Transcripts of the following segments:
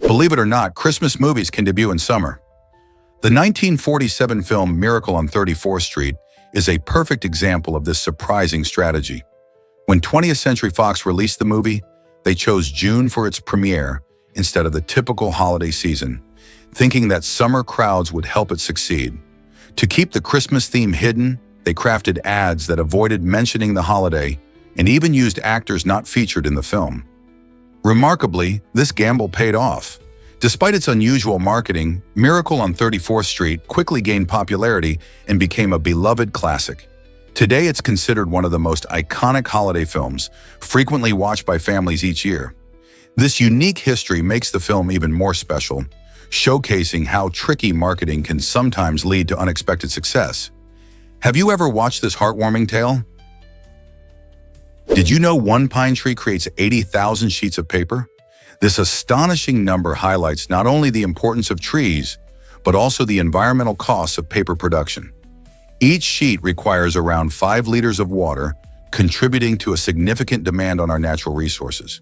Believe it or not, Christmas movies can debut in summer. The 1947 film Miracle on 34th Street is a perfect example of this surprising strategy. When 20th Century Fox released the movie, they chose June for its premiere instead of the typical holiday season, thinking that summer crowds would help it succeed. To keep the Christmas theme hidden, they crafted ads that avoided mentioning the holiday and even used actors not featured in the film. Remarkably, this gamble paid off. Despite its unusual marketing, Miracle on 34th Street quickly gained popularity and became a beloved classic. Today, it's considered one of the most iconic holiday films, frequently watched by families each year. This unique history makes the film even more special, showcasing how tricky marketing can sometimes lead to unexpected success. Have you ever watched this heartwarming tale? Did you know one pine tree creates 80,000 sheets of paper? This astonishing number highlights not only the importance of trees, but also the environmental costs of paper production. Each sheet requires around 5 liters of water, contributing to a significant demand on our natural resources.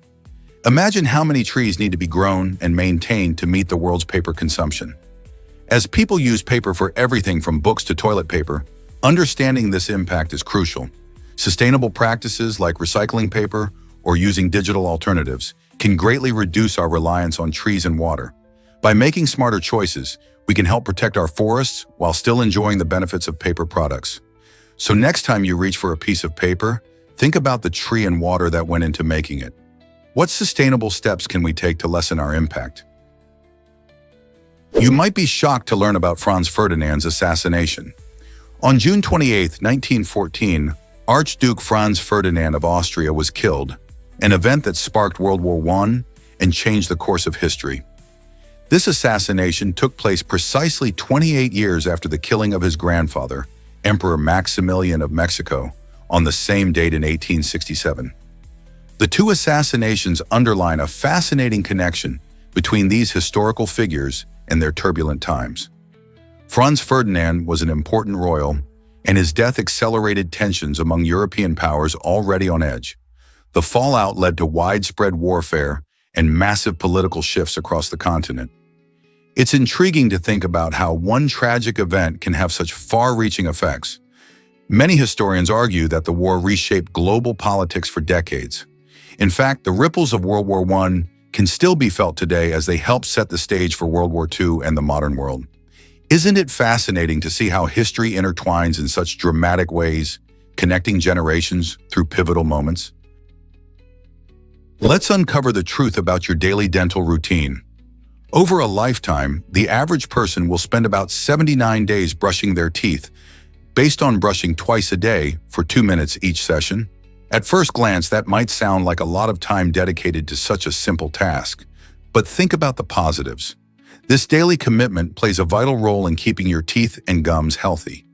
Imagine how many trees need to be grown and maintained to meet the world's paper consumption. As people use paper for everything from books to toilet paper, understanding this impact is crucial. Sustainable practices like recycling paper or using digital alternatives can greatly reduce our reliance on trees and water. By making smarter choices, we can help protect our forests while still enjoying the benefits of paper products. So next time you reach for a piece of paper, think about the tree and water that went into making it. What sustainable steps can we take to lessen our impact? You might be shocked to learn about Franz Ferdinand's assassination. On June 28, 1914, Archduke Franz Ferdinand of Austria was killed, an event that sparked World War I and changed the course of history. This assassination took place precisely 28 years after the killing of his grandfather, Emperor Maximilian of Mexico, on the same date in 1867. The two assassinations underline a fascinating connection between these historical figures and their turbulent times. Franz Ferdinand was an important royal, and his death accelerated tensions among European powers already on edge. The fallout led to widespread warfare and massive political shifts across the continent. It's intriguing to think about how one tragic event can have such far-reaching effects. Many historians argue that the war reshaped global politics for decades. In fact, the ripples of World War I can still be felt today as they help set the stage for World War II and the modern world. Isn't it fascinating to see how history intertwines in such dramatic ways, connecting generations through pivotal moments? Let's uncover the truth about your daily dental routine. Over a lifetime, the average person will spend about 79 days brushing their teeth, based on brushing twice a day for 2 minutes each session. At first glance, that might sound like a lot of time dedicated to such a simple task. But think about the positives. This daily commitment plays a vital role in keeping your teeth and gums healthy.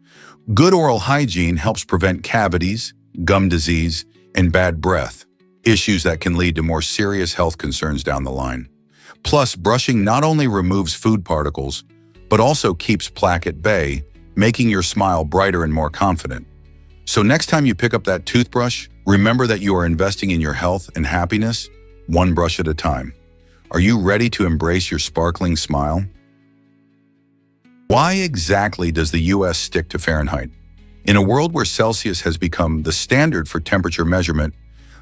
Good oral hygiene helps prevent cavities, gum disease, and bad breath, issues that can lead to more serious health concerns down the line. Plus, brushing not only removes food particles, but also keeps plaque at bay, making your smile brighter and more confident. So next time you pick up that toothbrush, remember that you are investing in your health and happiness, one brush at a time. Are you ready to embrace your sparkling smile? Why exactly does the US stick to Fahrenheit? In a world where Celsius has become the standard for temperature measurement,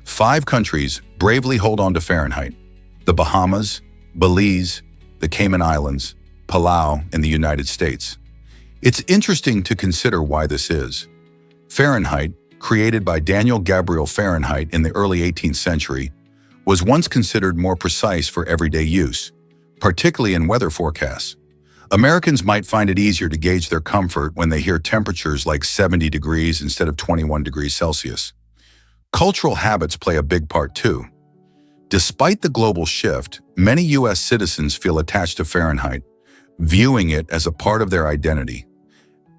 5 countries bravely hold on to Fahrenheit: the Bahamas, Belize, the Cayman Islands, Palau, and the United States. It's interesting to consider why this is. Fahrenheit, created by Daniel Gabriel Fahrenheit in the early 18th century, was once considered more precise for everyday use, particularly in weather forecasts. Americans might find it easier to gauge their comfort when they hear temperatures like 70 degrees instead of 21 degrees Celsius. Cultural habits play a big part too. Despite the global shift, many U.S. citizens feel attached to Fahrenheit, viewing it as a part of their identity.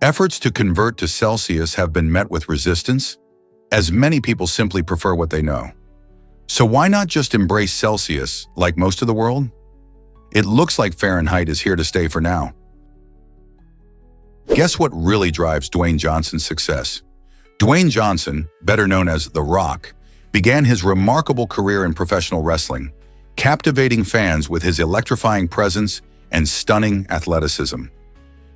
Efforts to convert to Celsius have been met with resistance, as many people simply prefer what they know. So why not just embrace Celsius like most of the world? It looks like Fahrenheit is here to stay for now. Guess what really drives Dwayne Johnson's success? Dwayne Johnson, better known as The Rock, began his remarkable career in professional wrestling, captivating fans with his electrifying presence and stunning athleticism.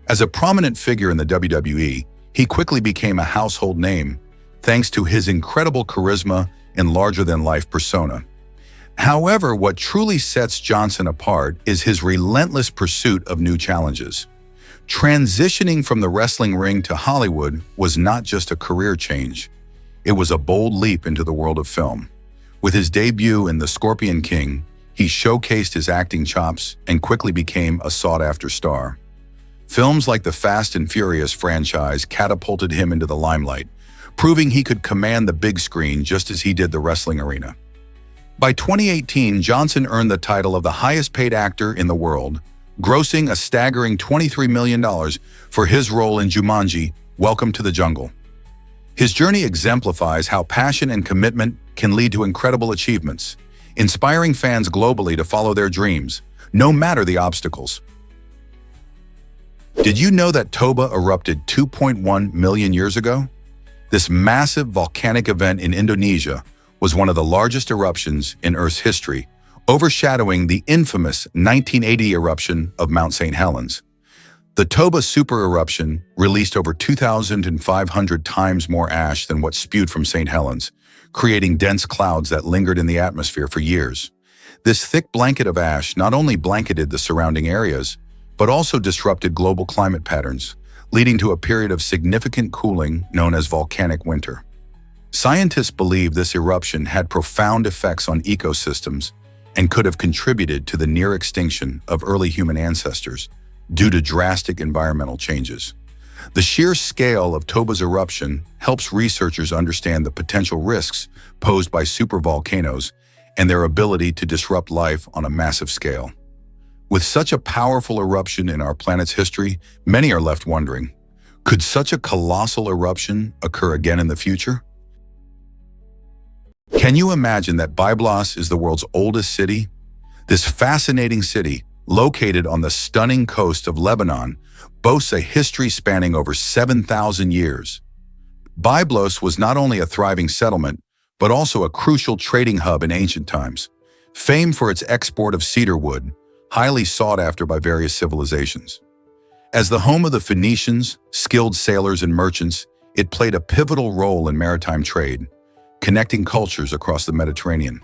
As a prominent figure in the WWE, he quickly became a household name thanks to his incredible charisma and larger-than-life persona. However, what truly sets Johnson apart is his relentless pursuit of new challenges. Transitioning from the wrestling ring to Hollywood was not just a career change. It was a bold leap into the world of film. With his debut in The Scorpion King, he showcased his acting chops and quickly became a sought-after star. Films like the Fast and Furious franchise catapulted him into the limelight, proving he could command the big screen just as he did the wrestling arena. By 2018, Johnson earned the title of the highest-paid actor in the world, grossing a staggering $23 million for his role in Jumanji: Welcome to the Jungle. His journey exemplifies how passion and commitment can lead to incredible achievements, inspiring fans globally to follow their dreams, no matter the obstacles. Did you know that Toba erupted 2.1 million years ago? This massive volcanic event in Indonesia was one of the largest eruptions in Earth's history, overshadowing the infamous 1980 eruption of Mount St. Helens. The Toba supereruption released over 2,500 times more ash than what spewed from St. Helens, creating dense clouds that lingered in the atmosphere for years. This thick blanket of ash not only blanketed the surrounding areas, but also disrupted global climate patterns, leading to a period of significant cooling known as volcanic winter. Scientists believe this eruption had profound effects on ecosystems and could have contributed to the near extinction of early human ancestors due to drastic environmental changes. The sheer scale of Toba's eruption helps researchers understand the potential risks posed by supervolcanoes and their ability to disrupt life on a massive scale. With such a powerful eruption in our planet's history, many are left wondering, could such a colossal eruption occur again in the future? Can you imagine that Byblos is the world's oldest city? This fascinating city, located on the stunning coast of Lebanon, boasts a history spanning over 7,000 years. Byblos was not only a thriving settlement, but also a crucial trading hub in ancient times, famed for its export of cedar wood, highly sought after by various civilizations. As the home of the Phoenicians, skilled sailors and merchants, it played a pivotal role in maritime trade, connecting cultures across the Mediterranean.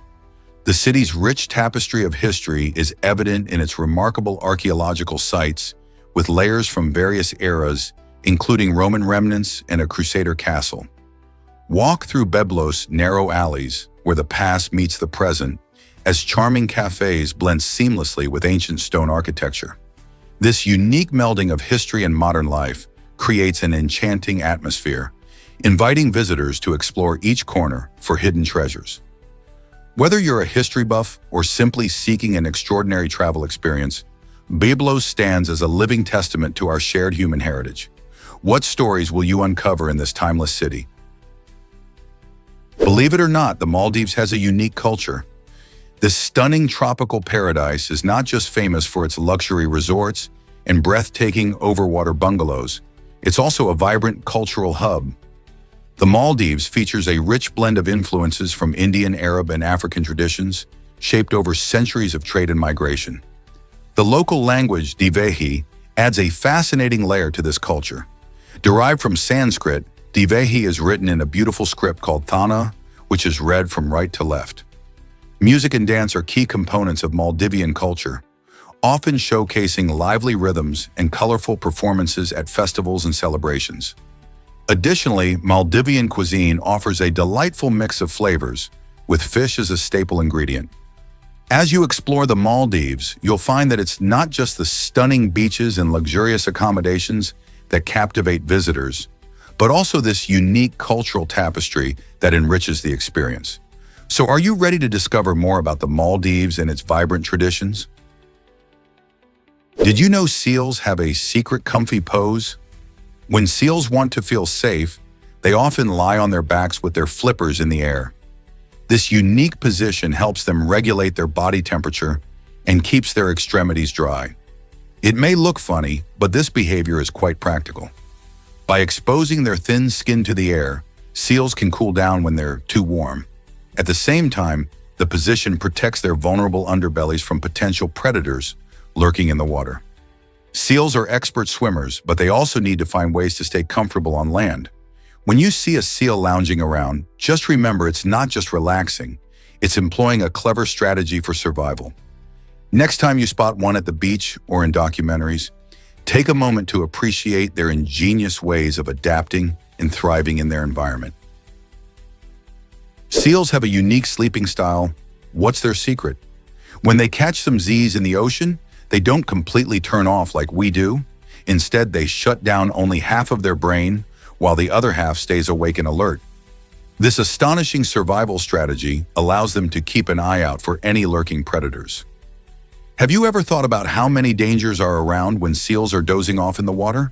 The city's rich tapestry of history is evident in its remarkable archaeological sites, with layers from various eras, including Roman remnants and a Crusader castle. Walk through Byblos' narrow alleys, where the past meets the present, as charming cafes blend seamlessly with ancient stone architecture. This unique melding of history and modern life creates an enchanting atmosphere, inviting visitors to explore each corner for hidden treasures. Whether you're a history buff or simply seeking an extraordinary travel experience, Byblos stands as a living testament to our shared human heritage. What stories will you uncover in this timeless city? Believe it or not, the Maldives has a unique culture. This stunning tropical paradise is not just famous for its luxury resorts and breathtaking overwater bungalows, it's also a vibrant cultural hub. The Maldives features a rich blend of influences from Indian, Arab, and African traditions, shaped over centuries of trade and migration. The local language, Divehi, adds a fascinating layer to this culture. Derived from Sanskrit, Divehi is written in a beautiful script called Thana, which is read from right to left. Music and dance are key components of Maldivian culture, often showcasing lively rhythms and colorful performances at festivals and celebrations. Additionally, Maldivian cuisine offers a delightful mix of flavors, with fish as a staple ingredient. As you explore the Maldives, you'll find that it's not just the stunning beaches and luxurious accommodations that captivate visitors, but also this unique cultural tapestry that enriches the experience. So are you ready to discover more about the Maldives and its vibrant traditions? Did you know seals have a secret comfy pose? When seals want to feel safe, they often lie on their backs with their flippers in the air. This unique position helps them regulate their body temperature and keeps their extremities dry. It may look funny, but this behavior is quite practical. By exposing their thin skin to the air, seals can cool down when they're too warm. At the same time, The position protects their vulnerable underbellies from potential predators lurking in the water. Seals are expert swimmers, but they also need to find ways to stay comfortable on land. When you see a seal lounging around, just remember it's not just relaxing, it's employing a clever strategy for survival. Next time you spot one at the beach or in documentaries, take a moment to appreciate their ingenious ways of adapting and thriving in their environment. Seals have a unique sleeping style. What's their secret? When they catch some Z's in the ocean, they don't completely turn off like we do. Instead, they shut down only half of their brain, while the other half stays awake and alert. This astonishing survival strategy allows them to keep an eye out for any lurking predators. Have you ever thought about how many dangers are around when seals are dozing off in the water?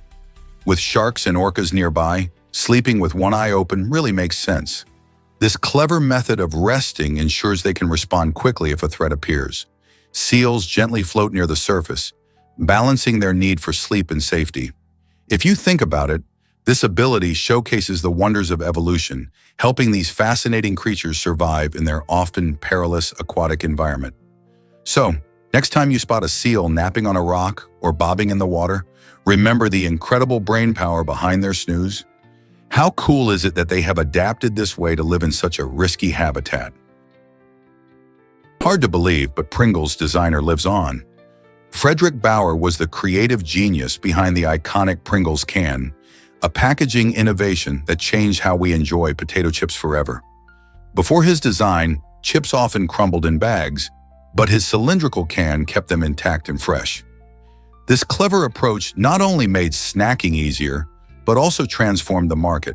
With sharks and orcas nearby, sleeping with one eye open really makes sense. This clever method of resting ensures they can respond quickly if a threat appears. Seals gently float near the surface, balancing their need for sleep and safety. If you think about it, this ability showcases the wonders of evolution, helping these fascinating creatures survive in their often perilous aquatic environment. So, next time you spot a seal napping on a rock or bobbing in the water, remember the incredible brain power behind their snooze. How cool is it that they have adapted this way to live in such a risky habitat? Hard to believe, but Pringles designer lives on. Frederick Bauer was the creative genius behind the iconic Pringles can, a packaging innovation that changed how we enjoy potato chips forever. Before his design, chips often crumbled in bags, but his cylindrical can kept them intact and fresh. This clever approach not only made snacking easier, but also transformed the market,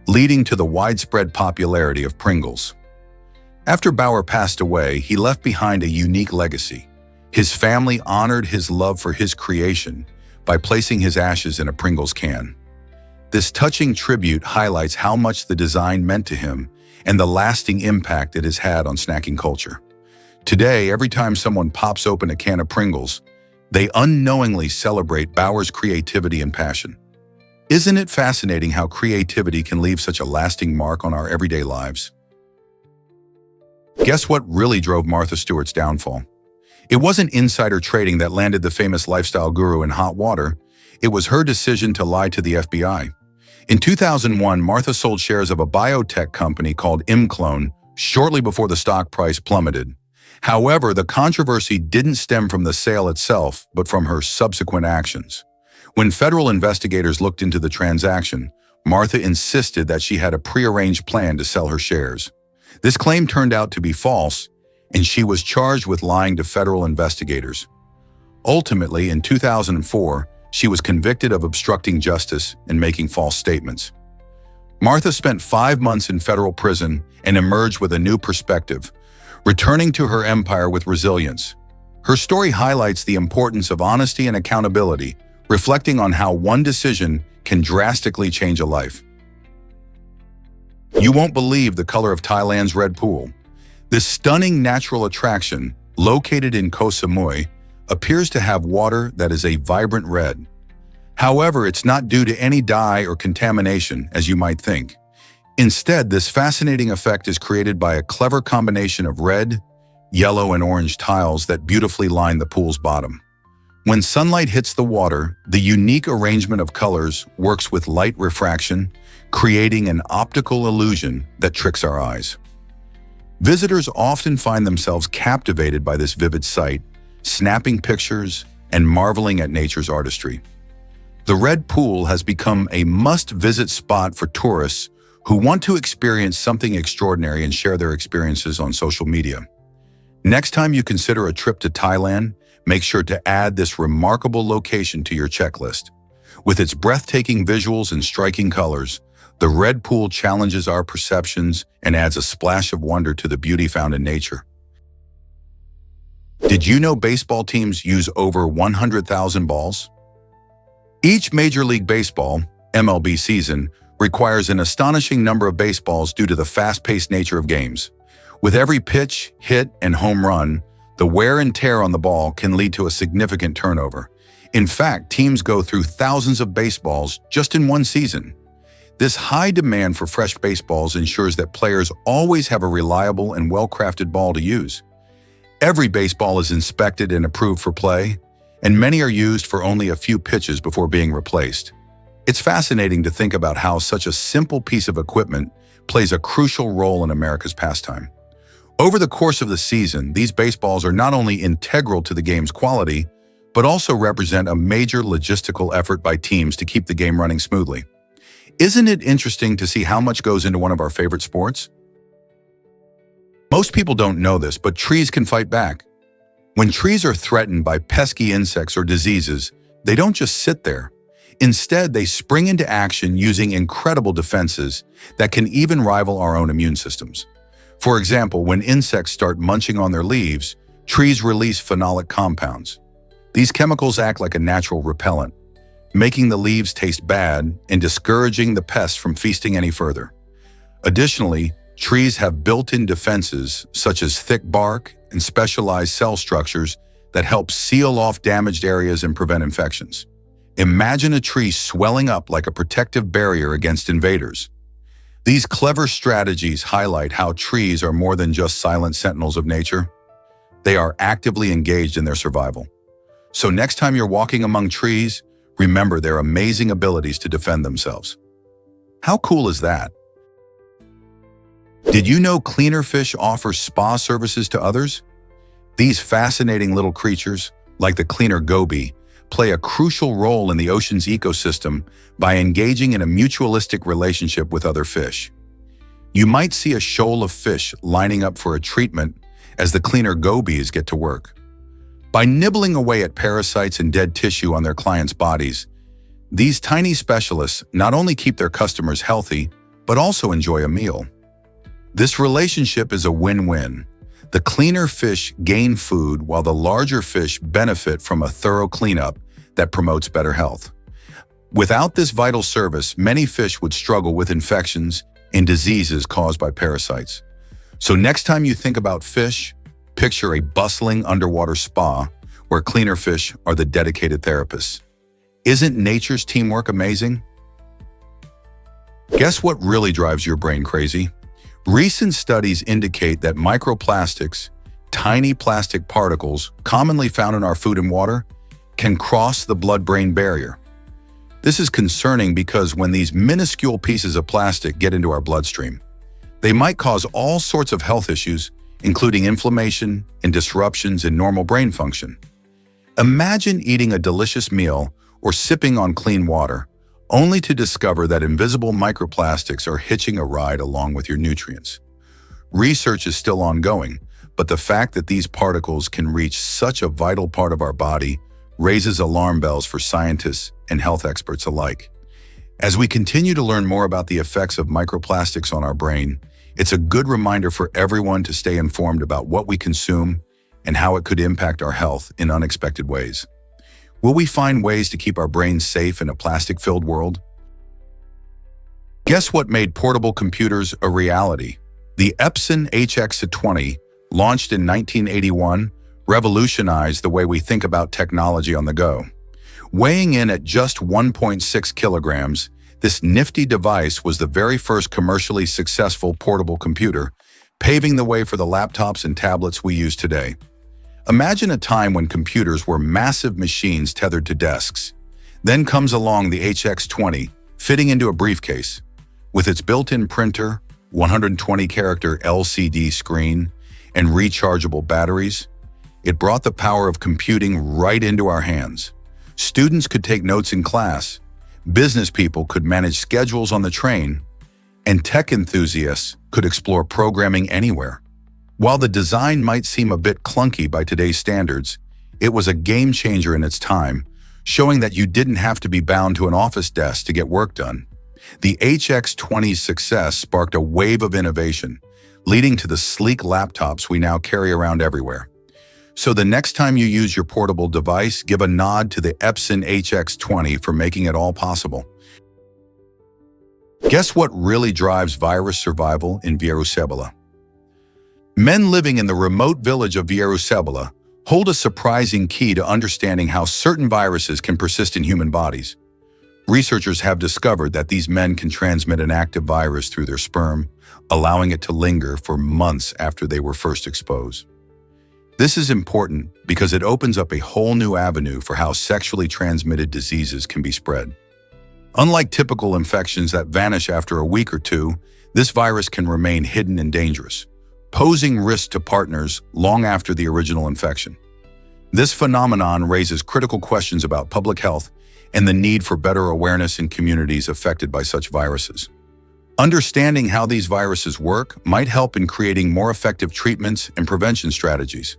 leading to the widespread popularity of Pringles. After Bauer passed away, he left behind a unique legacy. His family honored his love for his creation by placing his ashes in a Pringles can. This touching tribute highlights how much the design meant to him and the lasting impact it has had on snacking culture. Today, every time someone pops open a can of Pringles, they unknowingly celebrate Bauer's creativity and passion. Isn't it fascinating how creativity can leave such a lasting mark on our everyday lives? Guess what really drove Martha Stewart's downfall? It wasn't insider trading that landed the famous lifestyle guru in hot water. It was her decision to lie to the FBI. In 2001, Martha sold shares of a biotech company called ImClone shortly before the stock price plummeted. However, the controversy didn't stem from the sale itself, but from her subsequent actions. When federal investigators looked into the transaction, Martha insisted that she had a prearranged plan to sell her shares. This claim turned out to be false, and she was charged with lying to federal investigators. Ultimately, in 2004, she was convicted of obstructing justice and making false statements. Martha spent 5 months in federal prison and emerged with a new perspective, returning to her empire with resilience. Her story highlights the importance of honesty and accountability, reflecting on how one decision can drastically change a life. You won't believe the color of Thailand's Red Pool. This stunning natural attraction, located in Koh Samui, appears to have water that is a vibrant red. However, it's not due to any dye or contamination, as you might think. Instead, this fascinating effect is created by a clever combination of red, yellow, and orange tiles that beautifully line the pool's bottom. When sunlight hits the water, the unique arrangement of colors works with light refraction, creating an optical illusion that tricks our eyes. Visitors often find themselves captivated by this vivid sight, snapping pictures and marveling at nature's artistry. The Red Pool has become a must-visit spot for tourists who want to experience something extraordinary and share their experiences on social media. Next time you consider a trip to Thailand, make sure to add this remarkable location to your checklist. With its breathtaking visuals and striking colors, the Red Pool challenges our perceptions and adds a splash of wonder to the beauty found in nature. Did you know baseball teams use over 100,000 balls? Each Major League Baseball, MLB season, requires an astonishing number of baseballs due to the fast-paced nature of games. With every pitch, hit, and home run, the wear and tear on the ball can lead to a significant turnover. In fact, teams go through thousands of baseballs just in one season. This high demand for fresh baseballs ensures that players always have a reliable and well-crafted ball to use. Every baseball is inspected and approved for play, and many are used for only a few pitches before being replaced. It's fascinating to think about how such a simple piece of equipment plays a crucial role in America's pastime. Over the course of the season, these baseballs are not only integral to the game's quality, but also represent a major logistical effort by teams to keep the game running smoothly. Isn't it interesting to see how much goes into one of our favorite sports? Most people don't know this, but trees can fight back. When trees are threatened by pesky insects or diseases, they don't just sit there. Instead, they spring into action using incredible defenses that can even rival our own immune systems. For example, when insects start munching on their leaves, trees release phenolic compounds. These chemicals act like a natural repellent, making the leaves taste bad and discouraging the pests from feasting any further. Additionally, trees have built-in defenses such as thick bark and specialized cell structures that help seal off damaged areas and prevent infections. Imagine a tree swelling up like a protective barrier against invaders. These clever strategies highlight how trees are more than just silent sentinels of nature. They are actively engaged in their survival. So next time you're walking among trees, remember their amazing abilities to defend themselves. How cool is that? Did you know Cleaner Fish offers spa services to others? These fascinating little creatures, like the cleaner goby, play a crucial role in the ocean's ecosystem by engaging in a mutualistic relationship with other fish. You might see a shoal of fish lining up for a treatment as the cleaner gobies get to work. By nibbling away at parasites and dead tissue on their clients' bodies, these tiny specialists not only keep their customers healthy, but also enjoy a meal. This relationship is a win-win. The cleaner fish gain food while the larger fish benefit from a thorough cleanup that promotes better health. Without this vital service, many fish would struggle with infections and diseases caused by parasites. So next time you think about fish, picture a bustling underwater spa where cleaner fish are the dedicated therapists. Isn't nature's teamwork amazing? Guess what really drives your brain crazy? Recent studies indicate that microplastics, tiny plastic particles commonly found in our food and water, can cross the blood-brain barrier. This is concerning because when these minuscule pieces of plastic get into our bloodstream, they might cause all sorts of health issues, including inflammation and disruptions in normal brain function. Imagine eating a delicious meal or sipping on clean water, only to discover that invisible microplastics are hitching a ride along with your nutrients. Research is still ongoing, but the fact that these particles can reach such a vital part of our body raises alarm bells for scientists and health experts alike. As we continue to learn more about the effects of microplastics on our brain, it's a good reminder for everyone to stay informed about what we consume and how it could impact our health in unexpected ways. Will we find ways to keep our brains safe in a plastic-filled world? Guess what made portable computers a reality? The Epson HX20, launched in 1981, revolutionized the way we think about technology on the go. Weighing in at just 1.6 kilograms, this nifty device was the very first commercially successful portable computer, paving the way for the laptops and tablets we use today. Imagine a time when computers were massive machines tethered to desks. Then comes along the HX20, fitting into a briefcase. With its built-in printer, 120-character LCD screen, and rechargeable batteries, it brought the power of computing right into our hands. Students could take notes in class, business people could manage schedules on the train, and tech enthusiasts could explore programming anywhere. While the design might seem a bit clunky by today's standards, it was a game changer in its time, showing that you didn't have to be bound to an office desk to get work done. The HX20's success sparked a wave of innovation, leading to the sleek laptops we now carry around everywhere. So the next time you use your portable device, give a nod to the Epson HX20 for making it all possible. Guess what really drives virus survival in Vierušebala? Men living in the remote village of Vierušebala hold a surprising key to understanding how certain viruses can persist in human bodies. Researchers have discovered that these men can transmit an active virus through their sperm, allowing it to linger for months after they were first exposed. This is important because it opens up a whole new avenue for how sexually transmitted diseases can be spread. Unlike typical infections that vanish after a week or two, this virus can remain hidden and dangerous, posing risk to partners long after the original infection. This phenomenon raises critical questions about public health and the need for better awareness in communities affected by such viruses. Understanding how these viruses work might help in creating more effective treatments and prevention strategies.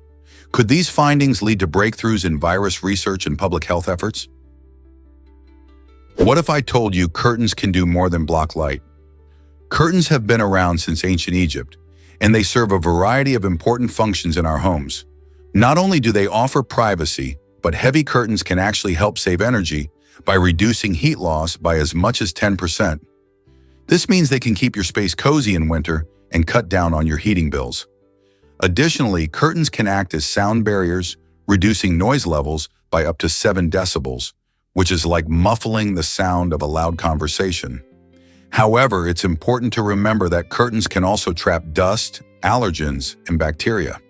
Could these findings lead to breakthroughs in virus research and public health efforts? What if I told you curtains can do more than block light? Curtains have been around since ancient Egypt, and they serve a variety of important functions in our homes. Not only do they offer privacy, but heavy curtains can actually help save energy by reducing heat loss by as much as 10%. This means they can keep your space cozy in winter and cut down on your heating bills. Additionally, curtains can act as sound barriers, reducing noise levels by up to 7 decibels, which is like muffling the sound of a loud conversation. However, it's important to remember that curtains can also trap dust, allergens, and bacteria.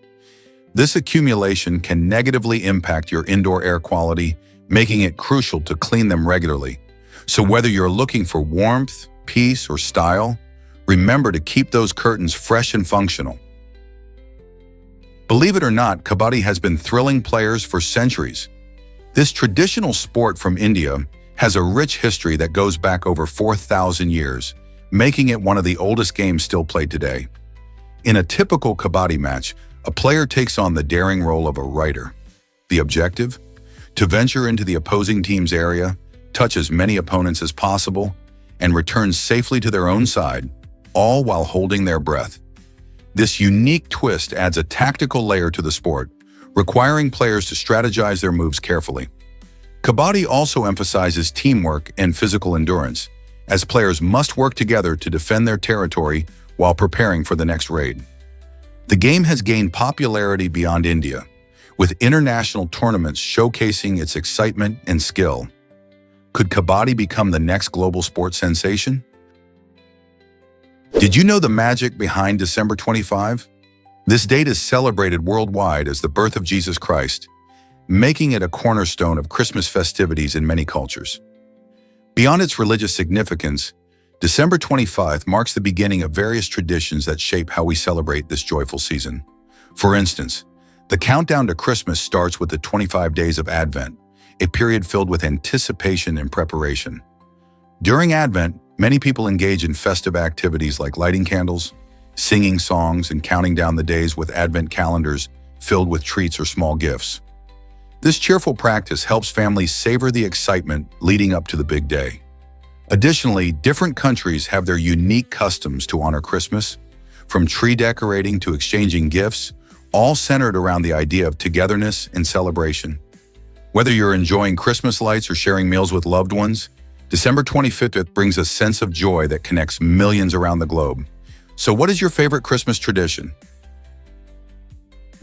This accumulation can negatively impact your indoor air quality, making it crucial to clean them regularly. So whether you're looking for warmth, peace, or style, remember to keep those curtains fresh and functional. Believe it or not, Kabaddi has been thrilling players for centuries. This traditional sport from India has a rich history that goes back over 4,000 years, making it one of the oldest games still played today. In a typical Kabaddi match, a player takes on the daring role of a rider. The objective? To venture into the opposing team's area, touch as many opponents as possible, and return safely to their own side, all while holding their breath. This unique twist adds a tactical layer to the sport, requiring players to strategize their moves carefully. Kabaddi also emphasizes teamwork and physical endurance, as players must work together to defend their territory while preparing for the next raid. The game has gained popularity beyond India, with international tournaments showcasing its excitement and skill. Could Kabaddi become the next global sports sensation? Did you know the magic behind December 25? This date is celebrated worldwide as the birth of Jesus Christ, making it a cornerstone of Christmas festivities in many cultures. Beyond its religious significance, December 25 marks the beginning of various traditions that shape how we celebrate this joyful season. For instance, the countdown to Christmas starts with the 25 days of Advent, a period filled with anticipation and preparation. During Advent, many people engage in festive activities like lighting candles, singing songs, and counting down the days with Advent calendars filled with treats or small gifts. This cheerful practice helps families savor the excitement leading up to the big day. Additionally, different countries have their unique customs to honor Christmas, from tree decorating to exchanging gifts, all centered around the idea of togetherness and celebration. Whether you're enjoying Christmas lights or sharing meals with loved ones, December 25th brings a sense of joy that connects millions around the globe. So what is your favorite Christmas tradition?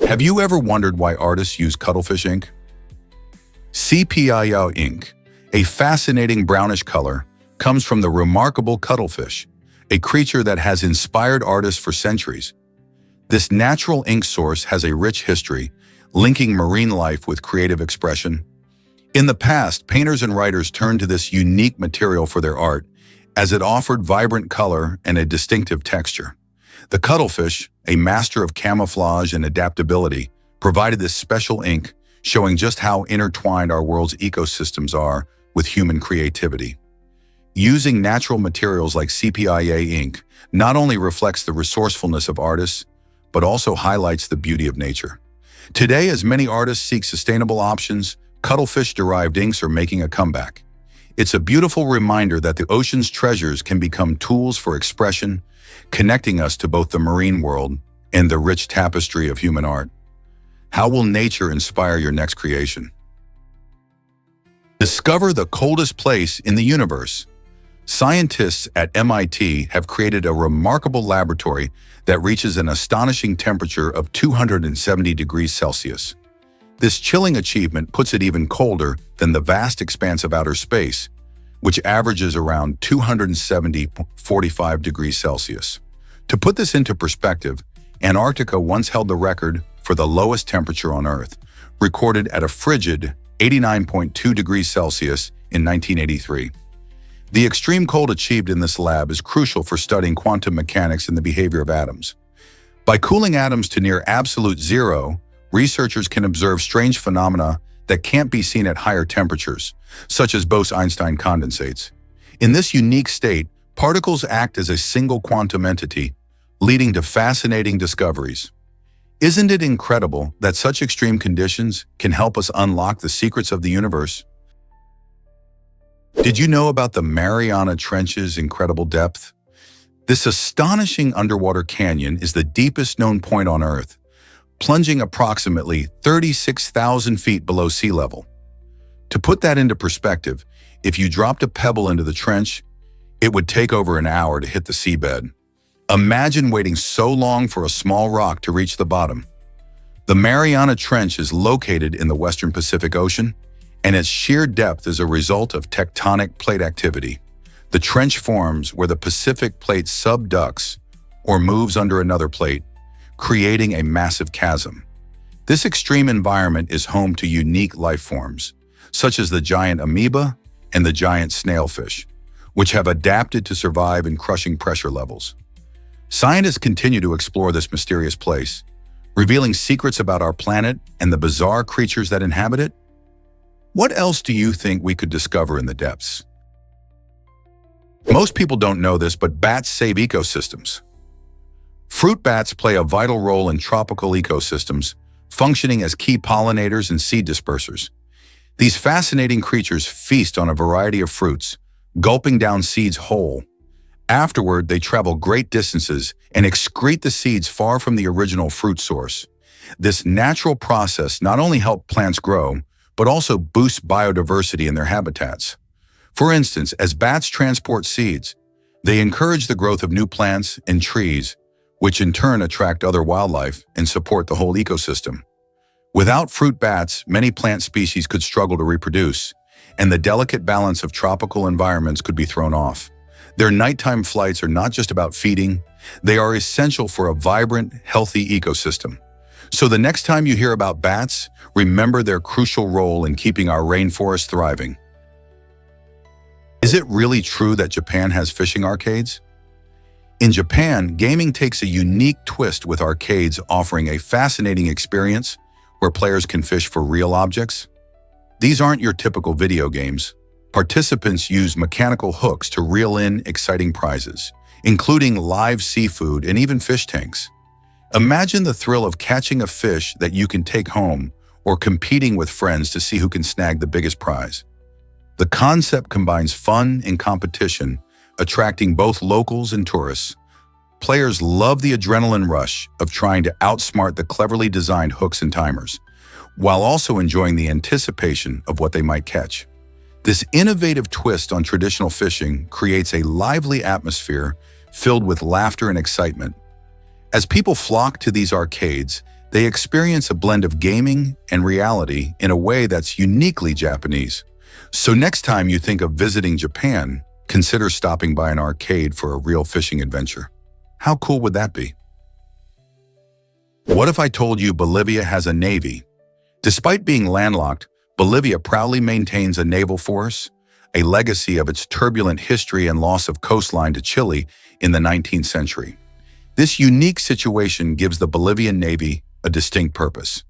Have you ever wondered why artists use cuttlefish ink? CPIO ink, a fascinating brownish color, comes from the remarkable cuttlefish, a creature that has inspired artists for centuries. This natural ink source has a rich history, linking marine life with creative expression. In the past, painters and writers turned to this unique material for their art, as it offered vibrant color and a distinctive texture. The cuttlefish, a master of camouflage and adaptability, provided this special ink, showing just how intertwined our world's ecosystems are with human creativity. Using natural materials like CPIA ink not only reflects the resourcefulness of artists, but also highlights the beauty of nature. Today, as many artists seek sustainable options, cuttlefish-derived inks are making a comeback. It's a beautiful reminder that the ocean's treasures can become tools for expression, connecting us to both the marine world and the rich tapestry of human art. How will nature inspire your next creation? Discover the coldest place in the universe. Scientists at MIT have created a remarkable laboratory that reaches an astonishing temperature of 270 degrees Celsius. This chilling achievement puts it even colder than the vast expanse of outer space, which averages around 270.45 degrees Celsius. To put this into perspective, Antarctica once held the record for the lowest temperature on Earth, recorded at a frigid 89.2 degrees Celsius in 1983. The extreme cold achieved in this lab is crucial for studying quantum mechanics and the behavior of atoms. By cooling atoms to near absolute zero, researchers can observe strange phenomena that can't be seen at higher temperatures, such as Bose-Einstein condensates. In this unique state, particles act as a single quantum entity, leading to fascinating discoveries. Isn't it incredible that such extreme conditions can help us unlock the secrets of the universe? Did you know about the Mariana Trench's incredible depth? This astonishing underwater canyon is the deepest known point on Earth, plunging approximately 36,000 feet below sea level. To put that into perspective, if you dropped a pebble into the trench, it would take over an hour to hit the seabed. Imagine waiting so long for a small rock to reach the bottom. The Mariana Trench is located in the western Pacific Ocean, and its sheer depth is a result of tectonic plate activity. The trench forms where the Pacific plate subducts or moves under another plate, creating a massive chasm. This extreme environment is home to unique life forms, such as the giant amoeba and the giant snailfish, which have adapted to survive in crushing pressure levels. Scientists continue to explore this mysterious place, revealing secrets about our planet and the bizarre creatures that inhabit it. What else do you think we could discover in the depths? Most people don't know this, but bats save ecosystems. Fruit bats play a vital role in tropical ecosystems, functioning as key pollinators and seed dispersers. These fascinating creatures feast on a variety of fruits, gulping down seeds whole. Afterward, they travel great distances and excrete the seeds far from the original fruit source. This natural process not only helps plants grow, but also boosts biodiversity in their habitats. For instance, as bats transport seeds, they encourage the growth of new plants and trees, which in turn attract other wildlife and support the whole ecosystem. Without fruit bats, many plant species could struggle to reproduce, and the delicate balance of tropical environments could be thrown off. Their nighttime flights are not just about feeding, they are essential for a vibrant, healthy ecosystem. So the next time you hear about bats, remember their crucial role in keeping our rainforest thriving. Is it really true that Japan has fishing arcades? In Japan, gaming takes a unique twist with arcades offering a fascinating experience where players can fish for real objects. These aren't your typical video games. Participants use mechanical hooks to reel in exciting prizes, including live seafood and even fish tanks. Imagine the thrill of catching a fish that you can take home or competing with friends to see who can snag the biggest prize. The concept combines fun and competition, attracting both locals and tourists. Players love the adrenaline rush of trying to outsmart the cleverly designed hooks and timers, while also enjoying the anticipation of what they might catch. This innovative twist on traditional fishing creates a lively atmosphere filled with laughter and excitement. As people flock to these arcades, they experience a blend of gaming and reality in a way that's uniquely Japanese. So next time you think of visiting Japan, consider stopping by an arcade for a real fishing adventure. How cool would that be? What if I told you Bolivia has a navy? Despite being landlocked, Bolivia proudly maintains a naval force, a legacy of its turbulent history and loss of coastline to Chile in the 19th century. This unique situation gives the Bolivian Navy a distinct purpose.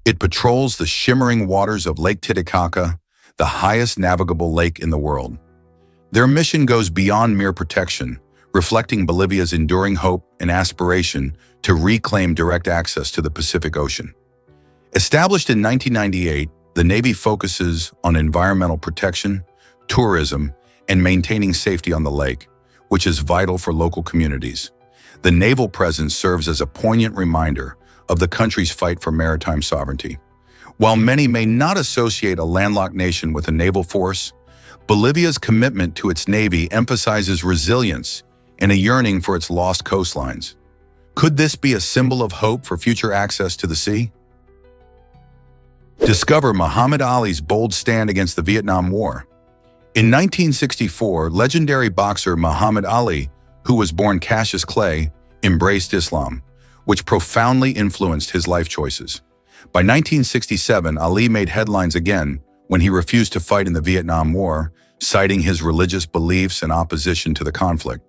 It patrols the shimmering waters of Lake Titicaca, the highest navigable lake in the world. Their mission goes beyond mere protection, reflecting Bolivia's enduring hope and aspiration to reclaim direct access to the Pacific Ocean. Established in 1998, the Navy focuses on environmental protection, tourism, and maintaining safety on the lake, which is vital for local communities. The naval presence serves as a poignant reminder of the country's fight for maritime sovereignty. While many may not associate a landlocked nation with a naval force, Bolivia's commitment to its navy emphasizes resilience and a yearning for its lost coastlines. Could this be a symbol of hope for future access to the sea? Discover Muhammad Ali's bold stand against the Vietnam War. In 1964, legendary boxer Muhammad Ali, who was born Cassius Clay, embraced Islam, which profoundly influenced his life choices. By 1967, Ali made headlines again when he refused to fight in the Vietnam War, citing his religious beliefs and opposition to the conflict.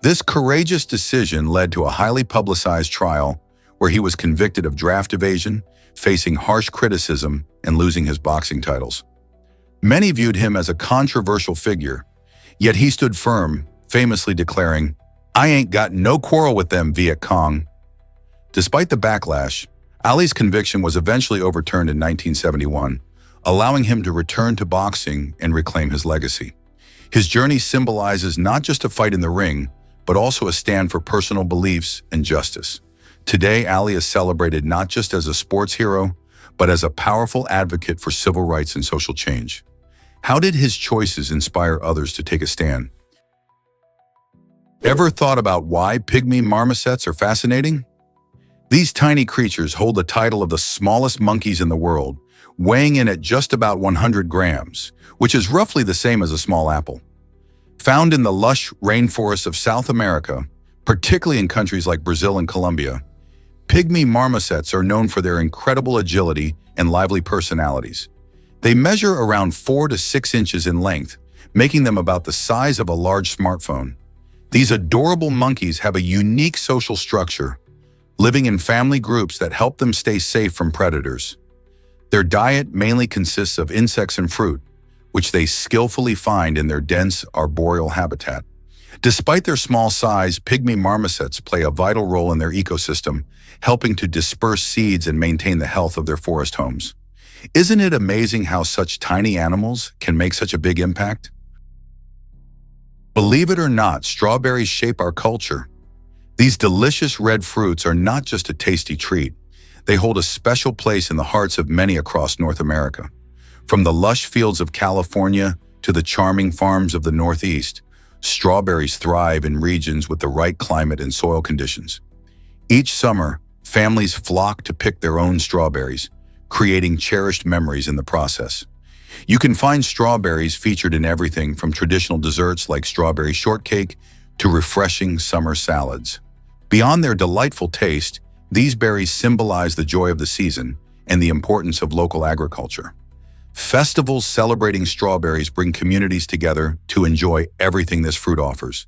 This courageous decision led to a highly publicized trial where he was convicted of draft evasion, facing harsh criticism and losing his boxing titles. Many viewed him as a controversial figure, yet he stood firm, famously declaring, "I ain't got no quarrel with them, Viet Cong." Despite the backlash, Ali's conviction was eventually overturned in 1971, allowing him to return to boxing and reclaim his legacy. His journey symbolizes not just a fight in the ring, but also a stand for personal beliefs and justice. Today, Ali is celebrated not just as a sports hero, but as a powerful advocate for civil rights and social change. How did his choices inspire others to take a stand? Ever thought about why pygmy marmosets are fascinating? These tiny creatures hold the title of the smallest monkeys in the world, weighing in at just about 100 grams, which is roughly the same as a small apple. Found in the lush rainforests of South America, particularly in countries like Brazil and Colombia, pygmy marmosets are known for their incredible agility and lively personalities. They measure around 4 to 6 inches in length, making them about the size of a large smartphone. These adorable monkeys have a unique social structure, living in family groups that help them stay safe from predators. Their diet mainly consists of insects and fruit, which they skillfully find in their dense arboreal habitat. Despite their small size, pygmy marmosets play a vital role in their ecosystem, helping to disperse seeds and maintain the health of their forest homes. Isn't it amazing how such tiny animals can make such a big impact? Believe it or not, strawberries shape our culture. These delicious red fruits are not just a tasty treat. They hold a special place in the hearts of many across North America. From the lush fields of California to the charming farms of the Northeast, strawberries thrive in regions with the right climate and soil conditions. Each summer, families flock to pick their own strawberries, creating cherished memories in the process. You can find strawberries featured in everything from traditional desserts like strawberry shortcake to refreshing summer salads. Beyond their delightful taste, these berries symbolize the joy of the season and the importance of local agriculture. Festivals celebrating strawberries bring communities together to enjoy everything this fruit offers.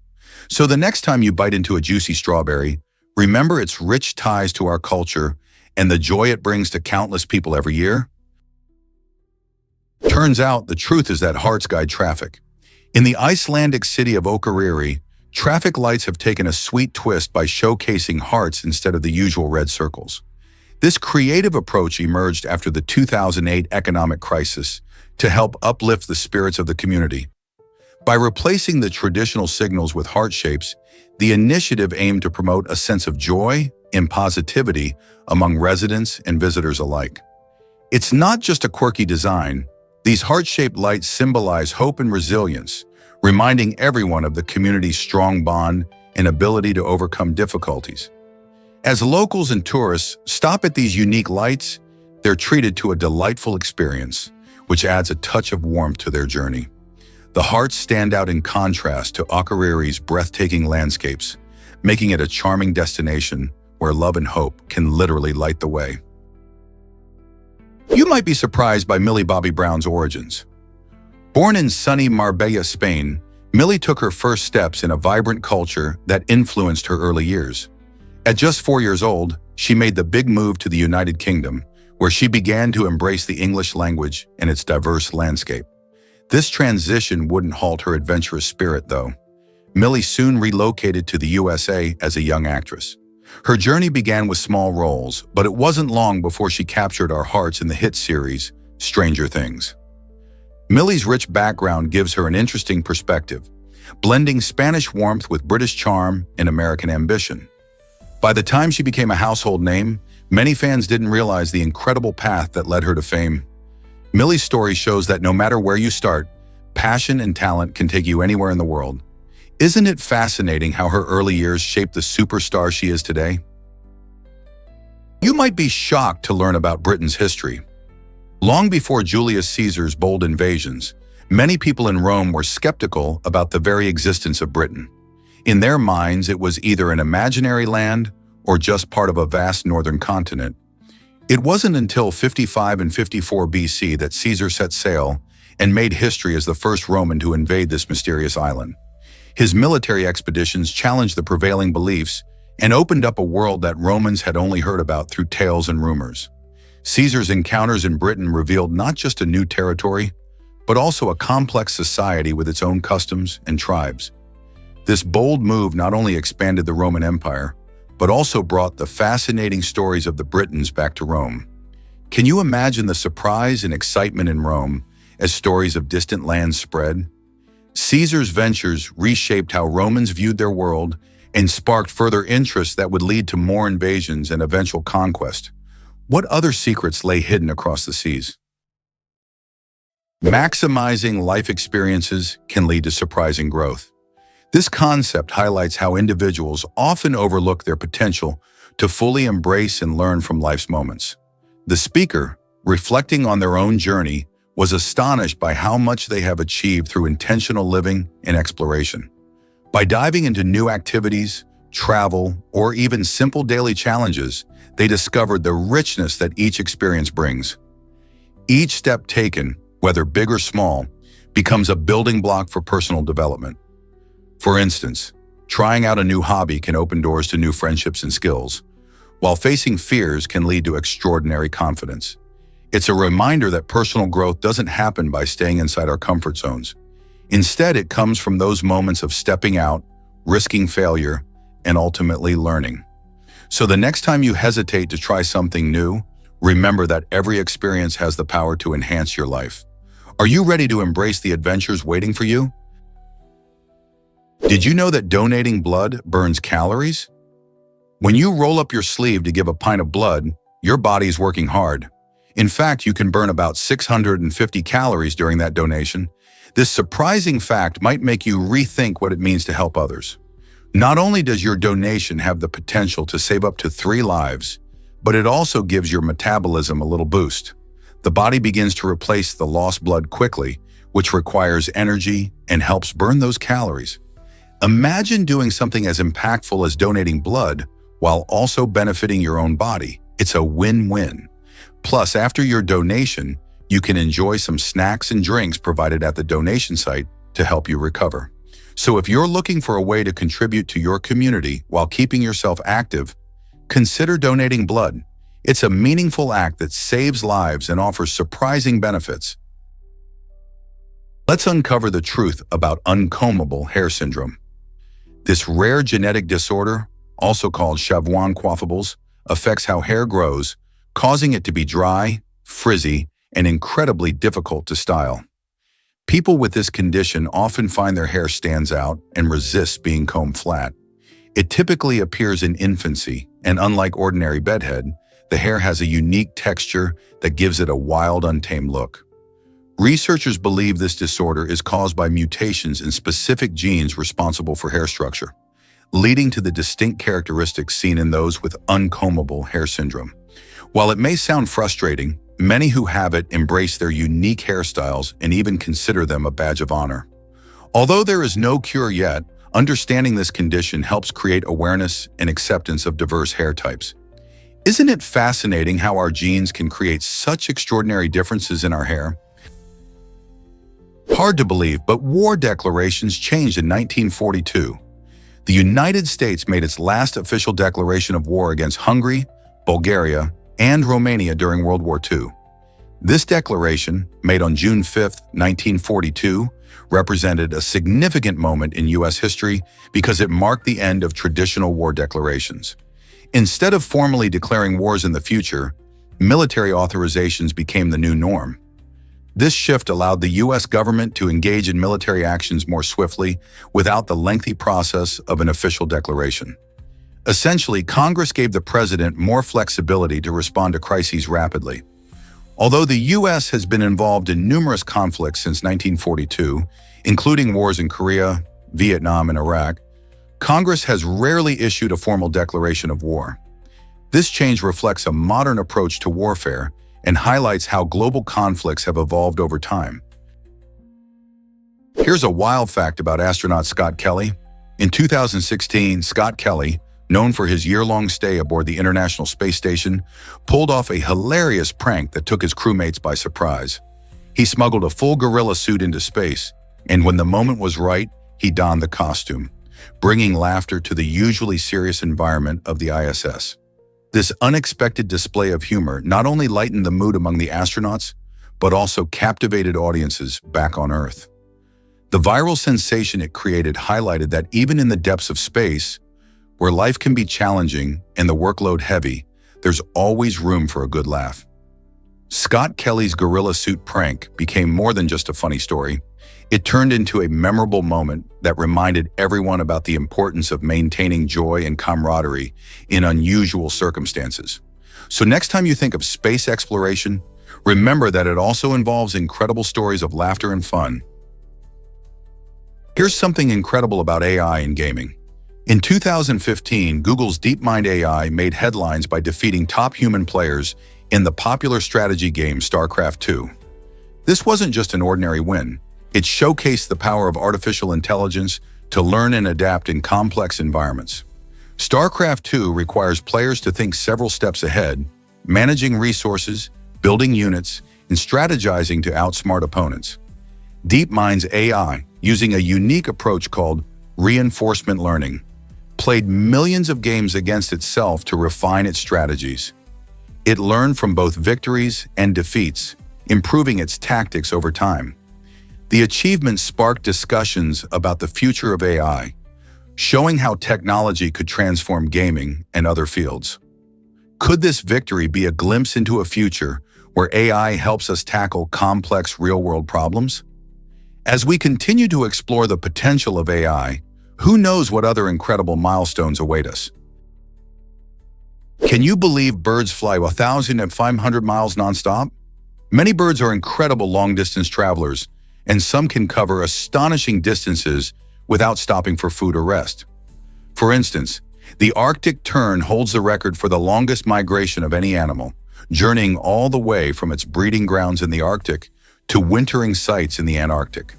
So the next time you bite into a juicy strawberry, remember its rich ties to our culture and the joy it brings to countless people every year. Turns out the truth is that hearts guide traffic. In the Icelandic city of Akureyri, traffic lights have taken a sweet twist by showcasing hearts instead of the usual red circles. This creative approach emerged after the 2008 economic crisis to help uplift the spirits of the community. By replacing the traditional signals with heart shapes, the initiative aimed to promote a sense of joy and positivity among residents and visitors alike. It's not just a quirky design. These heart-shaped lights symbolize hope and resilience, reminding everyone of the community's strong bond and ability to overcome difficulties. As locals and tourists stop at these unique lights, they're treated to a delightful experience, which adds a touch of warmth to their journey. The hearts stand out in contrast to Akureyri's breathtaking landscapes, making it a charming destination where love and hope can literally light the way. You might be surprised by Millie Bobby Brown's origins. Born in sunny Marbella, Spain, Millie took her first steps in a vibrant culture that influenced her early years. At just 4 years old, she made the big move to the United Kingdom, where she began to embrace the English language and its diverse landscape. This transition wouldn't halt her adventurous spirit, though. Millie soon relocated to the USA as a young actress. Her journey began with small roles, but it wasn't long before she captured our hearts in the hit series, Stranger Things. Millie's rich background gives her an interesting perspective, blending Spanish warmth with British charm and American ambition. By the time she became a household name, many fans didn't realize the incredible path that led her to fame. Millie's story shows that no matter where you start, passion and talent can take you anywhere in the world. Isn't it fascinating how her early years shaped the superstar she is today? You might be shocked to learn about Britain's history. Long before Julius Caesar's bold invasions, Many people in Rome were skeptical about the very existence of Britain. In their minds, it was either an imaginary land or just part of a vast northern continent. It wasn't until 55 and 54 BC that Caesar set sail and made history as the first Roman to invade this mysterious island. His military expeditions challenged the prevailing beliefs and opened up a world that Romans had only heard about through tales and rumors. Caesar's encounters in Britain revealed not just a new territory, but also a complex society with its own customs and tribes. This bold move not only expanded the Roman Empire, but also brought the fascinating stories of the Britons back to Rome. Can you imagine the surprise and excitement in Rome as stories of distant lands spread? Caesar's ventures reshaped how Romans viewed their world and sparked further interest that would lead to more invasions and eventual conquest. What other secrets lay hidden across the seas? Maximizing life experiences can lead to surprising growth. This concept highlights how individuals often overlook their potential to fully embrace and learn from life's moments. The speaker, reflecting on their own journey, was astonished by how much they have achieved through intentional living and exploration. By diving into new activities, travel, or even simple daily challenges, they discovered the richness that each experience brings. Each step taken, whether big or small, becomes a building block for personal development. For instance, trying out a new hobby can open doors to new friendships and skills, while facing fears can lead to extraordinary confidence. It's a reminder that personal growth doesn't happen by staying inside our comfort zones. Instead, it comes from those moments of stepping out, risking failure, and ultimately learning. So the next time you hesitate to try something new, remember that every experience has the power to enhance your life. Are you ready to embrace the adventures waiting for you? Did you know that donating blood burns calories? When you roll up your sleeve to give a pint of blood, your body's working hard. In fact, you can burn about 650 calories during that donation. This surprising fact might make you rethink what it means to help others. Not only does your donation have the potential to save up to 3 lives, but it also gives your metabolism a little boost. The body begins to replace the lost blood quickly, which requires energy and helps burn those calories. Imagine doing something as impactful as donating blood while also benefiting your own body. It's a win-win. Plus, after your donation, you can enjoy some snacks and drinks provided at the donation site to help you recover. So if you're looking for a way to contribute to your community while keeping yourself active, consider donating blood. It's a meaningful act that saves lives and offers surprising benefits. Let's uncover the truth about uncombable hair syndrome. This rare genetic disorder, also called Chavoin-Coiffables, affects how hair grows, causing it to be dry, frizzy, and incredibly difficult to style. People with this condition often find their hair stands out and resists being combed flat. It typically appears in infancy, and unlike ordinary bedhead, the hair has a unique texture that gives it a wild, untamed look. Researchers believe this disorder is caused by mutations in specific genes responsible for hair structure, leading to the distinct characteristics seen in those with uncombable hair syndrome. While it may sound frustrating, many who have it embrace their unique hairstyles and even consider them a badge of honor. Although there is no cure yet, understanding this condition helps create awareness and acceptance of diverse hair types. Isn't it fascinating how our genes can create such extraordinary differences in our hair? Hard to believe, but war declarations changed in 1942. The United States made its last official declaration of war against Hungary, Bulgaria, and Romania during World War II. This declaration, made on June 5, 1942, represented a significant moment in U.S. history because it marked the end of traditional war declarations. Instead of formally declaring wars in the future, military authorizations became the new norm. This shift allowed the U.S. government to engage in military actions more swiftly without the lengthy process of an official declaration. Essentially, Congress gave the president more flexibility to respond to crises rapidly. Although the U.S. has been involved in numerous conflicts since 1942, including wars in Korea, Vietnam, and Iraq, Congress has rarely issued a formal declaration of war. This change reflects a modern approach to warfare and highlights how global conflicts have evolved over time. Here's a wild fact about astronaut Scott Kelly. In 2016, Scott Kelly, known for his year-long stay aboard the International Space Station, pulled off a hilarious prank that took his crewmates by surprise. He smuggled a full gorilla suit into space, and when the moment was right, he donned the costume, bringing laughter to the usually serious environment of the ISS. This unexpected display of humor not only lightened the mood among the astronauts, but also captivated audiences back on Earth. The viral sensation it created highlighted that even in the depths of space, where life can be challenging and the workload heavy, there's always room for a good laugh. Scott Kelly's gorilla suit prank became more than just a funny story. It turned into a memorable moment that reminded everyone about the importance of maintaining joy and camaraderie in unusual circumstances. So next time you think of space exploration, remember that it also involves incredible stories of laughter and fun. Here's something incredible about AI in gaming. In 2015, Google's DeepMind AI made headlines by defeating top human players in the popular strategy game StarCraft II. This wasn't just an ordinary win. It showcased the power of artificial intelligence to learn and adapt in complex environments. StarCraft II requires players to think several steps ahead, managing resources, building units, and strategizing to outsmart opponents. DeepMind's AI, using a unique approach called reinforcement learning, played millions of games against itself to refine its strategies. It learned from both victories and defeats, improving its tactics over time. The achievement sparked discussions about the future of AI, showing how technology could transform gaming and other fields. Could this victory be a glimpse into a future where AI helps us tackle complex real-world problems? As we continue to explore the potential of AI, who knows what other incredible milestones await us? Can you believe birds fly 1,500 miles nonstop? Many birds are incredible long-distance travelers, and some can cover astonishing distances without stopping for food or rest. For instance, the Arctic tern holds the record for the longest migration of any animal, journeying all the way from its breeding grounds in the Arctic to wintering sites in the Antarctic.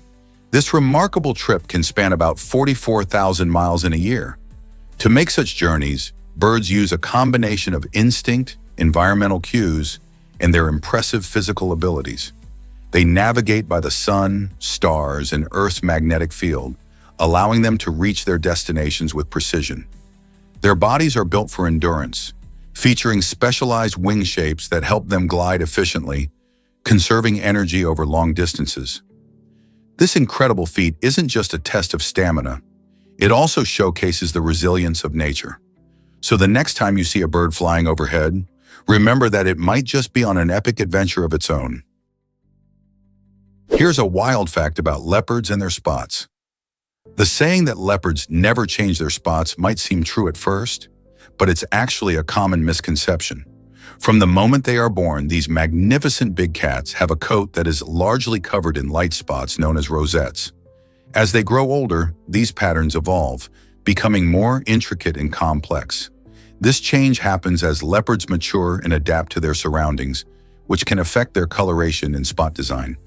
This remarkable trip can span about 44,000 miles in a year. To make such journeys, birds use a combination of instinct, environmental cues, and their impressive physical abilities. They navigate by the sun, stars, and Earth's magnetic field, allowing them to reach their destinations with precision. Their bodies are built for endurance, featuring specialized wing shapes that help them glide efficiently, conserving energy over long distances. This incredible feat isn't just a test of stamina, it also showcases the resilience of nature. So the next time you see a bird flying overhead, remember that it might just be on an epic adventure of its own. Here's a wild fact about leopards and their spots. The saying that leopards never change their spots might seem true at first, but it's actually a common misconception. From the moment they are born, these magnificent big cats have a coat that is largely covered in light spots known as rosettes. As they grow older, these patterns evolve, becoming more intricate and complex. This change happens as leopards mature and adapt to their surroundings, which can affect their coloration and spot design.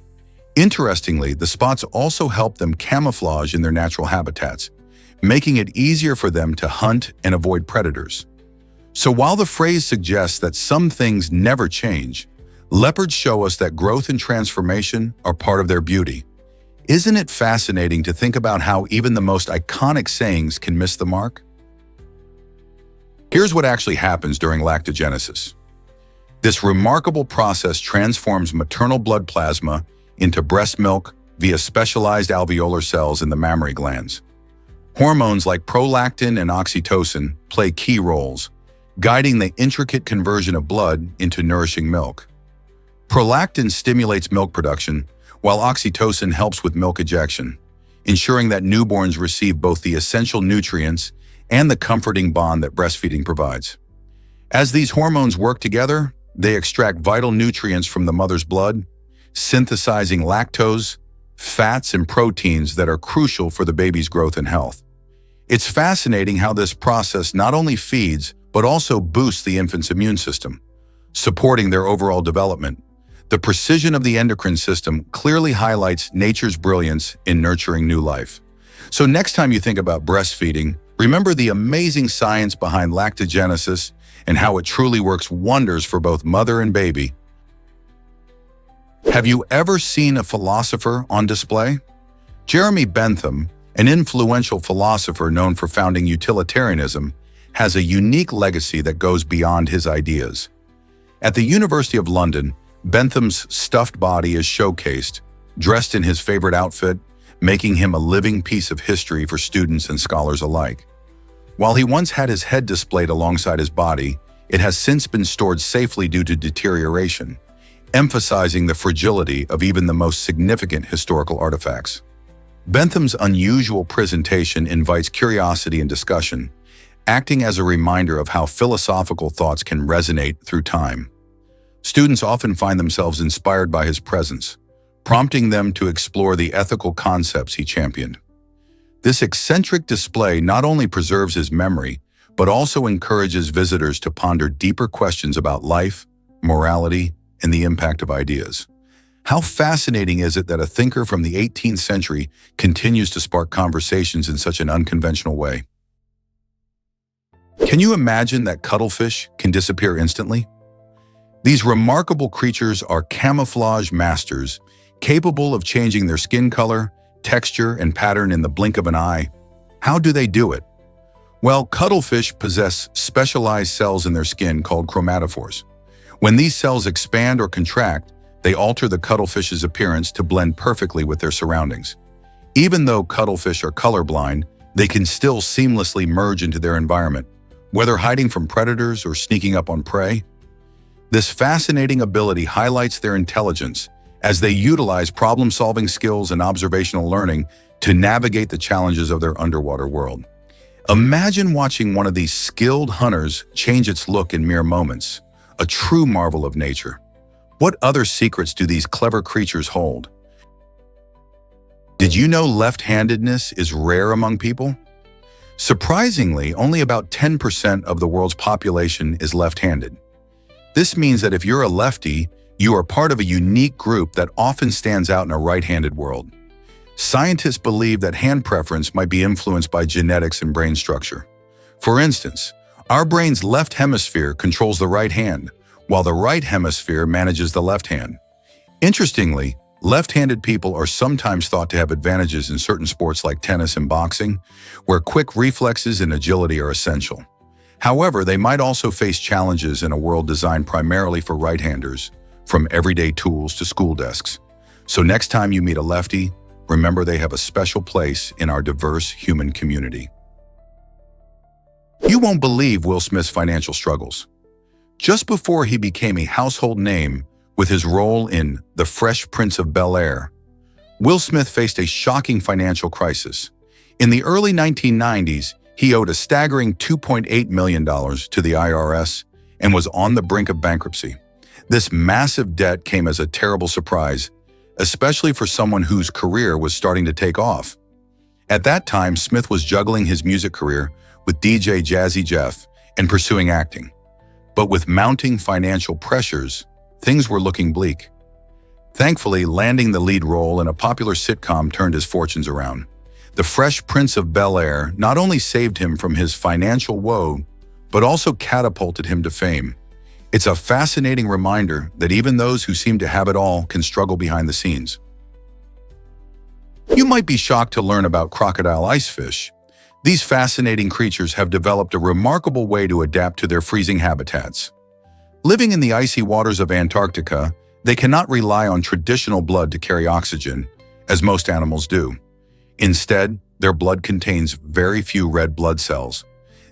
Interestingly, the spots also help them camouflage in their natural habitats, making it easier for them to hunt and avoid predators. So while the phrase suggests that some things never change, leopards show us that growth and transformation are part of their beauty. Isn't it fascinating to think about how even the most iconic sayings can miss the mark? Here's what actually happens during lactogenesis. This remarkable process transforms maternal blood plasma into breast milk via specialized alveolar cells in the mammary glands. Hormones like prolactin and oxytocin play key roles, guiding the intricate conversion of blood into nourishing milk. Prolactin stimulates milk production, while oxytocin helps with milk ejection, ensuring that newborns receive both the essential nutrients and the comforting bond that breastfeeding provides. As these hormones work together, they extract vital nutrients from the mother's blood, synthesizing lactose, fats, and proteins that are crucial for the baby's growth and health. It's fascinating how this process not only feeds, but also boosts the infant's immune system, supporting their overall development. The precision of the endocrine system clearly highlights nature's brilliance in nurturing new life. So next time you think about breastfeeding, remember the amazing science behind lactogenesis and how it truly works wonders for both mother and baby. Have you ever seen a philosopher on display? Jeremy Bentham, an influential philosopher known for founding utilitarianism, has a unique legacy that goes beyond his ideas. At the University of London, Bentham's stuffed body is showcased, dressed in his favorite outfit, making him a living piece of history for students and scholars alike. While he once had his head displayed alongside his body, it has since been stored safely due to deterioration, emphasizing the fragility of even the most significant historical artifacts. Bentham's unusual presentation invites curiosity and discussion, acting as a reminder of how philosophical thoughts can resonate through time. Students often find themselves inspired by his presence, prompting them to explore the ethical concepts he championed. This eccentric display not only preserves his memory, but also encourages visitors to ponder deeper questions about life, morality, and the impact of ideas. How fascinating is it that a thinker from the 18th century continues to spark conversations in such an unconventional way? Can you imagine that cuttlefish can disappear instantly? These remarkable creatures are camouflage masters, capable of changing their skin color, texture, and pattern in the blink of an eye. How do they do it? Well, cuttlefish possess specialized cells in their skin called chromatophores. When these cells expand or contract, they alter the cuttlefish's appearance to blend perfectly with their surroundings. Even though cuttlefish are colorblind, they can still seamlessly merge into their environment, whether hiding from predators or sneaking up on prey. This fascinating ability highlights their intelligence as they utilize problem-solving skills and observational learning to navigate the challenges of their underwater world. Imagine watching one of these skilled hunters change its look in mere moments, a true marvel of nature. What other secrets do these clever creatures hold? Did you know left-handedness is rare among people? Surprisingly, only about 10% of the world's population is left-handed. This means that if you're a lefty, you are part of a unique group that often stands out in a right-handed world. Scientists believe that hand preference might be influenced by genetics and brain structure. For instance, our brain's left hemisphere controls the right hand, while the right hemisphere manages the left hand. Interestingly, left-handed people are sometimes thought to have advantages in certain sports like tennis and boxing, where quick reflexes and agility are essential. However, they might also face challenges in a world designed primarily for right-handers, from everyday tools to school desks. So next time you meet a lefty, remember they have a special place in our diverse human community. You won't believe Will Smith's financial struggles. Just before he became a household name with his role in The Fresh Prince of Bel-Air, Will Smith faced a shocking financial crisis. In the early 1990s, he owed a staggering $2.8 million to the IRS and was on the brink of bankruptcy. This massive debt came as a terrible surprise, especially for someone whose career was starting to take off. At that time, Smith was juggling his music career with DJ Jazzy Jeff and pursuing acting. But with mounting financial pressures, things were looking bleak. Thankfully, landing the lead role in a popular sitcom turned his fortunes around. The Fresh Prince of Bel-Air not only saved him from his financial woe, but also catapulted him to fame. It's a fascinating reminder that even those who seem to have it all can struggle behind the scenes. You might be shocked to learn about crocodile icefish. These fascinating creatures have developed a remarkable way to adapt to their freezing habitats. Living in the icy waters of Antarctica, they cannot rely on traditional blood to carry oxygen, as most animals do. Instead, their blood contains very few red blood cells.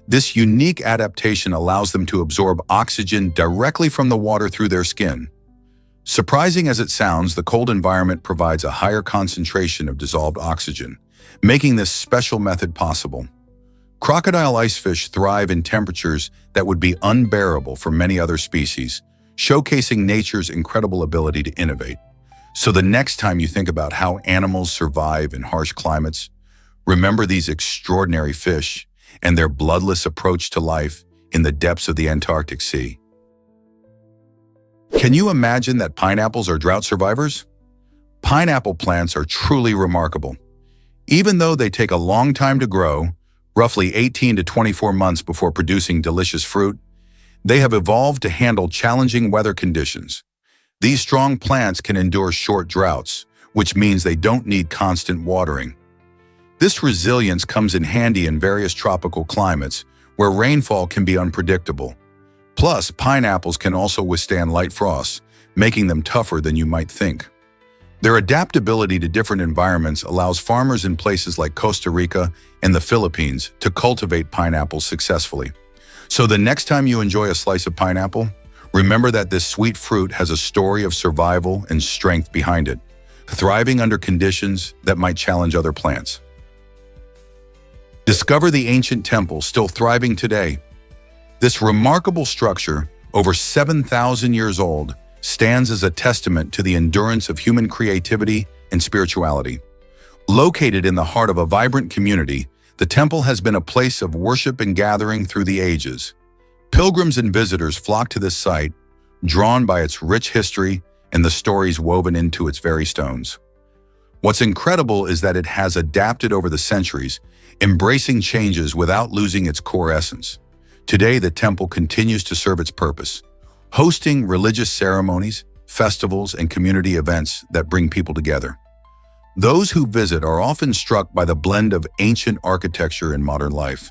This unique adaptation allows them to absorb oxygen directly from the water through their skin. Surprising as it sounds, the cold environment provides a higher concentration of dissolved oxygen, making this special method possible. Crocodile icefish thrive in temperatures that would be unbearable for many other species, showcasing nature's incredible ability to innovate. So the next time you think about how animals survive in harsh climates, remember these extraordinary fish and their bloodless approach to life in the depths of the Antarctic Sea. Can you imagine that pineapples are drought survivors? Pineapple plants are truly remarkable. Even though they take a long time to grow, roughly 18 to 24 months before producing delicious fruit, they have evolved to handle challenging weather conditions. These strong plants can endure short droughts, which means they don't need constant watering. This resilience comes in handy in various tropical climates, where rainfall can be unpredictable. Plus, pineapples can also withstand light frosts, making them tougher than you might think. Their adaptability to different environments allows farmers in places like Costa Rica and the Philippines to cultivate pineapples successfully. So the next time you enjoy a slice of pineapple, remember that this sweet fruit has a story of survival and strength behind it, thriving under conditions that might challenge other plants. Discover the ancient temple still thriving today. This remarkable structure, over 7,000 years old, stands as a testament to the endurance of human creativity and spirituality. Located in the heart of a vibrant community, the temple has been a place of worship and gathering through the ages. Pilgrims and visitors flock to this site, drawn by its rich history and the stories woven into its very stones. What's incredible is that it has adapted over the centuries, embracing changes without losing its core essence. Today, the temple continues to serve its purpose, hosting religious ceremonies, festivals, and community events that bring people together. Those who visit are often struck by the blend of ancient architecture and modern life,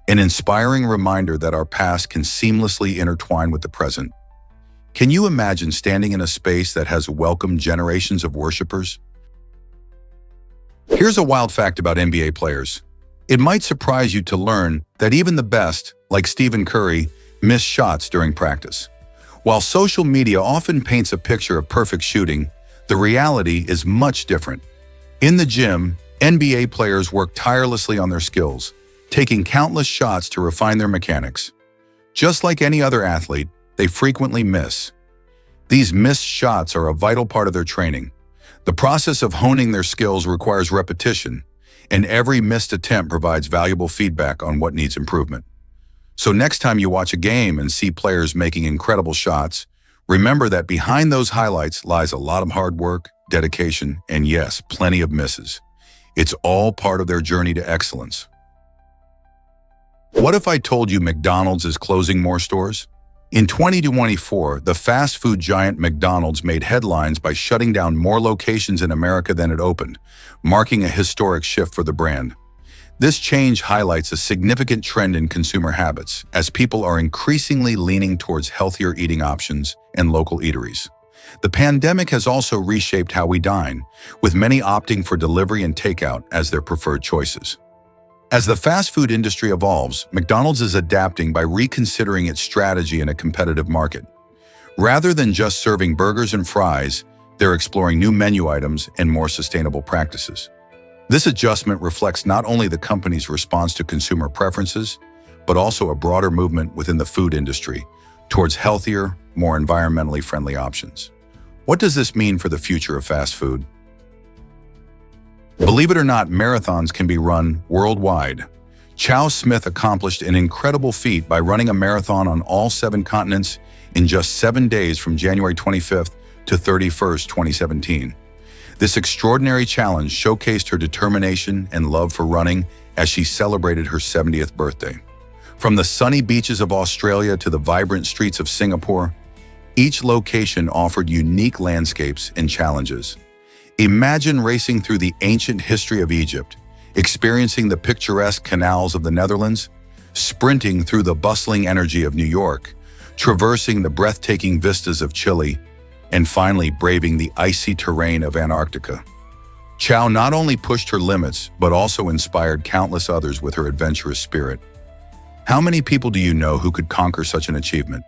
an inspiring reminder that our past can seamlessly intertwine with the present. Can you imagine standing in a space that has welcomed generations of worshipers? Here's a wild fact about NBA players. It might surprise you to learn that even the best, like Stephen Curry, miss shots during practice. While social media often paints a picture of perfect shooting, the reality is much different. In the gym, NBA players work tirelessly on their skills, taking countless shots to refine their mechanics. Just like any other athlete, they frequently miss. These missed shots are a vital part of their training. The process of honing their skills requires repetition, and every missed attempt provides valuable feedback on what needs improvement. So next time you watch a game and see players making incredible shots, remember that behind those highlights lies a lot of hard work, dedication, and yes, plenty of misses. It's all part of their journey to excellence. What if I told you McDonald's is closing more stores? In 2024, the fast food giant McDonald's made headlines by shutting down more locations in America than it opened, marking a historic shift for the brand. This change highlights a significant trend in consumer habits, as people are increasingly leaning towards healthier eating options and local eateries. The pandemic has also reshaped how we dine, with many opting for delivery and takeout as their preferred choices. As the fast food industry evolves, McDonald's is adapting by reconsidering its strategy in a competitive market. Rather than just serving burgers and fries, they're exploring new menu items and more sustainable practices. This adjustment reflects not only the company's response to consumer preferences, but also a broader movement within the food industry towards healthier, more environmentally friendly options. What does this mean for the future of fast food? Believe it or not, marathons can be run worldwide. Chow Smith accomplished an incredible feat by running a marathon on all 7 continents in just 7 days from January 25th to 31st, 2017. This extraordinary challenge showcased her determination and love for running as she celebrated her 70th birthday. From the sunny beaches of Australia to the vibrant streets of Singapore, each location offered unique landscapes and challenges. Imagine racing through the ancient history of Egypt, experiencing the picturesque canals of the Netherlands, sprinting through the bustling energy of New York, traversing the breathtaking vistas of Chile, and finally braving the icy terrain of Antarctica. Chow not only pushed her limits, but also inspired countless others with her adventurous spirit. How many people do you know who could conquer such an achievement?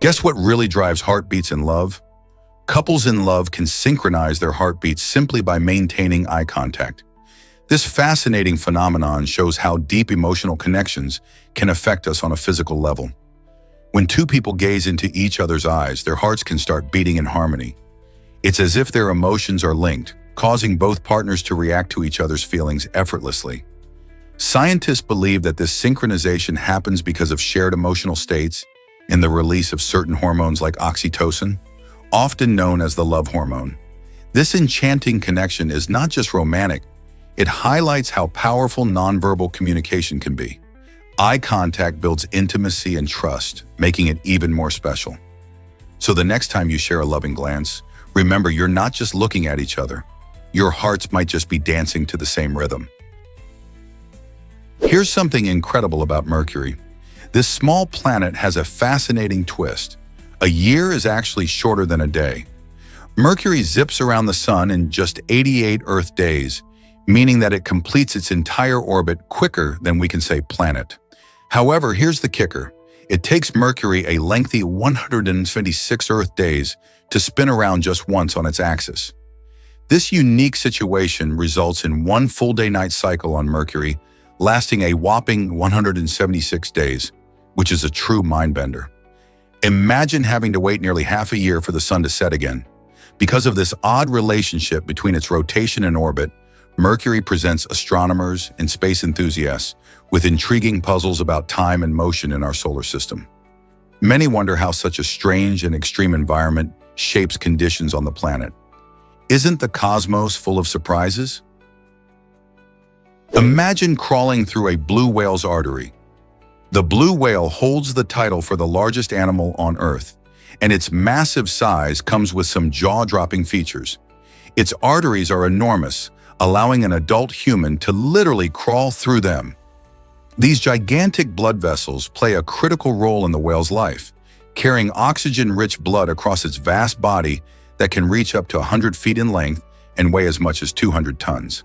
Guess what really drives heartbeats in love? Couples in love can synchronize their heartbeats simply by maintaining eye contact. This fascinating phenomenon shows how deep emotional connections can affect us on a physical level. When two people gaze into each other's eyes, their hearts can start beating in harmony. It's as if their emotions are linked, causing both partners to react to each other's feelings effortlessly. Scientists believe that this synchronization happens because of shared emotional states in the release of certain hormones like oxytocin, often known as the love hormone. This enchanting connection is not just romantic, it highlights how powerful nonverbal communication can be. Eye contact builds intimacy and trust, making it even more special. So the next time you share a loving glance, remember you're not just looking at each other. Your hearts might just be dancing to the same rhythm. Here's something incredible about Mercury. This small planet has a fascinating twist. A year is actually shorter than a day. Mercury zips around the Sun in just 88 Earth days, meaning that it completes its entire orbit quicker than we can say planet. However, here's the kicker. It takes Mercury a lengthy 126 Earth days to spin around just once on its axis. This unique situation results in one full day-night cycle on Mercury, lasting a whopping 176 days, which is a true mind-bender. Imagine having to wait nearly half a year for the Sun to set again. Because of this odd relationship between its rotation and orbit, Mercury presents astronomers and space enthusiasts with intriguing puzzles about time and motion in our solar system. Many wonder how such a strange and extreme environment shapes conditions on the planet. Isn't the cosmos full of surprises? Imagine crawling through a blue whale's artery. The blue whale holds the title for the largest animal on Earth, and its massive size comes with some jaw-dropping features. Its arteries are enormous, allowing an adult human to literally crawl through them. These gigantic blood vessels play a critical role in the whale's life, carrying oxygen-rich blood across its vast body that can reach up to 100 feet in length and weigh as much as 200 tons.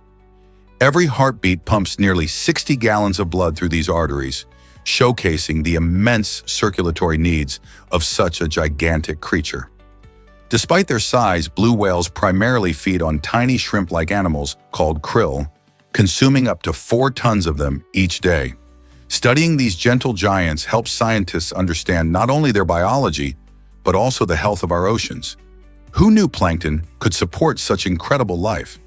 Every heartbeat pumps nearly 60 gallons of blood through these arteries, showcasing the immense circulatory needs of such a gigantic creature. Despite their size, blue whales primarily feed on tiny shrimp-like animals called krill, consuming up to 4 tons of them each day. Studying these gentle giants helps scientists understand not only their biology, but also the health of our oceans. Who knew plankton could support such incredible life?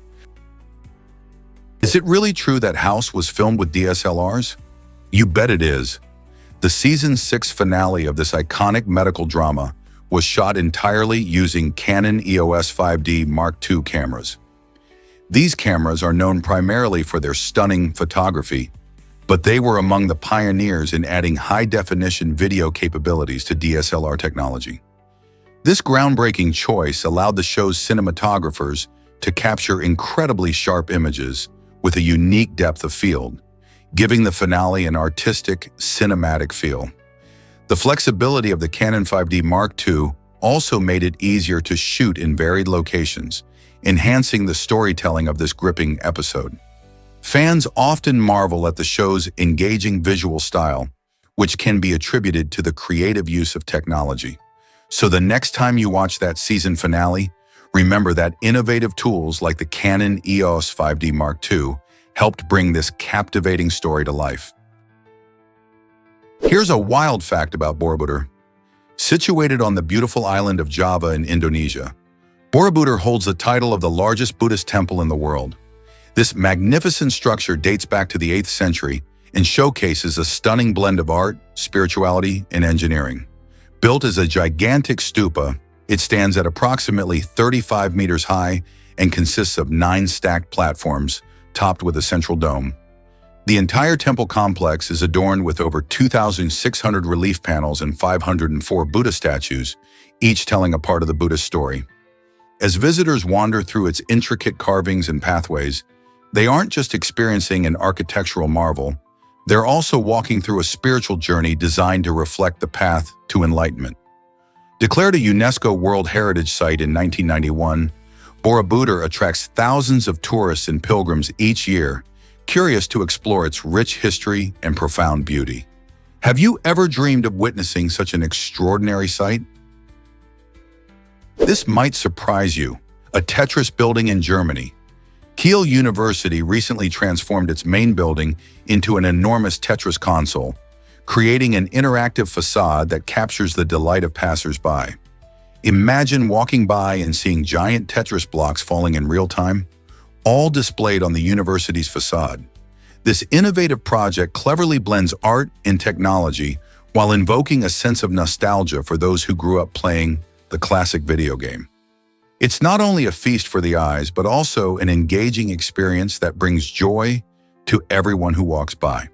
Is it really true that House was filmed with DSLRs? You bet it is. The season 6 finale of this iconic medical drama was shot entirely using Canon EOS 5D Mark II cameras. These cameras are known primarily for their stunning photography, but they were among the pioneers in adding high-definition video capabilities to DSLR technology. This groundbreaking choice allowed the show's cinematographers to capture incredibly sharp images with a unique depth of field, giving the finale an artistic, cinematic feel. The flexibility of the Canon 5D Mark II also made it easier to shoot in varied locations, enhancing the storytelling of this gripping episode. Fans often marvel at the show's engaging visual style, which can be attributed to the creative use of technology. So the next time you watch that season finale, remember that innovative tools like the Canon EOS 5D Mark II helped bring this captivating story to life. Here's a wild fact about Borobudur. Situated on the beautiful island of Java in Indonesia, Borobudur holds the title of the largest Buddhist temple in the world. This magnificent structure dates back to the 8th century and showcases a stunning blend of art, spirituality, and engineering. Built as a gigantic stupa, it stands at approximately 35 meters high and consists of 9 stacked platforms, topped with a central dome. The entire temple complex is adorned with over 2,600 relief panels and 504 Buddha statues, each telling a part of the Buddhist story. As visitors wander through its intricate carvings and pathways, they aren't just experiencing an architectural marvel, they're also walking through a spiritual journey designed to reflect the path to enlightenment. Declared a UNESCO World Heritage Site in 1991, Borobudur attracts thousands of tourists and pilgrims each year, curious to explore its rich history and profound beauty. Have you ever dreamed of witnessing such an extraordinary sight? This might surprise you. A Tetris building in Germany. Kiel University recently transformed its main building into an enormous Tetris console, creating an interactive facade that captures the delight of passers-by. Imagine walking by and seeing giant Tetris blocks falling in real time, all displayed on the university's facade. This innovative project cleverly blends art and technology while invoking a sense of nostalgia for those who grew up playing the classic video game. It's not only a feast for the eyes, but also an engaging experience that brings joy to everyone who walks by.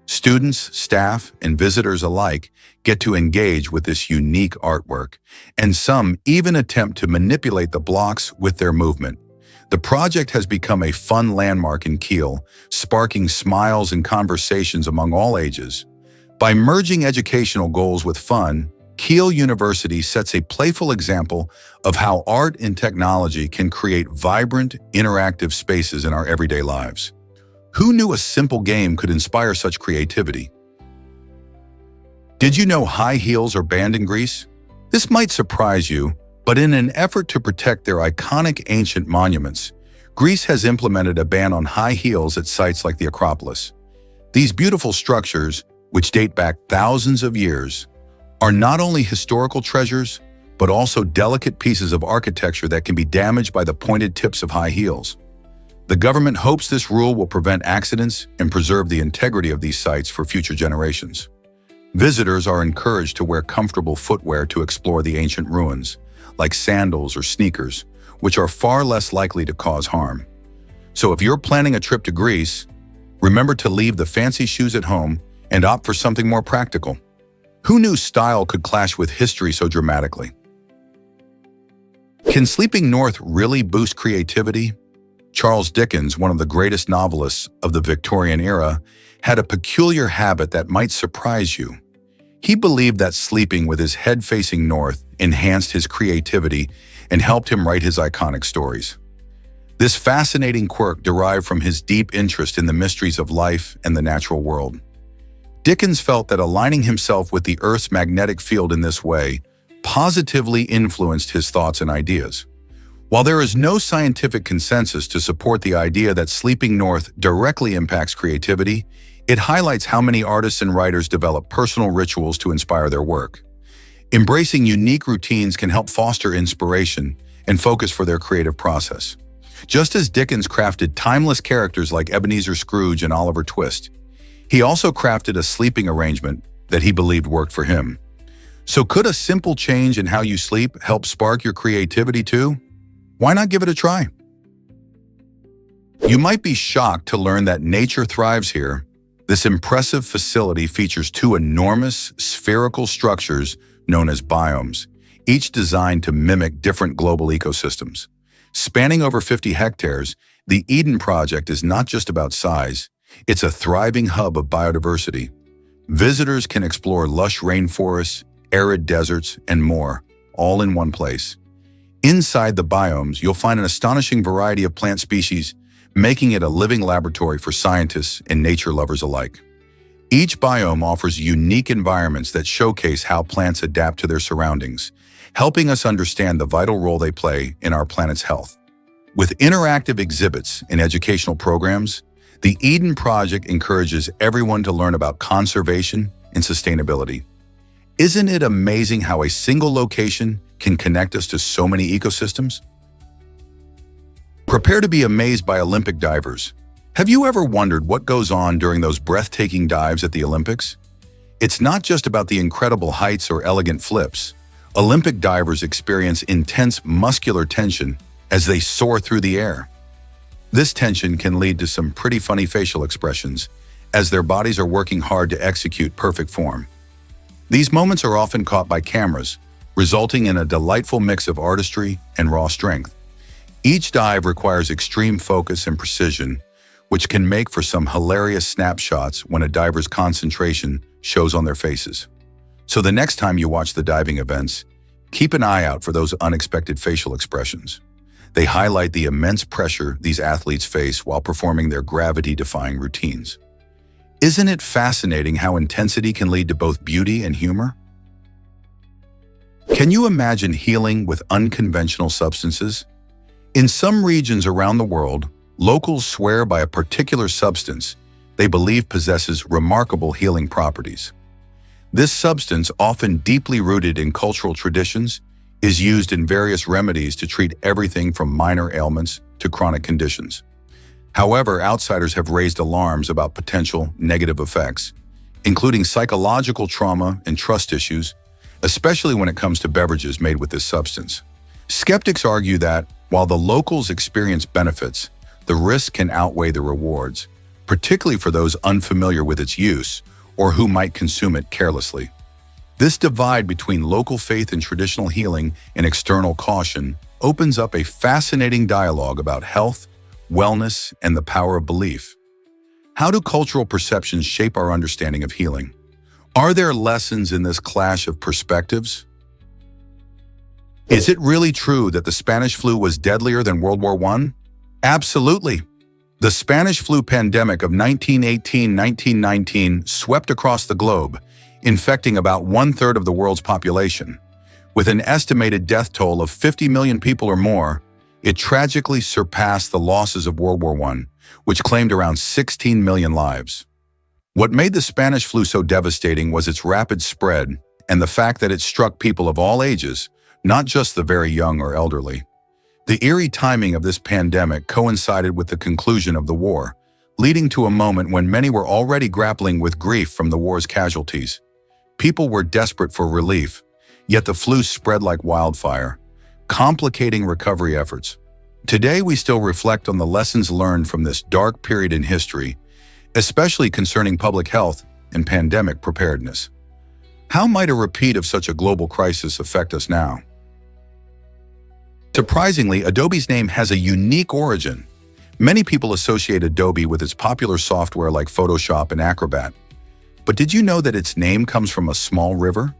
Students, staff, and visitors alike get to engage with this unique artwork, and some even attempt to manipulate the blocks with their movement. The project has become a fun landmark in Kiel, sparking smiles and conversations among all ages. By merging educational goals with fun, Kiel University sets a playful example of how art and technology can create vibrant, interactive spaces in our everyday lives. Who knew a simple game could inspire such creativity? Did you know high heels are banned in Greece? This might surprise you, but in an effort to protect their iconic ancient monuments, Greece has implemented a ban on high heels at sites like the Acropolis. These beautiful structures, which date back thousands of years, are not only historical treasures, but also delicate pieces of architecture that can be damaged by the pointed tips of high heels. The government hopes this rule will prevent accidents and preserve the integrity of these sites for future generations. Visitors are encouraged to wear comfortable footwear to explore the ancient ruins, like sandals or sneakers, which are far less likely to cause harm. So if you're planning a trip to Greece, remember to leave the fancy shoes at home and opt for something more practical. Who knew style could clash with history so dramatically? Can sleeping north really boost creativity? Charles Dickens, one of the greatest novelists of the Victorian era, had a peculiar habit that might surprise you. He believed that sleeping with his head facing north enhanced his creativity and helped him write his iconic stories. This fascinating quirk derived from his deep interest in the mysteries of life and the natural world. Dickens felt that aligning himself with the Earth's magnetic field in this way positively influenced his thoughts and ideas. While there is no scientific consensus to support the idea that sleeping north directly impacts creativity, it highlights how many artists and writers develop personal rituals to inspire their work. Embracing unique routines can help foster inspiration and focus for their creative process. Just as Dickens crafted timeless characters like Ebenezer Scrooge and Oliver Twist, he also crafted a sleeping arrangement that he believed worked for him. So could a simple change in how you sleep help spark your creativity too? Why not give it a try? You might be shocked to learn that nature thrives here. This impressive facility features two enormous spherical structures known as biomes, each designed to mimic different global ecosystems. Spanning over 50 hectares, the Eden Project is not just about size, it's a thriving hub of biodiversity. Visitors can explore lush rainforests, arid deserts, and more, all in one place. Inside the biomes, you'll find an astonishing variety of plant species, making it a living laboratory for scientists and nature lovers alike. Each biome offers unique environments that showcase how plants adapt to their surroundings, helping us understand the vital role they play in our planet's health. With interactive exhibits and educational programs, the Eden Project encourages everyone to learn about conservation and sustainability. Isn't it amazing how a single location can connect us to so many ecosystems? Prepare to be amazed by Olympic divers. Have you ever wondered what goes on during those breathtaking dives at the Olympics? It's not just about the incredible heights or elegant flips. Olympic divers experience intense muscular tension as they soar through the air. This tension can lead to some pretty funny facial expressions, as their bodies are working hard to execute perfect form. These moments are often caught by cameras, resulting in a delightful mix of artistry and raw strength. Each dive requires extreme focus and precision, which can make for some hilarious snapshots when a diver's concentration shows on their faces. So the next time you watch the diving events, keep an eye out for those unexpected facial expressions. They highlight the immense pressure these athletes face while performing their gravity-defying routines. Isn't it fascinating how intensity can lead to both beauty and humor? Can you imagine healing with unconventional substances? In some regions around the world, locals swear by a particular substance they believe possesses remarkable healing properties. This substance, often deeply rooted in cultural traditions, is used in various remedies to treat everything from minor ailments to chronic conditions. However, outsiders have raised alarms about potential negative effects, including psychological trauma and trust issues, especially when it comes to beverages made with this substance. Skeptics argue that, while the locals experience benefits, the risk can outweigh the rewards, particularly for those unfamiliar with its use or who might consume it carelessly. This divide between local faith and traditional healing and external caution opens up a fascinating dialogue about health, wellness, and the power of belief. How do cultural perceptions shape our understanding of healing? Are there lessons in this clash of perspectives? Is it really true that the Spanish flu was deadlier than World War I? Absolutely. The Spanish flu pandemic of 1918-1919 swept across the globe, infecting about one-third of the world's population. With an estimated death toll of 50 million people or more, it tragically surpassed the losses of World War I, which claimed around 16 million lives. What made the Spanish flu so devastating was its rapid spread and the fact that it struck people of all ages, not just the very young or elderly. The eerie timing of this pandemic coincided with the conclusion of the war, leading to a moment when many were already grappling with grief from the war's casualties. People were desperate for relief, yet the flu spread like wildfire, complicating recovery efforts. Today, we still reflect on the lessons learned from this dark period in history, especially concerning public health and pandemic preparedness. How might a repeat of such a global crisis affect us now? Surprisingly, Adobe's name has a unique origin. Many people associate Adobe with its popular software like Photoshop and Acrobat. But did you know that its name comes from a small river?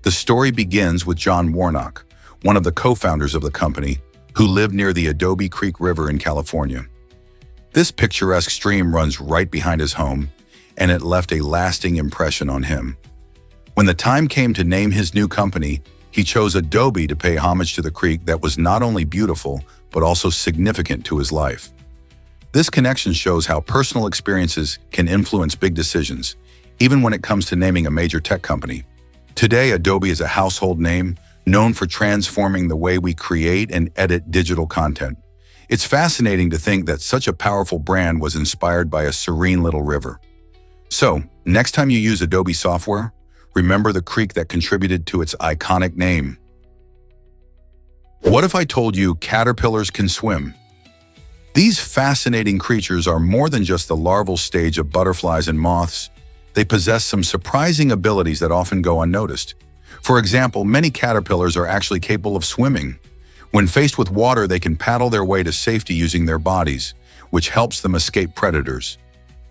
The story begins with John Warnock, one of the co-founders of the company, who lived near the Adobe Creek River in California. This picturesque stream runs right behind his home, and it left a lasting impression on him. When the time came to name his new company, he chose Adobe to pay homage to the creek that was not only beautiful, but also significant to his life. This connection shows how personal experiences can influence big decisions, even when it comes to naming a major tech company. Today, Adobe is a household name, known for transforming the way we create and edit digital content. It's fascinating to think that such a powerful brand was inspired by a serene little river. So, next time you use Adobe software, remember the creek that contributed to its iconic name. What if I told you caterpillars can swim? These fascinating creatures are more than just the larval stage of butterflies and moths. They possess some surprising abilities that often go unnoticed. For example, many caterpillars are actually capable of swimming. When faced with water, they can paddle their way to safety using their bodies, which helps them escape predators.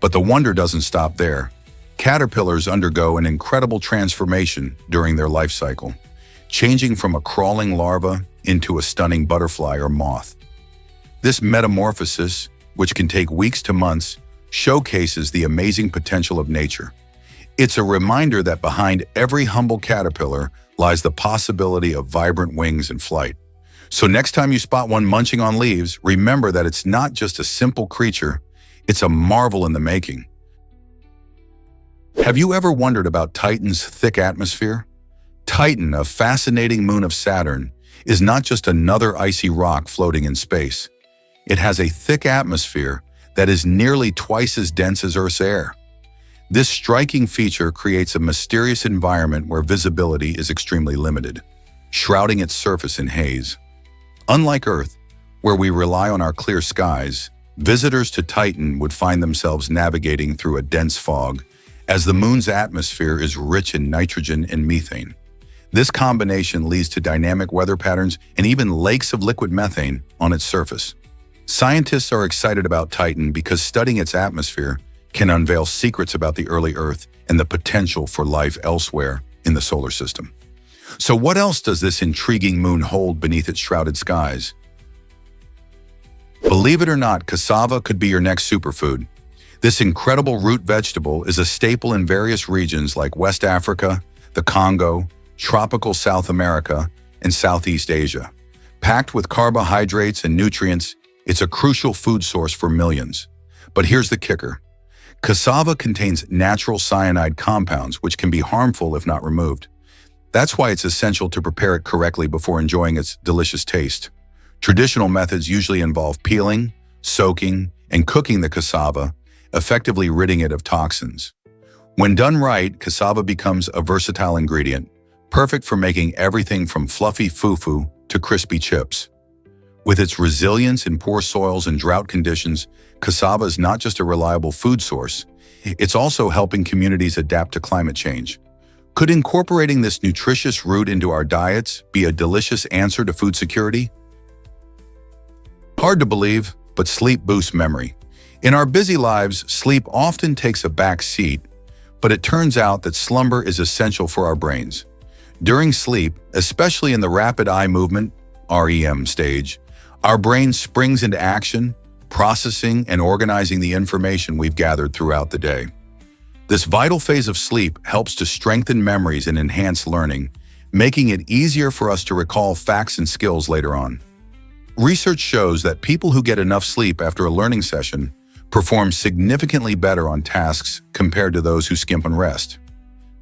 But the wonder doesn't stop there. Caterpillars undergo an incredible transformation during their life cycle, changing from a crawling larva into a stunning butterfly or moth. This metamorphosis, which can take weeks to months, showcases the amazing potential of nature. It's a reminder that behind every humble caterpillar lies the possibility of vibrant wings and flight. So next time you spot one munching on leaves, remember that it's not just a simple creature, it's a marvel in the making. Have you ever wondered about Titan's thick atmosphere? Titan, a fascinating moon of Saturn, is not just another icy rock floating in space. It has a thick atmosphere that is nearly twice as dense as Earth's air. This striking feature creates a mysterious environment where visibility is extremely limited, shrouding its surface in haze. Unlike Earth, where we rely on our clear skies, visitors to Titan would find themselves navigating through a dense fog, as the moon's atmosphere is rich in nitrogen and methane. This combination leads to dynamic weather patterns and even lakes of liquid methane on its surface. Scientists are excited about Titan because studying its atmosphere can unveil secrets about the early Earth and the potential for life elsewhere in the solar system. So what else does this intriguing moon hold beneath its shrouded skies? Believe it or not, cassava could be your next superfood. This incredible root vegetable is a staple in various regions like West Africa, the Congo, tropical South America, and Southeast Asia. Packed with carbohydrates and nutrients, it's a crucial food source for millions. But here's the kicker. Cassava contains natural cyanide compounds, which can be harmful if not removed. That's why it's essential to prepare it correctly before enjoying its delicious taste. Traditional methods usually involve peeling, soaking, and cooking the cassava, effectively ridding it of toxins. When done right, cassava becomes a versatile ingredient, perfect for making everything from fluffy fufu to crispy chips. With its resilience in poor soils and drought conditions, cassava is not just a reliable food source, it's also helping communities adapt to climate change. Could incorporating this nutritious root into our diets be a delicious answer to food security? Hard to believe, but sleep boosts memory. In our busy lives, sleep often takes a back seat, but it turns out that slumber is essential for our brains. During sleep, especially in the rapid eye movement, REM stage, our brain springs into action, processing and organizing the information we've gathered throughout the day. This vital phase of sleep helps to strengthen memories and enhance learning, making it easier for us to recall facts and skills later on. Research shows that people who get enough sleep after a learning session perform significantly better on tasks compared to those who skimp on rest.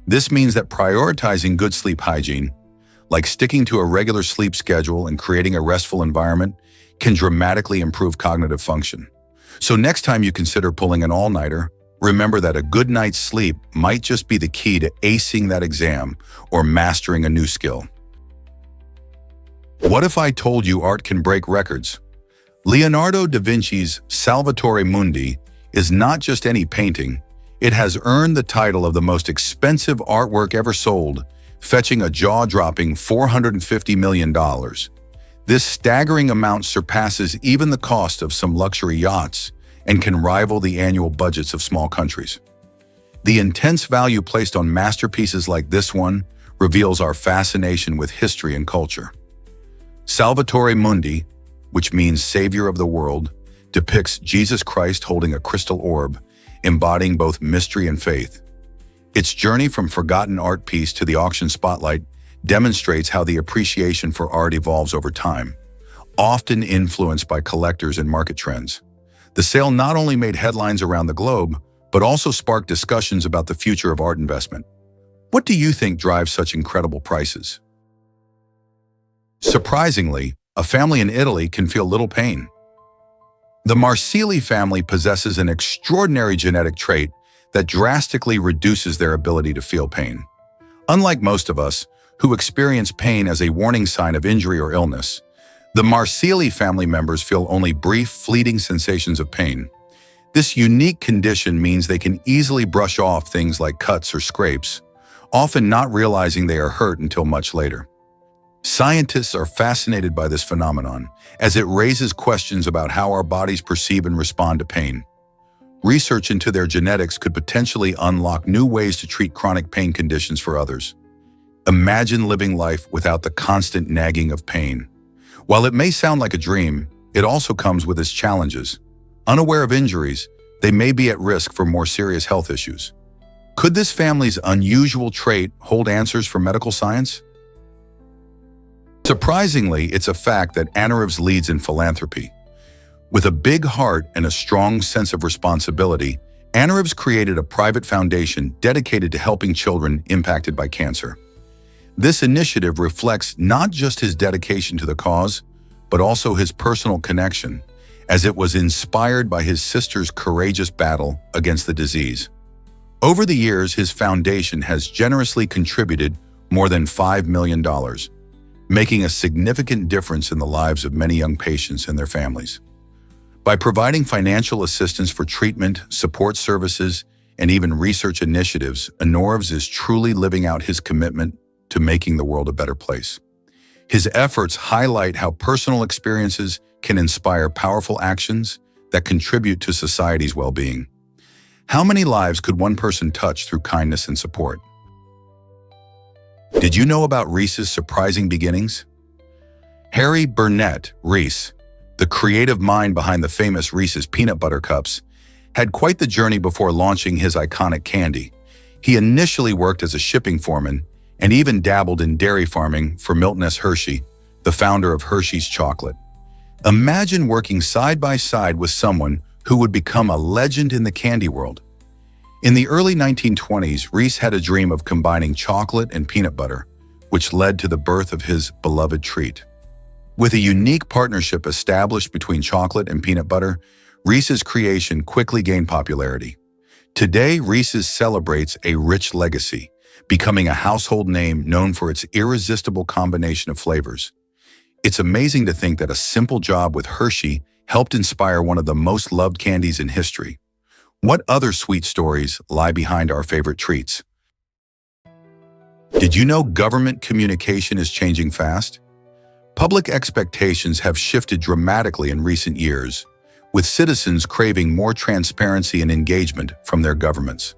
This means that prioritizing good sleep hygiene, like sticking to a regular sleep schedule and creating a restful environment, can dramatically improve cognitive function. So next time you consider pulling an all-nighter, remember that a good night's sleep might just be the key to acing that exam or mastering a new skill. What if I told you art can break records? Leonardo da Vinci's Salvatore Mundi is not just any painting. It has earned the title of the most expensive artwork ever sold, fetching a jaw-dropping $450 million. This staggering amount surpasses even the cost of some luxury yachts and can rival the annual budgets of small countries. The intense value placed on masterpieces like this one reveals our fascination with history and culture. Salvatore Mundi, which means Savior of the World, depicts Jesus Christ holding a crystal orb, embodying both mystery and faith. Its journey from forgotten art piece to the auction spotlight demonstrates how the appreciation for art evolves over time, often influenced by collectors and market trends. The sale not only made headlines around the globe, but also sparked discussions about the future of art investment. What do you think drives such incredible prices? Surprisingly, a family in Italy can feel little pain. The Marsili family possesses an extraordinary genetic trait that drastically reduces their ability to feel pain. Unlike most of us, who experience pain as a warning sign of injury or illness, the Marsili family members feel only brief, fleeting sensations of pain. This unique condition means they can easily brush off things like cuts or scrapes, often not realizing they are hurt until much later. Scientists are fascinated by this phenomenon, as it raises questions about how our bodies perceive and respond to pain. Research into their genetics could potentially unlock new ways to treat chronic pain conditions for others. Imagine living life without the constant nagging of pain. While it may sound like a dream, it also comes with its challenges. Unaware of injuries, they may be at risk for more serious health issues. Could this family's unusual trait hold answers for medical science? Surprisingly, it's a fact that Anna Reeves leads in philanthropy. With a big heart and a strong sense of responsibility, Anna Reeves created a private foundation dedicated to helping children impacted by cancer. This initiative reflects not just his dedication to the cause, but also his personal connection, as it was inspired by his sister's courageous battle against the disease. Over the years, his foundation has generously contributed more than $5 million, making a significant difference in the lives of many young patients and their families. By providing financial assistance for treatment, support services, and even research initiatives, Anna Reeves is truly living out his commitment to making the world a better place. His efforts highlight how personal experiences can inspire powerful actions that contribute to society's well-being. How many lives could one person touch through kindness and support? Did you know about Reese's surprising beginnings? Harry Burnett Reese, the creative mind behind the famous Reese's peanut butter cups, had quite the journey before launching his iconic candy. He initially worked as a shipping foreman and even dabbled in dairy farming for Milton S. Hershey, the founder of Hershey's Chocolate. Imagine working side by side with someone who would become a legend in the candy world. In the early 1920s, Reese had a dream of combining chocolate and peanut butter, which led to the birth of his beloved treat. With a unique partnership established between chocolate and peanut butter, Reese's creation quickly gained popularity. Today, Reese's celebrates a rich legacy, becoming a household name known for its irresistible combination of flavors. It's amazing to think that a simple job with Hershey helped inspire one of the most loved candies in history. What other sweet stories lie behind our favorite treats? Did you know government communication is changing fast? Public expectations have shifted dramatically in recent years, with citizens craving more transparency and engagement from their governments.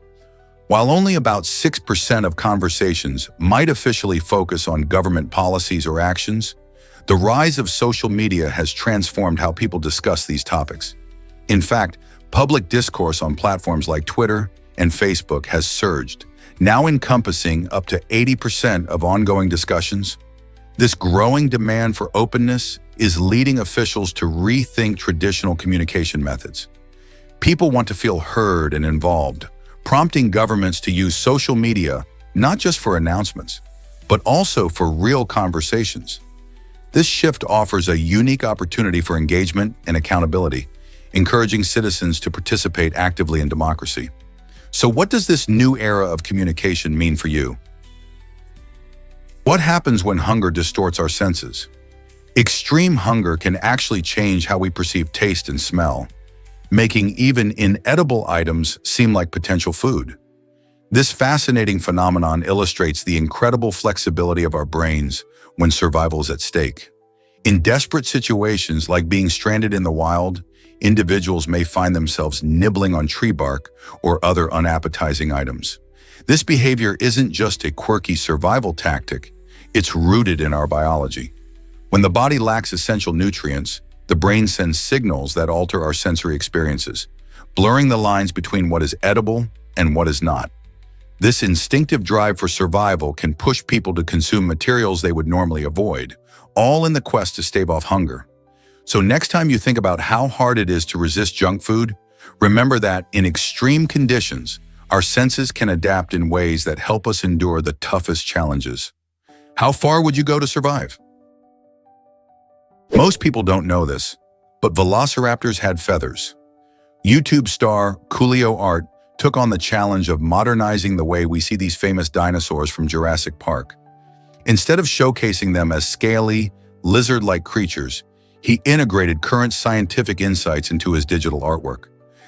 While only about 6% of conversations might officially focus on government policies or actions, the rise of social media has transformed how people discuss these topics. In fact, public discourse on platforms like Twitter and Facebook has surged, now encompassing up to 80% of ongoing discussions. This growing demand for openness is leading officials to rethink traditional communication methods. People want to feel heard and involved, prompting governments to use social media not just for announcements, but also for real conversations. This shift offers a unique opportunity for engagement and accountability, encouraging citizens to participate actively in democracy. So what does this new era of communication mean for you? What happens when hunger distorts our senses? Extreme hunger can actually change how we perceive taste and smell, making even inedible items seem like potential food. This fascinating phenomenon illustrates the incredible flexibility of our brains when survival is at stake. In desperate situations like being stranded in the wild, individuals may find themselves nibbling on tree bark or other unappetizing items. This behavior isn't just a quirky survival tactic, it's rooted in our biology. When the body lacks essential nutrients, the brain sends signals that alter our sensory experiences, blurring the lines between what is edible and what is not. This instinctive drive for survival can push people to consume materials they would normally avoid, all in the quest to stave off hunger. So next time you think about how hard it is to resist junk food, remember that in extreme conditions, our senses can adapt in ways that help us endure the toughest challenges. How far would you go to survive? Most people don't know this, but velociraptors had feathers. YouTube star Coolio Art took on the challenge of modernizing the way we see these famous dinosaurs from Jurassic Park. Instead of showcasing them as scaly, lizard-like creatures, he integrated current scientific insights into his digital artwork.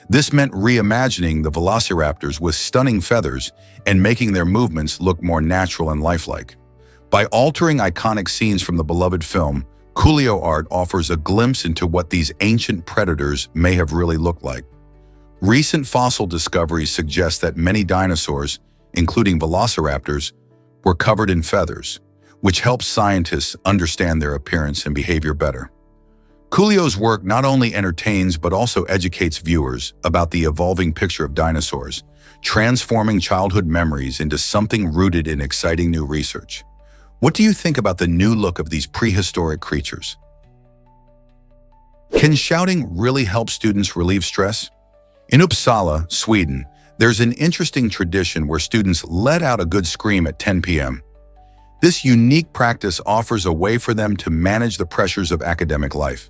This meant reimagining the velociraptors with stunning feathers and making their movements look more natural and lifelike. By altering iconic scenes from the beloved film, Coolio Art offers a glimpse into what these ancient predators may have really looked like. Recent fossil discoveries suggest that many dinosaurs, including velociraptors, were covered in feathers, which helps scientists understand their appearance and behavior better. Coolio's work not only entertains but also educates viewers about the evolving picture of dinosaurs, transforming childhood memories into something rooted in exciting new research. What do you think about the new look of these prehistoric creatures? Can shouting really help students relieve stress? In Uppsala, Sweden, there's an interesting tradition where students let out a good scream at 10 p.m. This unique practice offers a way for them to manage the pressures of academic life.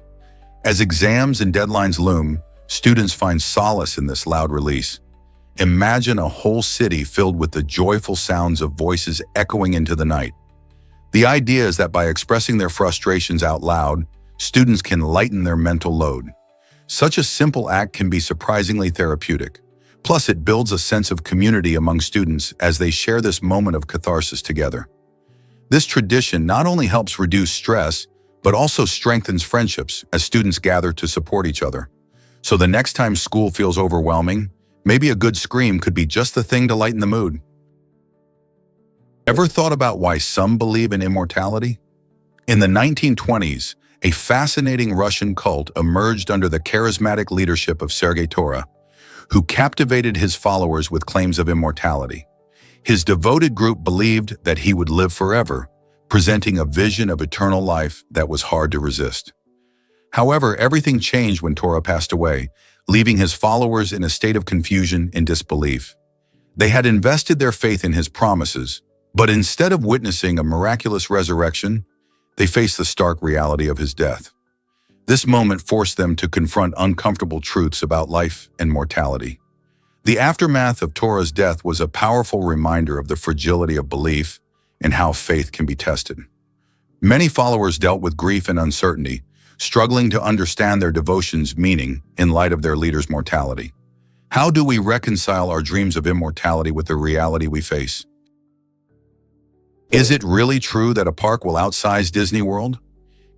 As exams and deadlines loom, students find solace in this loud release. Imagine a whole city filled with the joyful sounds of voices echoing into the night. The idea is that by expressing their frustrations out loud, students can lighten their mental load. Such a simple act can be surprisingly therapeutic. Plus, it builds a sense of community among students as they share this moment of catharsis together. This tradition not only helps reduce stress, but also strengthens friendships as students gather to support each other. So the next time school feels overwhelming, maybe a good scream could be just the thing to lighten the mood. Ever thought about why some believe in immortality? In the 1920s, a fascinating Russian cult emerged under the charismatic leadership of Sergei Tora, who captivated his followers with claims of immortality. His devoted group believed that he would live forever, presenting a vision of eternal life that was hard to resist. However, everything changed when Tora passed away, leaving his followers in a state of confusion and disbelief. They had invested their faith in his promises, but instead of witnessing a miraculous resurrection, they faced the stark reality of his death. This moment forced them to confront uncomfortable truths about life and mortality. The aftermath of Tora's death was a powerful reminder of the fragility of belief and how faith can be tested. Many followers dealt with grief and uncertainty, struggling to understand their devotion's meaning in light of their leader's mortality. How do we reconcile our dreams of immortality with the reality we face? Is it really true that a park will outsize Disney World?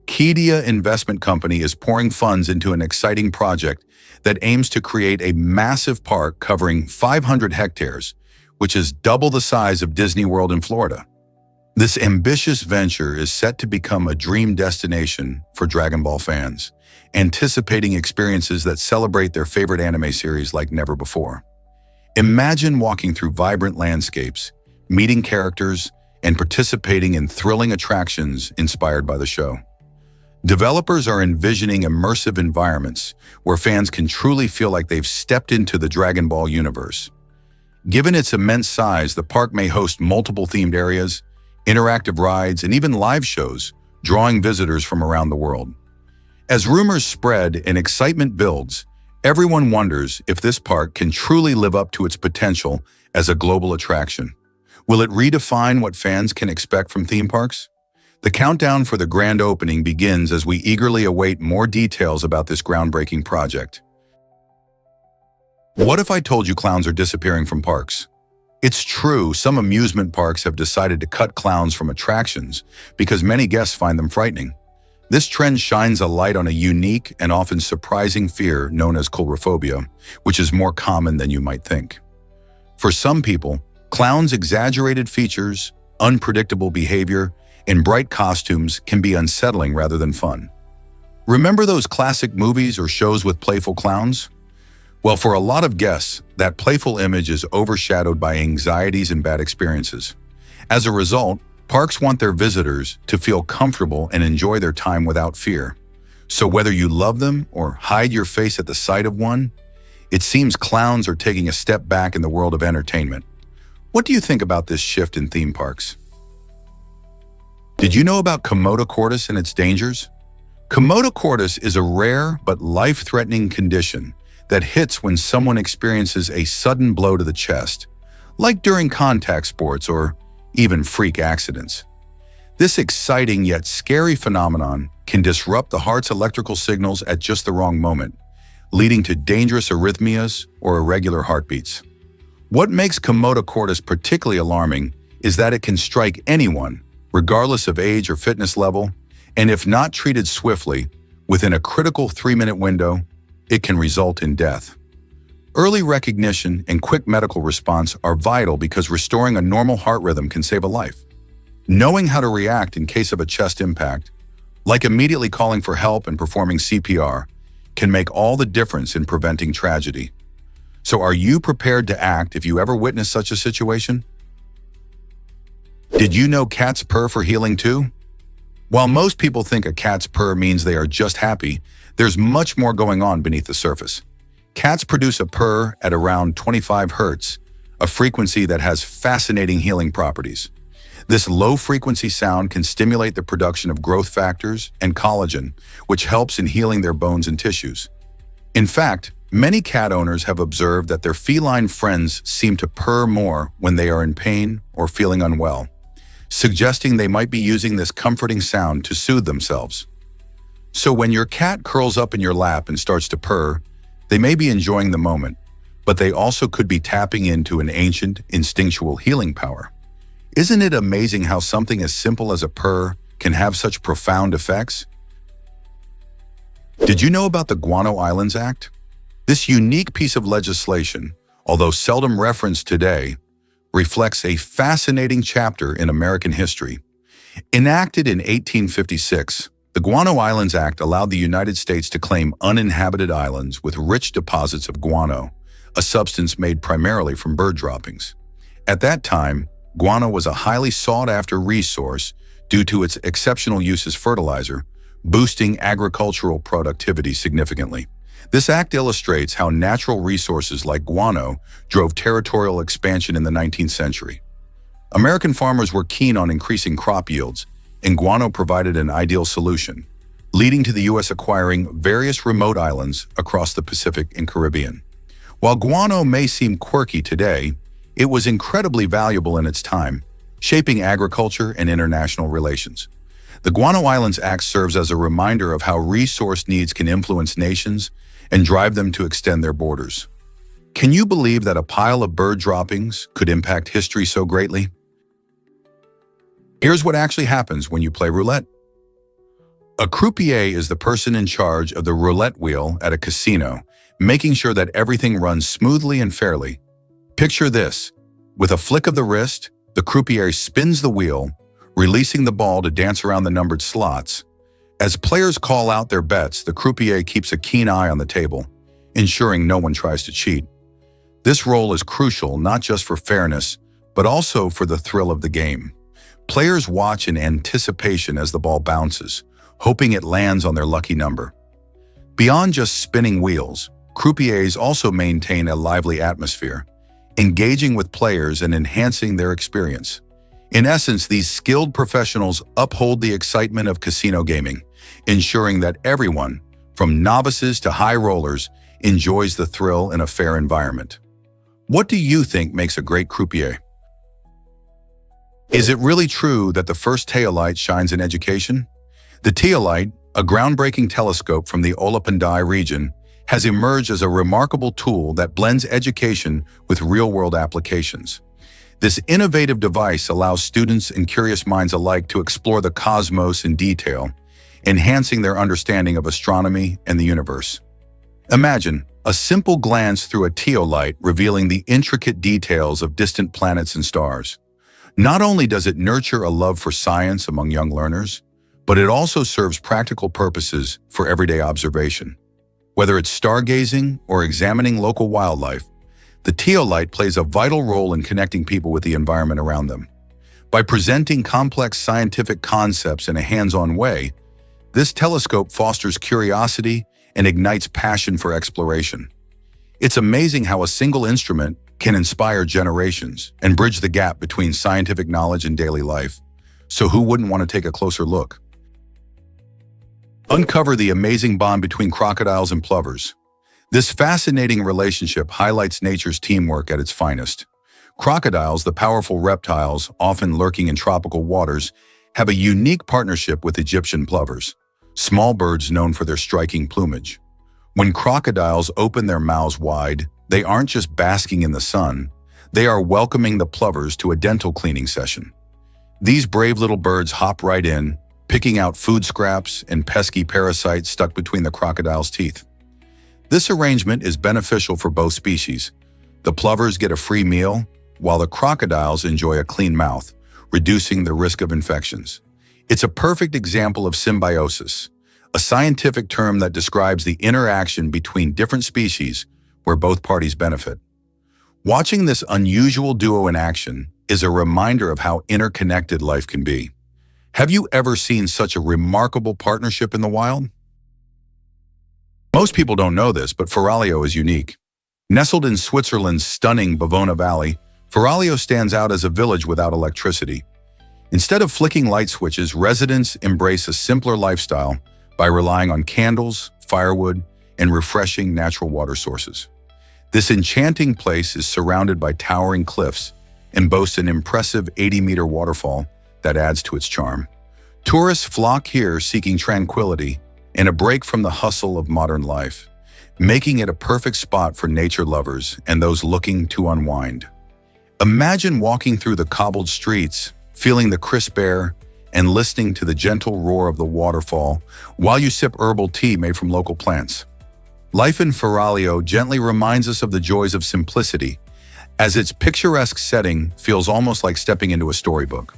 Qiddiya Investment Company is pouring funds into an exciting project that aims to create a massive park covering 500 hectares, which is double the size of Disney World in Florida. This ambitious venture is set to become a dream destination for Dragon Ball fans, anticipating experiences that celebrate their favorite anime series like never before. Imagine walking through vibrant landscapes, meeting characters, and participating in thrilling attractions inspired by the show. Developers are envisioning immersive environments where fans can truly feel like they've stepped into the Dragon Ball universe. Given its immense size, the park may host multiple themed areas, interactive rides, and even live shows, drawing visitors from around the world. As rumors spread and excitement builds, everyone wonders if this park can truly live up to its potential as a global attraction. Will it redefine what fans can expect from theme parks? The countdown for the grand opening begins as we eagerly await more details about this groundbreaking project. What if I told you clowns are disappearing from parks? It's true, some amusement parks have decided to cut clowns from attractions because many guests find them frightening. This trend shines a light on a unique and often surprising fear known as coulrophobia, which is more common than you might think. For some people, clowns' exaggerated features, unpredictable behavior, and bright costumes can be unsettling rather than fun. Remember those classic movies or shows with playful clowns? Well, for a lot of guests, that playful image is overshadowed by anxieties and bad experiences. As a result, parks want their visitors to feel comfortable and enjoy their time without fear. So whether you love them or hide your face at the sight of one, it seems clowns are taking a step back in the world of entertainment. What do you think about this shift in theme parks? Did you know about Komodo cordis and its dangers? Komodo cordis is a rare but life-threatening condition that hits when someone experiences a sudden blow to the chest, like during contact sports or even freak accidents. This exciting yet scary phenomenon can disrupt the heart's electrical signals at just the wrong moment, leading to dangerous arrhythmias or irregular heartbeats. What makes Komodo cordis particularly alarming is that it can strike anyone, regardless of age or fitness level, and if not treated swiftly, within a critical 3-minute window, it can result in death. Early recognition and quick medical response are vital because restoring a normal heart rhythm can save a life. Knowing how to react in case of a chest impact, like immediately calling for help and performing CPR, can make all the difference in preventing tragedy. So are you prepared to act if you ever witness such a situation? Did you know cats purr for healing too? While most people think a cat's purr means they are just happy, there's much more going on beneath the surface. Cats produce a purr at around 25 Hz, a frequency that has fascinating healing properties. This low-frequency sound can stimulate the production of growth factors and collagen, which helps in healing their bones and tissues. In fact, many cat owners have observed that their feline friends seem to purr more when they are in pain or feeling unwell, suggesting they might be using this comforting sound to soothe themselves. So when your cat curls up in your lap and starts to purr, they may be enjoying the moment, but they also could be tapping into an ancient, instinctual healing power. Isn't it amazing how something as simple as a purr can have such profound effects? Did you know about the Guano Islands Act? This unique piece of legislation, although seldom referenced today, reflects a fascinating chapter in American history. Enacted in 1856, the Guano Islands Act allowed the United States to claim uninhabited islands with rich deposits of guano, a substance made primarily from bird droppings. At that time, guano was a highly sought-after resource due to its exceptional use as fertilizer, boosting agricultural productivity significantly. This act illustrates how natural resources like guano drove territorial expansion in the 19th century. American farmers were keen on increasing crop yields, and guano provided an ideal solution, leading to the U.S. acquiring various remote islands across the Pacific and Caribbean. While guano may seem quirky today, it was incredibly valuable in its time, shaping agriculture and international relations. The Guano Islands Act serves as a reminder of how resource needs can influence nations and drive them to extend their borders. Can you believe that a pile of bird droppings could impact history so greatly? Here's what actually happens when you play roulette. A croupier is the person in charge of the roulette wheel at a casino, making sure that everything runs smoothly and fairly. Picture this. With a flick of the wrist, the croupier spins the wheel, releasing the ball to dance around the numbered slots. As players call out their bets, the croupier keeps a keen eye on the table, ensuring no one tries to cheat. This role is crucial not just for fairness, but also for the thrill of the game. Players watch in anticipation as the ball bounces, hoping it lands on their lucky number. Beyond just spinning wheels, croupiers also maintain a lively atmosphere, engaging with players and enhancing their experience. In essence, these skilled professionals uphold the excitement of casino gaming, ensuring that everyone, from novices to high rollers, enjoys the thrill in a fair environment. What do you think makes a great croupier? Is it really true that the first teolite shines in education? The teolite, a groundbreaking telescope from the Olopendai region, has emerged as a remarkable tool that blends education with real-world applications. This innovative device allows students and curious minds alike to explore the cosmos in detail, enhancing their understanding of astronomy and the universe. Imagine a simple glance through a teolite revealing the intricate details of distant planets and stars. Not only does it nurture a love for science among young learners, but it also serves practical purposes for everyday observation. Whether it's stargazing or examining local wildlife, the teolite plays a vital role in connecting people with the environment around them. By presenting complex scientific concepts in a hands-on way, this telescope fosters curiosity and ignites passion for exploration. It's amazing how a single instrument can inspire generations and bridge the gap between scientific knowledge and daily life. So who wouldn't want to take a closer look? Uncover the amazing bond between crocodiles and plovers. This fascinating relationship highlights nature's teamwork at its finest. Crocodiles, the powerful reptiles often lurking in tropical waters, have a unique partnership with Egyptian plovers, small birds known for their striking plumage. When crocodiles open their mouths wide, they aren't just basking in the sun, they are welcoming the plovers to a dental cleaning session. These brave little birds hop right in, picking out food scraps and pesky parasites stuck between the crocodile's teeth. This arrangement is beneficial for both species. The plovers get a free meal, while the crocodiles enjoy a clean mouth, reducing the risk of infections. It's a perfect example of symbiosis, a scientific term that describes the interaction between different species where both parties benefit. Watching this unusual duo in action is a reminder of how interconnected life can be. Have you ever seen such a remarkable partnership in the wild? Most people don't know this, but Feralio is unique. Nestled in Switzerland's stunning Bavona Valley, Feralio stands out as a village without electricity. Instead of flicking light switches, residents embrace a simpler lifestyle by relying on candles, firewood, and refreshing natural water sources. This enchanting place is surrounded by towering cliffs and boasts an impressive 80-meter waterfall that adds to its charm. Tourists flock here seeking tranquility and a break from the hustle of modern life, making it a perfect spot for nature lovers and those looking to unwind. Imagine walking through the cobbled streets, feeling the crisp air, and listening to the gentle roar of the waterfall while you sip herbal tea made from local plants. Life in Feralio gently reminds us of the joys of simplicity, as its picturesque setting feels almost like stepping into a storybook.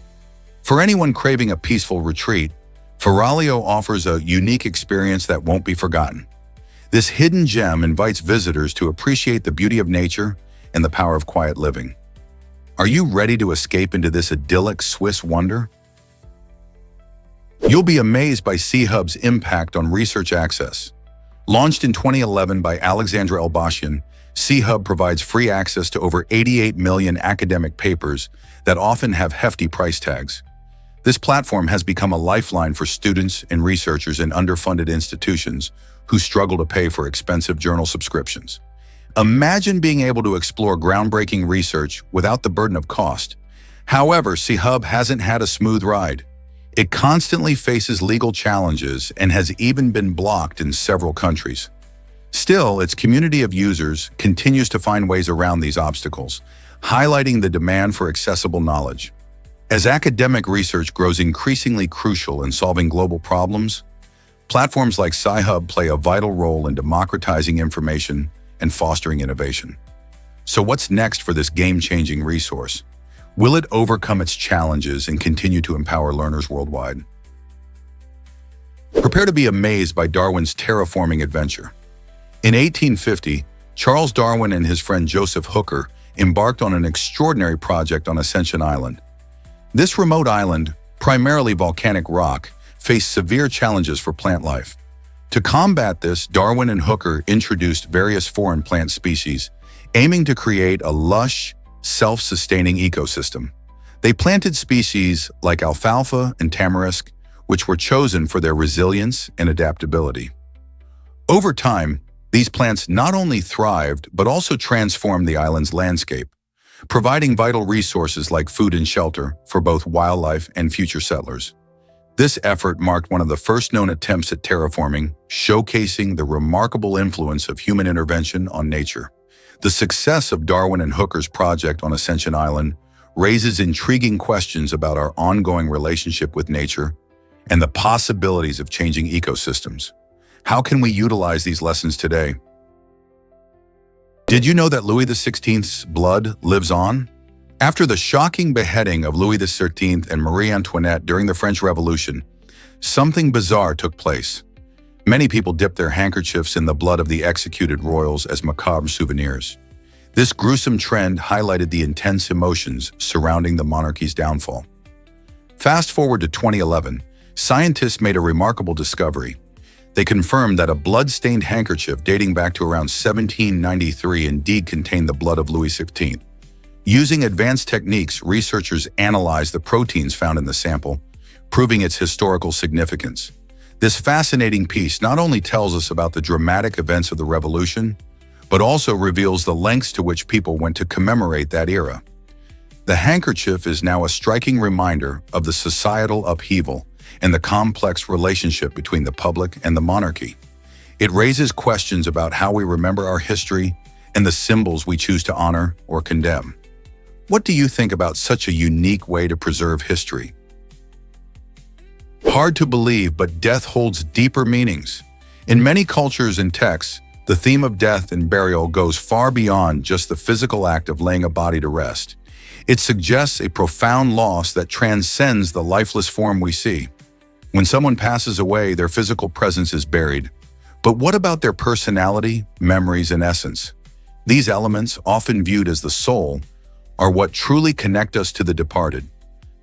For anyone craving a peaceful retreat, Feralio offers a unique experience that won't be forgotten. This hidden gem invites visitors to appreciate the beauty of nature and the power of quiet living. Are you ready to escape into this idyllic Swiss wonder? You'll be amazed by C-Hub's impact on research access. Launched in 2011 by Alexandra Elbashian, C-Hub provides free access to over 88 million academic papers that often have hefty price tags. This platform has become a lifeline for students and researchers in underfunded institutions who struggle to pay for expensive journal subscriptions. Imagine being able to explore groundbreaking research without the burden of cost. However, SciHub hasn't had a smooth ride. It constantly faces legal challenges and has even been blocked in several countries. Still, its community of users continues to find ways around these obstacles, highlighting the demand for accessible knowledge. As academic research grows increasingly crucial in solving global problems, platforms like SciHub play a vital role in democratizing information and fostering innovation. So what's next for this game-changing resource? Will it overcome its challenges and continue to empower learners worldwide? Prepare to be amazed by Darwin's terraforming adventure. In 1850, Charles Darwin and his friend Joseph Hooker embarked on an extraordinary project on Ascension Island. This remote island, primarily volcanic rock, faced severe challenges for plant life. To combat this, Darwin and Hooker introduced various foreign plant species, aiming to create a lush, self-sustaining ecosystem. They planted species like alfalfa and tamarisk, which were chosen for their resilience and adaptability. Over time, these plants not only thrived, but also transformed the island's landscape, providing vital resources like food and shelter for both wildlife and future settlers. This effort marked one of the first known attempts at terraforming, showcasing the remarkable influence of human intervention on nature. The success of Darwin and Hooker's project on Ascension Island raises intriguing questions about our ongoing relationship with nature and the possibilities of changing ecosystems. How can we utilize these lessons today? Did you know that Louis XVI's blood lives on? After the shocking beheading of Louis XIII and Marie Antoinette during the French Revolution, something bizarre took place. Many people dipped their handkerchiefs in the blood of the executed royals as macabre souvenirs. This gruesome trend highlighted the intense emotions surrounding the monarchy's downfall. Fast forward to 2011, scientists made a remarkable discovery. They confirmed that a blood-stained handkerchief dating back to around 1793 indeed contained the blood of Louis XV. Using advanced techniques, researchers analyzed the proteins found in the sample, proving its historical significance. This fascinating piece not only tells us about the dramatic events of the Revolution, but also reveals the lengths to which people went to commemorate that era. The handkerchief is now a striking reminder of the societal upheaval and the complex relationship between the public and the monarchy. It raises questions about how we remember our history and the symbols we choose to honor or condemn. What do you think about such a unique way to preserve history? Hard to believe, but death holds deeper meanings. In many cultures and texts, the theme of death and burial goes far beyond just the physical act of laying a body to rest. It suggests a profound loss that transcends the lifeless form we see. When someone passes away, their physical presence is buried. But what about their personality, memories, and essence? These elements, often viewed as the soul, are what truly connect us to the departed.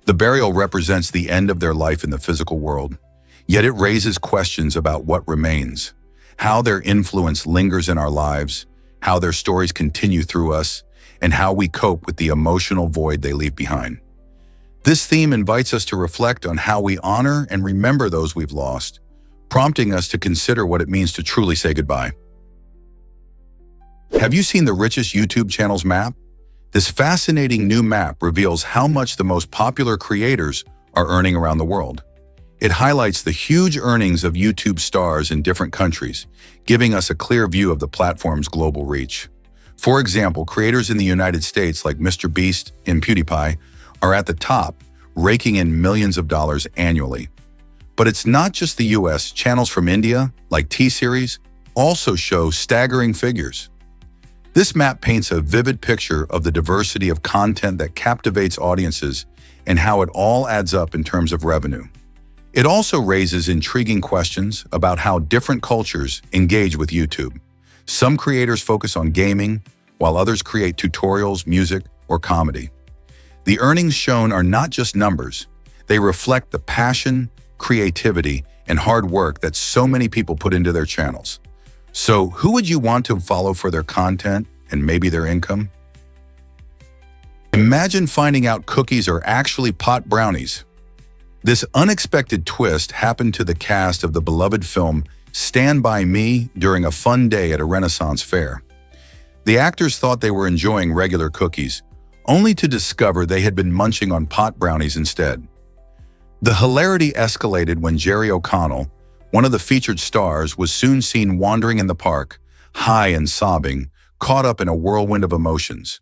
The burial represents the end of their life in the physical world, yet it raises questions about what remains, how their influence lingers in our lives, how their stories continue through us, and how we cope with the emotional void they leave behind. This theme invites us to reflect on how we honor and remember those we've lost, prompting us to consider what it means to truly say goodbye. Have you seen the richest YouTube channels map? This fascinating new map reveals how much the most popular creators are earning around the world. It highlights the huge earnings of YouTube stars in different countries, giving us a clear view of the platform's global reach. For example, creators in the United States like MrBeast and PewDiePie are at the top, raking in millions of dollars annually. But it's not just the US. Channels from India, like T-Series, also show staggering figures. This map paints a vivid picture of the diversity of content that captivates audiences and how it all adds up in terms of revenue. It also raises intriguing questions about how different cultures engage with YouTube. Some creators focus on gaming, while others create tutorials, music, or comedy. The earnings shown are not just numbers. They reflect the passion, creativity, and hard work that so many people put into their channels. So, who would you want to follow for their content and maybe their income? Imagine finding out cookies are actually pot brownies. This unexpected twist happened to the cast of the beloved film Stand By Me during a fun day at a Renaissance fair. The actors thought they were enjoying regular cookies, only to discover they had been munching on pot brownies instead. The hilarity escalated when Jerry O'Connell, one of the featured stars, was soon seen wandering in the park, high and sobbing, caught up in a whirlwind of emotions.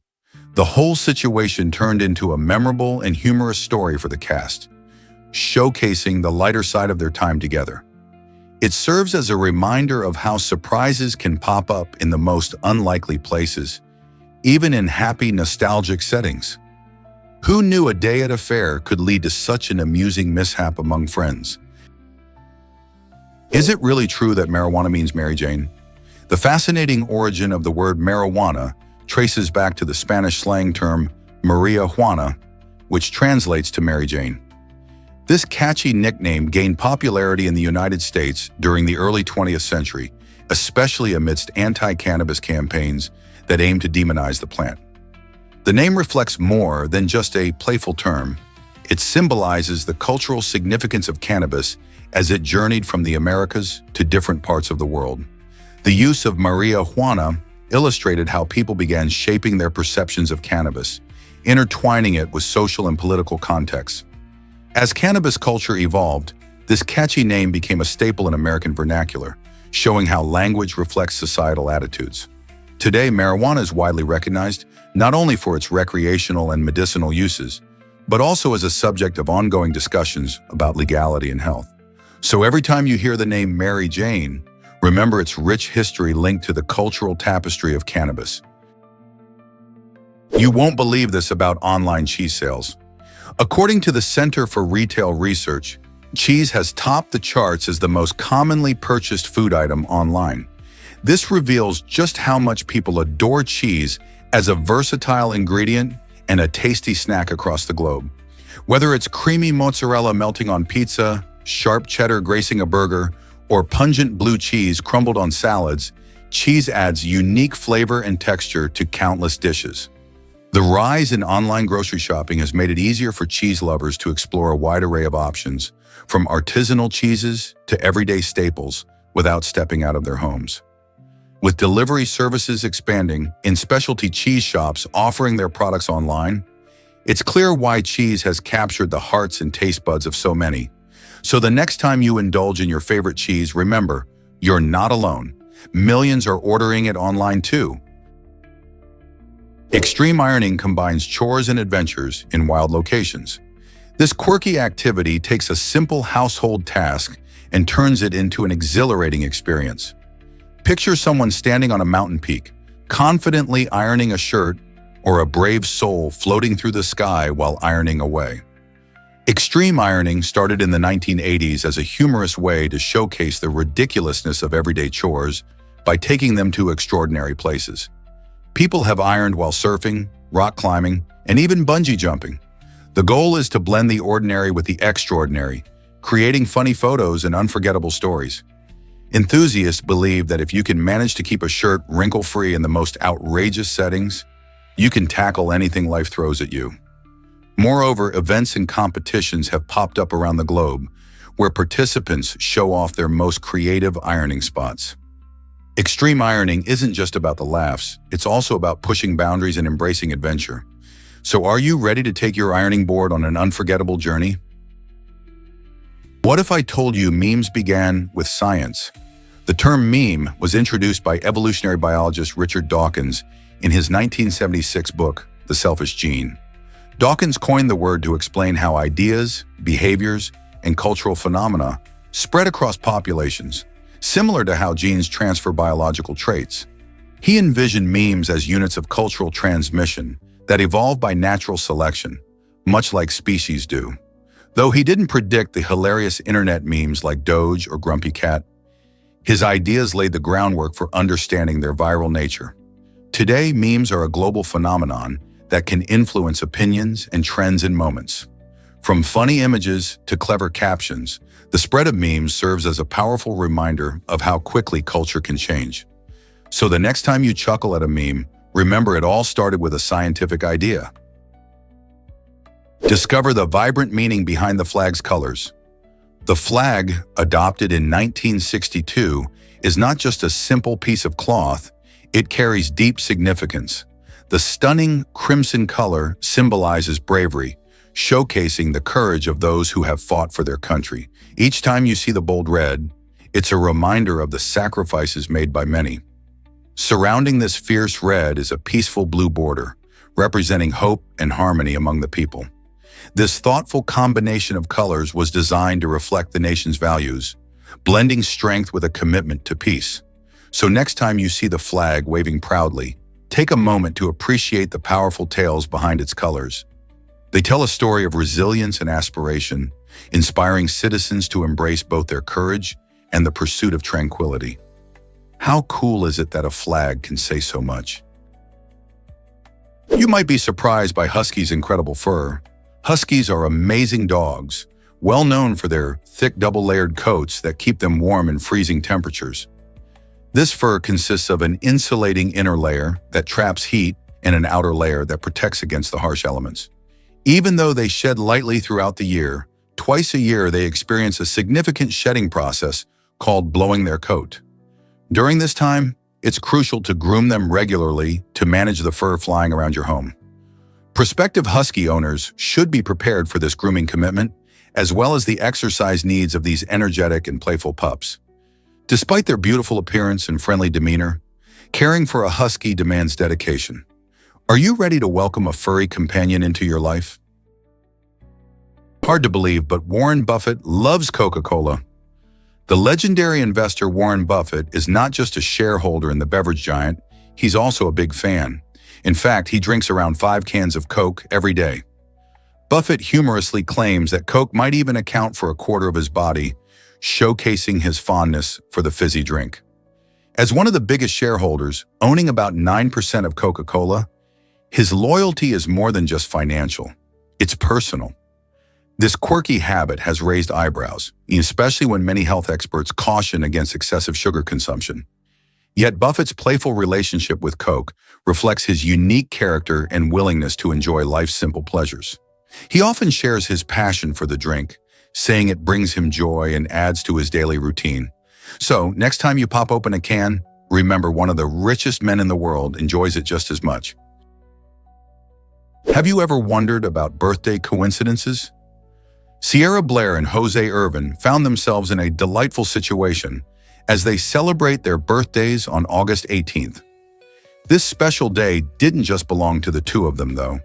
The whole situation turned into a memorable and humorous story for the cast, showcasing the lighter side of their time together. It serves as a reminder of how surprises can pop up in the most unlikely places, even in happy, nostalgic settings. Who knew a day at a fair could lead to such an amusing mishap among friends? Is it really true that marijuana means Mary Jane? The fascinating origin of the word marijuana traces back to the Spanish slang term Maria Juana, which translates to Mary Jane. This catchy nickname gained popularity in the United States during the early 20th century, especially amidst anti-cannabis campaigns that aimed to demonize the plant. The name reflects more than just a playful term. It symbolizes the cultural significance of cannabis as it journeyed from the Americas to different parts of the world. The use of Maria Juana illustrated how people began shaping their perceptions of cannabis, intertwining it with social and political contexts. As cannabis culture evolved, this catchy name became a staple in American vernacular, showing how language reflects societal attitudes. Today, marijuana is widely recognized not only for its recreational and medicinal uses, but also as a subject of ongoing discussions about legality and health. So every time you hear the name Mary Jane, remember its rich history linked to the cultural tapestry of cannabis. You won't believe this about online cheese sales. According to the Center for Retail Research, cheese has topped the charts as the most commonly purchased food item online. This reveals just how much people adore cheese as a versatile ingredient and a tasty snack across the globe. Whether it's creamy mozzarella melting on pizza, sharp cheddar gracing a burger, or pungent blue cheese crumbled on salads, cheese adds unique flavor and texture to countless dishes. The rise in online grocery shopping has made it easier for cheese lovers to explore a wide array of options, from artisanal cheeses to everyday staples, without stepping out of their homes. With delivery services expanding and specialty cheese shops offering their products online, it's clear why cheese has captured the hearts and taste buds of so many. So the next time you indulge in your favorite cheese, remember, you're not alone. Millions are ordering it online too. Extreme ironing combines chores and adventures in wild locations. This quirky activity takes a simple household task and turns it into an exhilarating experience. Picture someone standing on a mountain peak, confidently ironing a shirt, or a brave soul floating through the sky while ironing away. Extreme ironing started in the 1980s as a humorous way to showcase the ridiculousness of everyday chores by taking them to extraordinary places. People have ironed while surfing, rock climbing, and even bungee jumping. The goal is to blend the ordinary with the extraordinary, creating funny photos and unforgettable stories. Enthusiasts believe that if you can manage to keep a shirt wrinkle-free in the most outrageous settings, you can tackle anything life throws at you. Moreover, events and competitions have popped up around the globe, where participants show off their most creative ironing spots. Extreme ironing isn't just about the laughs, it's also about pushing boundaries and embracing adventure. So are you ready to take your ironing board on an unforgettable journey? What if I told you memes began with science? The term meme was introduced by evolutionary biologist Richard Dawkins in his 1976 book, The Selfish Gene. Dawkins coined the word to explain how ideas, behaviors, and cultural phenomena spread across populations, similar to how genes transfer biological traits. He envisioned memes as units of cultural transmission that evolve by natural selection, much like species do. Though he didn't predict the hilarious internet memes like Doge or Grumpy Cat, his ideas laid the groundwork for understanding their viral nature. Today, memes are a global phenomenon that can influence opinions and trends in moments. From funny images to clever captions, the spread of memes serves as a powerful reminder of how quickly culture can change. So the next time you chuckle at a meme, remember it all started with a scientific idea. Discover the vibrant meaning behind the flag's colors. The flag, adopted in 1962, is not just a simple piece of cloth, It carries deep significance. The stunning crimson color symbolizes bravery, showcasing the courage of those who have fought for their country. Each time you see the bold red, it's a reminder of the sacrifices made by many. Surrounding this fierce red is a peaceful blue border, representing hope and harmony among the people. This thoughtful combination of colors was designed to reflect the nation's values, blending strength with a commitment to peace. So next time you see the flag waving proudly, take a moment to appreciate the powerful tales behind its colors. They tell a story of resilience and aspiration, inspiring citizens to embrace both their courage and the pursuit of tranquility. How cool is it that a flag can say so much? You might be surprised by Huskies' incredible fur. Huskies are amazing dogs, well known for their thick double-layered coats that keep them warm in freezing temperatures. This fur consists of an insulating inner layer that traps heat and an outer layer that protects against the harsh elements. Even though they shed lightly throughout the year, twice a year they experience a significant shedding process called blowing their coat. During this time, it's crucial to groom them regularly to manage the fur flying around your home. Prospective Husky owners should be prepared for this grooming commitment, as well as the exercise needs of these energetic and playful pups. Despite their beautiful appearance and friendly demeanor, caring for a Husky demands dedication. Are you ready to welcome a furry companion into your life? Hard to believe, but Warren Buffett loves Coca-Cola. The legendary investor Warren Buffett is not just a shareholder in the beverage giant, he's also a big fan. In fact, he drinks around 5 cans of Coke every day. Buffett humorously claims that Coke might even account for a quarter of his body, showcasing his fondness for the fizzy drink. As one of the biggest shareholders, owning about 9% of Coca-Cola, his loyalty is more than just financial. It's personal. This quirky habit has raised eyebrows, especially when many health experts caution against excessive sugar consumption. Yet Buffett's playful relationship with Coke reflects his unique character and willingness to enjoy life's simple pleasures. He often shares his passion for the drink, saying it brings him joy and adds to his daily routine. So, next time you pop open a can, remember one of the richest men in the world enjoys it just as much. Have you ever wondered about birthday coincidences? Sierra Blair and Jose Irvin found themselves in a delightful situation as they celebrate their birthdays on August 18th. This special day didn't just belong to the two of them, though.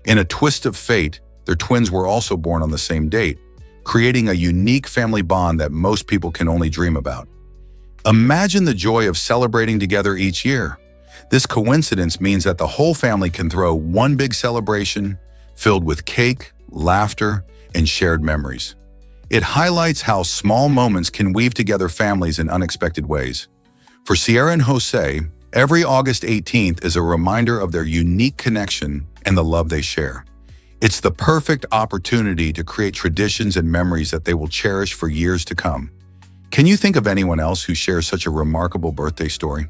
In a twist of fate, their twins were also born on the same date, creating a unique family bond that most people can only dream about. Imagine the joy of celebrating together each year. This coincidence means that the whole family can throw one big celebration filled with cake, laughter, and shared memories. It highlights how small moments can weave together families in unexpected ways. For Sierra and Jose, every August 18th is a reminder of their unique connection and the love they share. It's the perfect opportunity to create traditions and memories that they will cherish for years to come. Can you think of anyone else who shares such a remarkable birthday story?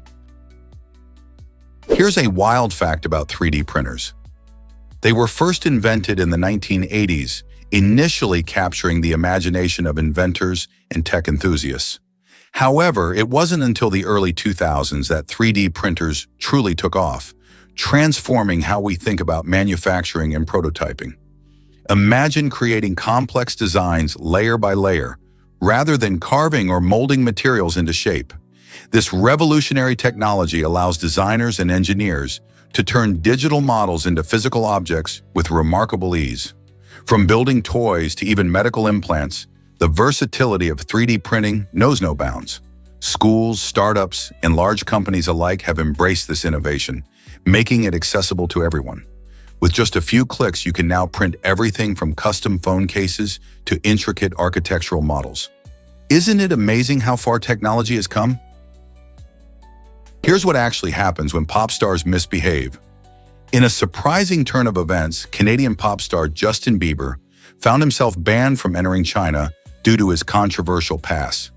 Here's a wild fact about 3D printers. They were first invented in the 1980s, initially capturing the imagination of inventors and tech enthusiasts. However, it wasn't until the early 2000s that 3D printers truly took off, transforming how we think about manufacturing and prototyping. Imagine creating complex designs layer by layer, rather than carving or molding materials into shape. This revolutionary technology allows designers and engineers to turn digital models into physical objects with remarkable ease. From building toys to even medical implants, the versatility of 3D printing knows no bounds. Schools, startups, and large companies alike have embraced this innovation, making it accessible to everyone. With just a few clicks, you can now print everything from custom phone cases to intricate architectural models. Isn't it amazing how far technology has come? Here's what actually happens when pop stars misbehave. In a surprising turn of events, Canadian pop star Justin Bieber found himself banned from entering China due to his controversial past.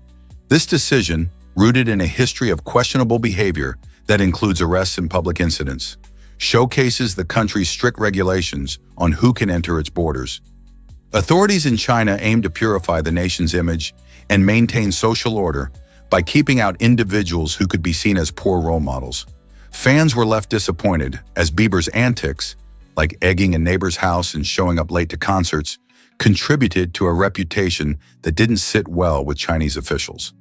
This decision, rooted in a history of questionable behavior that includes arrests and public incidents, showcases the country's strict regulations on who can enter its borders. Authorities in China aim to purify the nation's image and maintain social order by keeping out individuals who could be seen as poor role models. Fans were left disappointed as Bieber's antics, like egging a neighbor's house and showing up late to concerts, contributed to a reputation that didn't sit well with Chinese officials.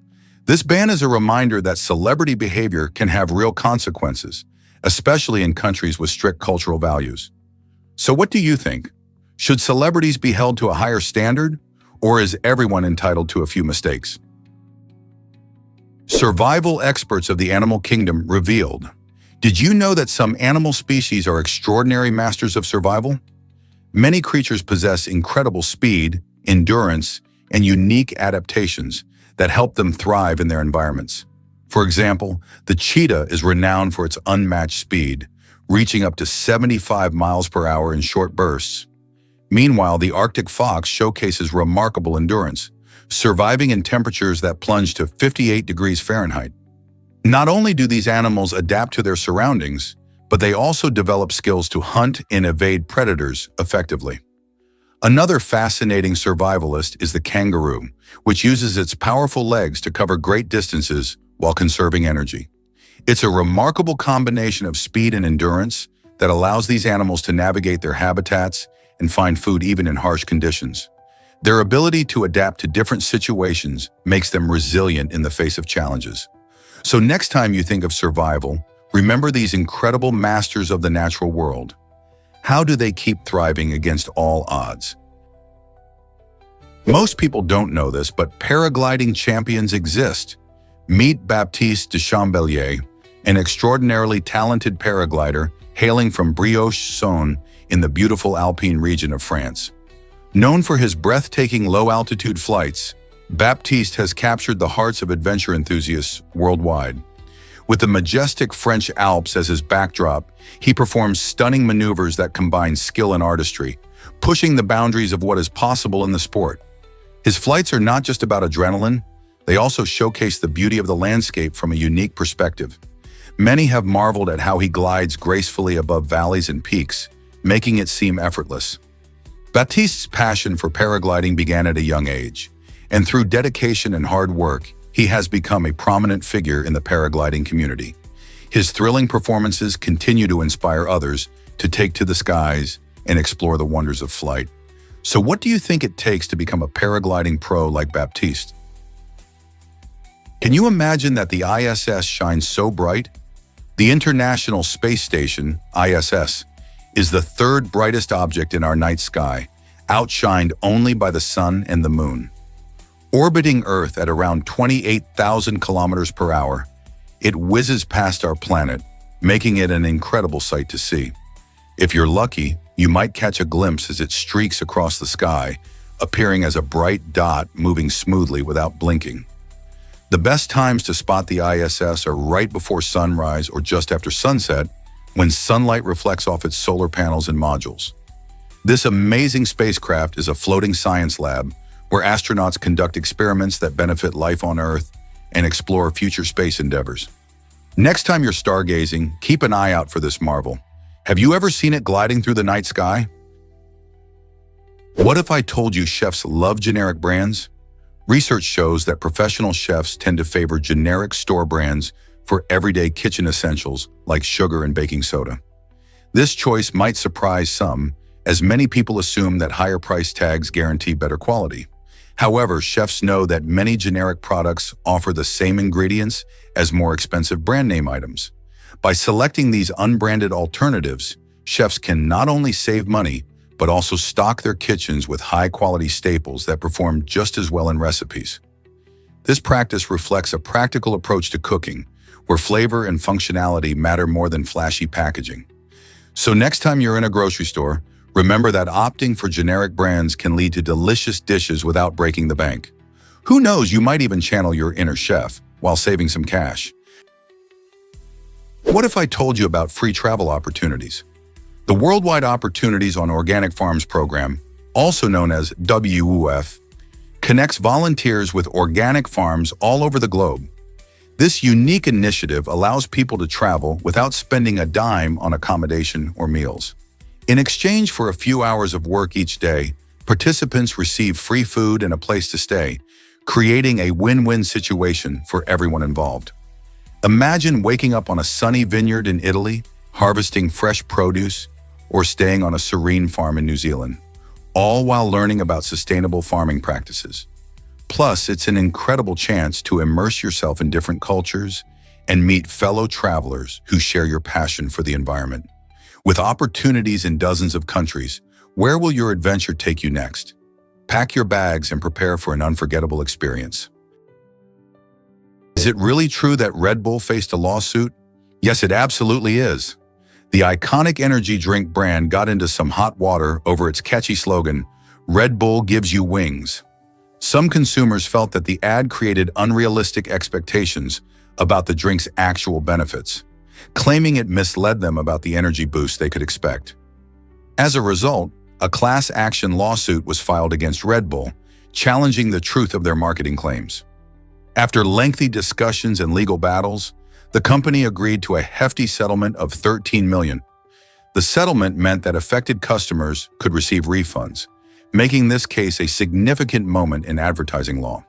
This ban is a reminder that celebrity behavior can have real consequences, especially in countries with strict cultural values. So what do you think? Should celebrities be held to a higher standard, or is everyone entitled to a few mistakes? Survival experts of the animal kingdom revealed. Did you know that some animal species are extraordinary masters of survival? Many creatures possess incredible speed, endurance, and unique adaptations that help them thrive in their environments. For example, the cheetah is renowned for its unmatched speed, reaching up to 75 miles per hour in short bursts. Meanwhile, the Arctic fox showcases remarkable endurance, surviving in temperatures that plunge to 58 degrees Fahrenheit. Not only do these animals adapt to their surroundings, but they also develop skills to hunt and evade predators effectively. Another fascinating survivalist is the kangaroo, which uses its powerful legs to cover great distances while conserving energy. It's a remarkable combination of speed and endurance that allows these animals to navigate their habitats and find food even in harsh conditions. Their ability to adapt to different situations makes them resilient in the face of challenges. So next time you think of survival, remember these incredible masters of the natural world. How do they keep thriving against all odds? Most people don't know this, but paragliding champions exist. Meet Baptiste de Chambellier, an extraordinarily talented paraglider hailing from Brioche-Saône in the beautiful Alpine region of France. Known for his breathtaking low-altitude flights, Baptiste has captured the hearts of adventure enthusiasts worldwide. With the majestic French Alps as his backdrop, he performs stunning maneuvers that combine skill and artistry, pushing the boundaries of what is possible in the sport. His flights are not just about adrenaline, they also showcase the beauty of the landscape from a unique perspective. Many have marveled at how he glides gracefully above valleys and peaks, making it seem effortless. Baptiste's passion for paragliding began at a young age, and through dedication and hard work, he has become a prominent figure in the paragliding community. His thrilling performances continue to inspire others to take to the skies and explore the wonders of flight. So what do you think it takes to become a paragliding pro like Baptiste? Can you imagine that the ISS shines so bright? The International Space Station, ISS, is the third brightest object in our night sky, outshined only by the sun and the moon. Orbiting Earth at around 28,000 kilometers per hour, it whizzes past our planet, making it an incredible sight to see. If you're lucky, you might catch a glimpse as it streaks across the sky, appearing as a bright dot moving smoothly without blinking. The best times to spot the ISS are right before sunrise or just after sunset, when sunlight reflects off its solar panels and modules. This amazing spacecraft is a floating science lab where astronauts conduct experiments that benefit life on Earth and explore future space endeavors. Next time you're stargazing, keep an eye out for this marvel. Have you ever seen it gliding through the night sky? What if I told you chefs love generic brands? Research shows that professional chefs tend to favor generic store brands for everyday kitchen essentials like sugar and baking soda. This choice might surprise some, as many people assume that higher price tags guarantee better quality. However, chefs know that many generic products offer the same ingredients as more expensive brand name items. By selecting these unbranded alternatives, chefs can not only save money, but also stock their kitchens with high-quality staples that perform just as well in recipes. This practice reflects a practical approach to cooking, where flavor and functionality matter more than flashy packaging. So next time you're in a grocery store, remember that opting for generic brands can lead to delicious dishes without breaking the bank. Who knows, you might even channel your inner chef while saving some cash. What if I told you about free travel opportunities? The Worldwide Opportunities on Organic Farms program, also known as WOF, connects volunteers with organic farms all over the globe. This unique initiative allows people to travel without spending a dime on accommodation or meals. In exchange for a few hours of work each day, participants receive free food and a place to stay, creating a win-win situation for everyone involved. Imagine waking up on a sunny vineyard in Italy, harvesting fresh produce, or staying on a serene farm in New Zealand, all while learning about sustainable farming practices. Plus, it's an incredible chance to immerse yourself in different cultures and meet fellow travelers who share your passion for the environment. With opportunities in dozens of countries, where will your adventure take you next? Pack your bags and prepare for an unforgettable experience. Is it really true that Red Bull faced a lawsuit? Yes, it absolutely is. The iconic energy drink brand got into some hot water over its catchy slogan, "Red Bull gives you wings." Some consumers felt that the ad created unrealistic expectations about the drink's actual benefits, claiming it misled them about the energy boost they could expect. As a result, a class action lawsuit was filed against Red Bull, challenging the truth of their marketing claims. After lengthy discussions and legal battles, the company agreed to a hefty settlement of $13 million. The settlement meant that affected customers could receive refunds, making this case a significant moment in advertising law.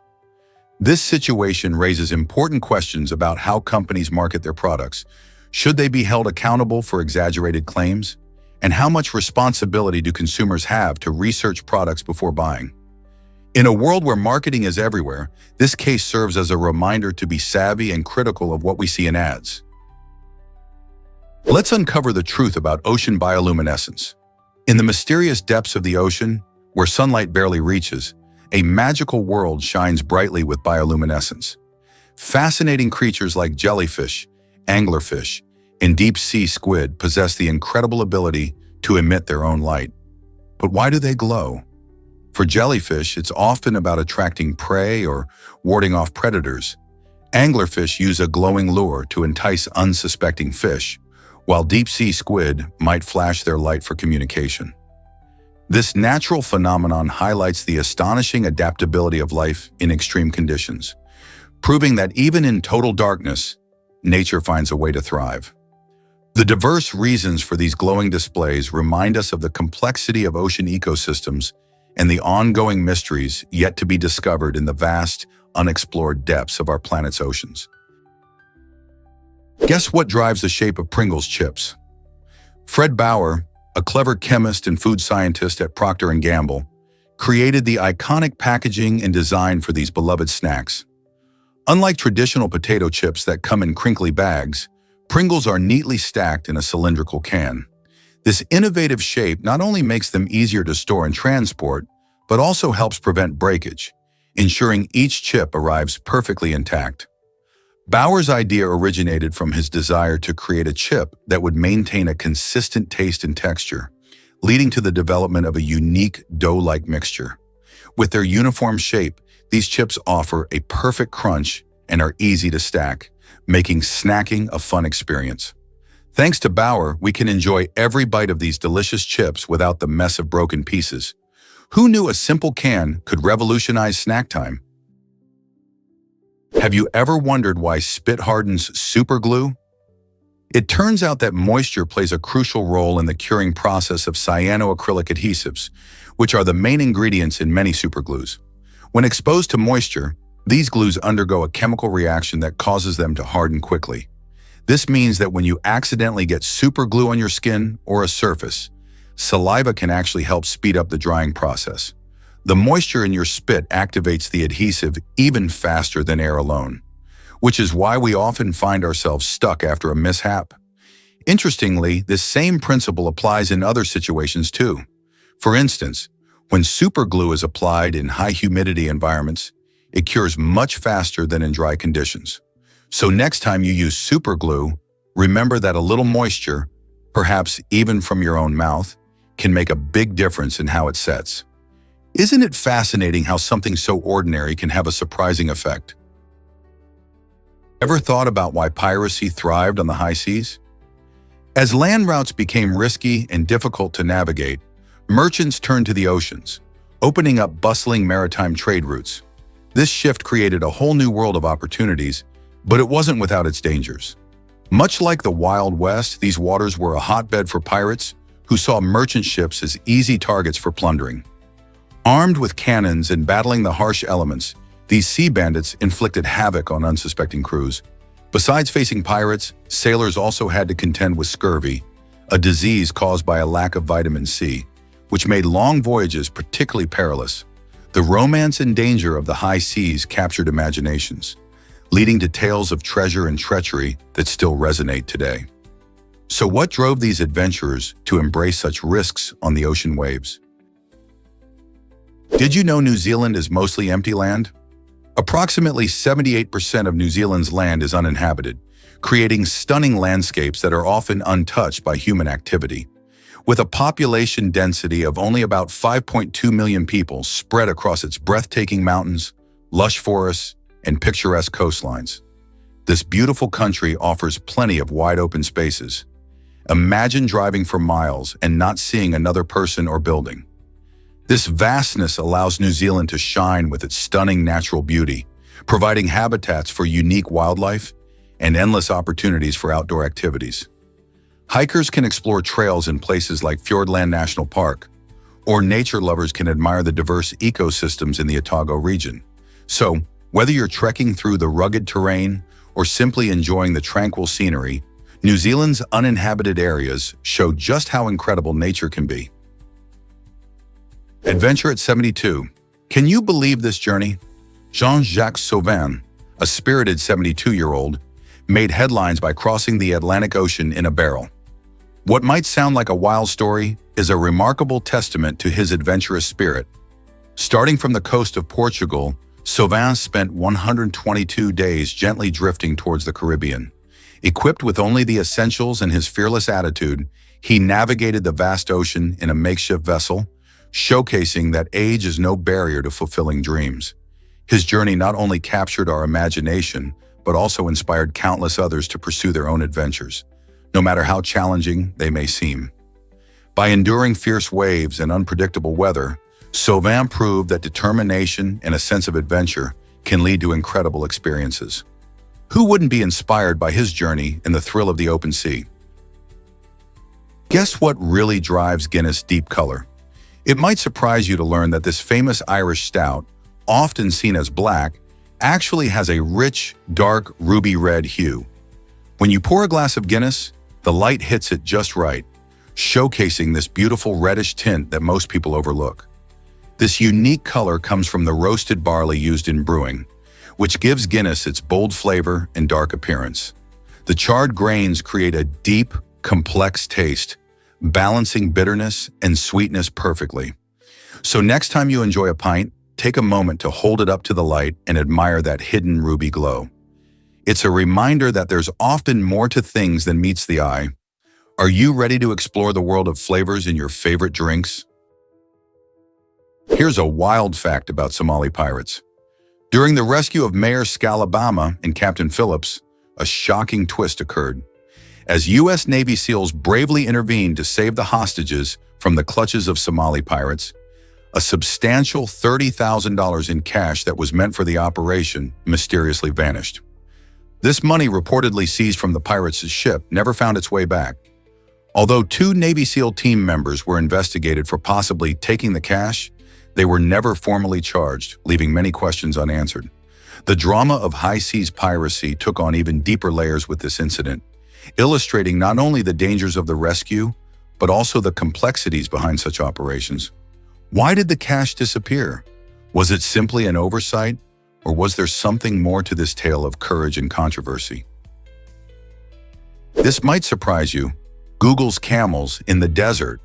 This situation raises important questions about how companies market their products. Should they be held accountable for exaggerated claims? And how much responsibility do consumers have to research products before buying? In a world where marketing is everywhere, this case serves as a reminder to be savvy and critical of what we see in ads. Let's uncover the truth about ocean bioluminescence. In the mysterious depths of the ocean, where sunlight barely reaches, a magical world shines brightly with bioluminescence. Fascinating creatures like jellyfish, anglerfish, and deep-sea squid possess the incredible ability to emit their own light. But why do they glow? For jellyfish, it's often about attracting prey or warding off predators. Anglerfish use a glowing lure to entice unsuspecting fish, while deep-sea squid might flash their light for communication. This natural phenomenon highlights the astonishing adaptability of life in extreme conditions, proving that even in total darkness, nature finds a way to thrive. The diverse reasons for these glowing displays remind us of the complexity of ocean ecosystems and the ongoing mysteries yet to be discovered in the vast, unexplored depths of our planet's oceans. Guess what drives the shape of Pringles chips? Fred Bauer, a clever chemist and food scientist at Procter & Gamble, created the iconic packaging and design for these beloved snacks. Unlike traditional potato chips that come in crinkly bags, Pringles are neatly stacked in a cylindrical can. This innovative shape not only makes them easier to store and transport, but also helps prevent breakage, ensuring each chip arrives perfectly intact. Bauer's idea originated from his desire to create a chip that would maintain a consistent taste and texture, leading to the development of a unique dough-like mixture. With their uniform shape, these chips offer a perfect crunch and are easy to stack, making snacking a fun experience. Thanks to Bauer, we can enjoy every bite of these delicious chips without the mess of broken pieces. Who knew a simple can could revolutionize snack time? Have you ever wondered why spit hardens super glue? It turns out that moisture plays a crucial role in the curing process of cyanoacrylic adhesives, which are the main ingredients in many superglues. When exposed to moisture, these glues undergo a chemical reaction that causes them to harden quickly. This means that when you accidentally get super glue on your skin or a surface, saliva can actually help speed up the drying process. The moisture in your spit activates the adhesive even faster than air alone, which is why we often find ourselves stuck after a mishap. Interestingly, this same principle applies in other situations too. For instance, when super glue is applied in high humidity environments, it cures much faster than in dry conditions. So next time you use super glue, remember that a little moisture, perhaps even from your own mouth, can make a big difference in how it sets. Isn't it fascinating how something so ordinary can have a surprising effect? Ever thought about why piracy thrived on the high seas? As land routes became risky and difficult to navigate, merchants turned to the oceans, opening up bustling maritime trade routes. This shift created a whole new world of opportunities, but it wasn't without its dangers. Much like the Wild West, these waters were a hotbed for pirates who saw merchant ships as easy targets for plundering. Armed with cannons and battling the harsh elements, these sea bandits inflicted havoc on unsuspecting crews, Besides facing pirates, sailors also had to contend with scurvy, a disease caused by a lack of vitamin C, which made long voyages particularly perilous. The romance and danger of the high seas captured imaginations, leading to tales of treasure and treachery that still resonate today. So what drove these adventurers to embrace such risks on the ocean waves? Did you know New Zealand is mostly empty land? Approximately 78% of New Zealand's land is uninhabited, creating stunning landscapes that are often untouched by human activity. With a population density of only about 5.2 million people spread across its breathtaking mountains, lush forests, and picturesque coastlines, this beautiful country offers plenty of wide-open spaces. Imagine driving for miles and not seeing another person or building. This vastness allows New Zealand to shine with its stunning natural beauty, providing habitats for unique wildlife and endless opportunities for outdoor activities. Hikers can explore trails in places like Fiordland National Park, or nature lovers can admire the diverse ecosystems in the Otago region. So, whether you're trekking through the rugged terrain or simply enjoying the tranquil scenery, New Zealand's uninhabited areas show just how incredible nature can be. Adventure at 72. Can you believe this journey? Jean-Jacques Sauvin, a spirited 72-year-old, made headlines by crossing the Atlantic Ocean in a barrel. What might sound like a wild story is a remarkable testament to his adventurous spirit. Starting from the coast of Portugal, Sauvin spent 122 days gently drifting towards the Caribbean. Equipped with only the essentials and his fearless attitude, he navigated the vast ocean in a makeshift vessel, showcasing that age is no barrier to fulfilling dreams. His journey not only captured our imagination, but also inspired countless others to pursue their own adventures, no matter how challenging they may seem. By enduring fierce waves and unpredictable weather, Sauvin proved that determination and a sense of adventure can lead to incredible experiences. Who wouldn't be inspired by his journey in the thrill of the open sea? Guess what really drives Guinness Deep Color? It might surprise you to learn that this famous Irish stout, often seen as black, actually has a rich, dark, ruby red hue. When you pour a glass of Guinness, the light hits it just right, showcasing this beautiful reddish tint that most people overlook. This unique color comes from the roasted barley used in brewing, which gives Guinness its bold flavor and dark appearance. The charred grains create a deep, complex taste, balancing bitterness and sweetness perfectly. So next time you enjoy a pint, take a moment to hold it up to the light and admire that hidden ruby glow. It's a reminder that there's often more to things than meets the eye. Are you ready to explore the world of flavors in your favorite drinks? Here's a wild fact about Somali pirates. During the rescue of Mayor Scalabama and Captain Phillips, a shocking twist occurred. As U.S. Navy SEALs bravely intervened to save the hostages from the clutches of Somali pirates, a substantial $30,000 in cash that was meant for the operation mysteriously vanished. This money, reportedly seized from the pirates' ship, never found its way back. Although 2 Navy SEAL team members were investigated for possibly taking the cash, they were never formally charged, leaving many questions unanswered. The drama of high seas piracy took on even deeper layers with this incident, illustrating not only the dangers of the rescue, but also the complexities behind such operations. Why did the cash disappear? Was it simply an oversight, or was there something more to this tale of courage and controversy? This might surprise you. Google's camels in the desert.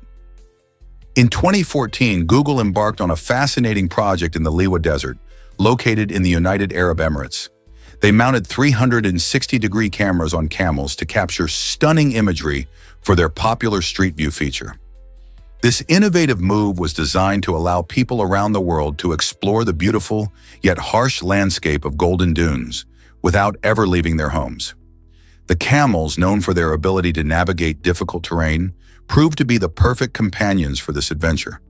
In 2014, Google embarked on a fascinating project in the Liwa Desert, located in the United Arab Emirates. They mounted 360-degree cameras on camels to capture stunning imagery for their popular Street View feature. This innovative move was designed to allow people around the world to explore the beautiful yet harsh landscape of Golden Dunes without ever leaving their homes. The camels, known for their ability to navigate difficult terrain, proved to be the perfect companions for this adventure.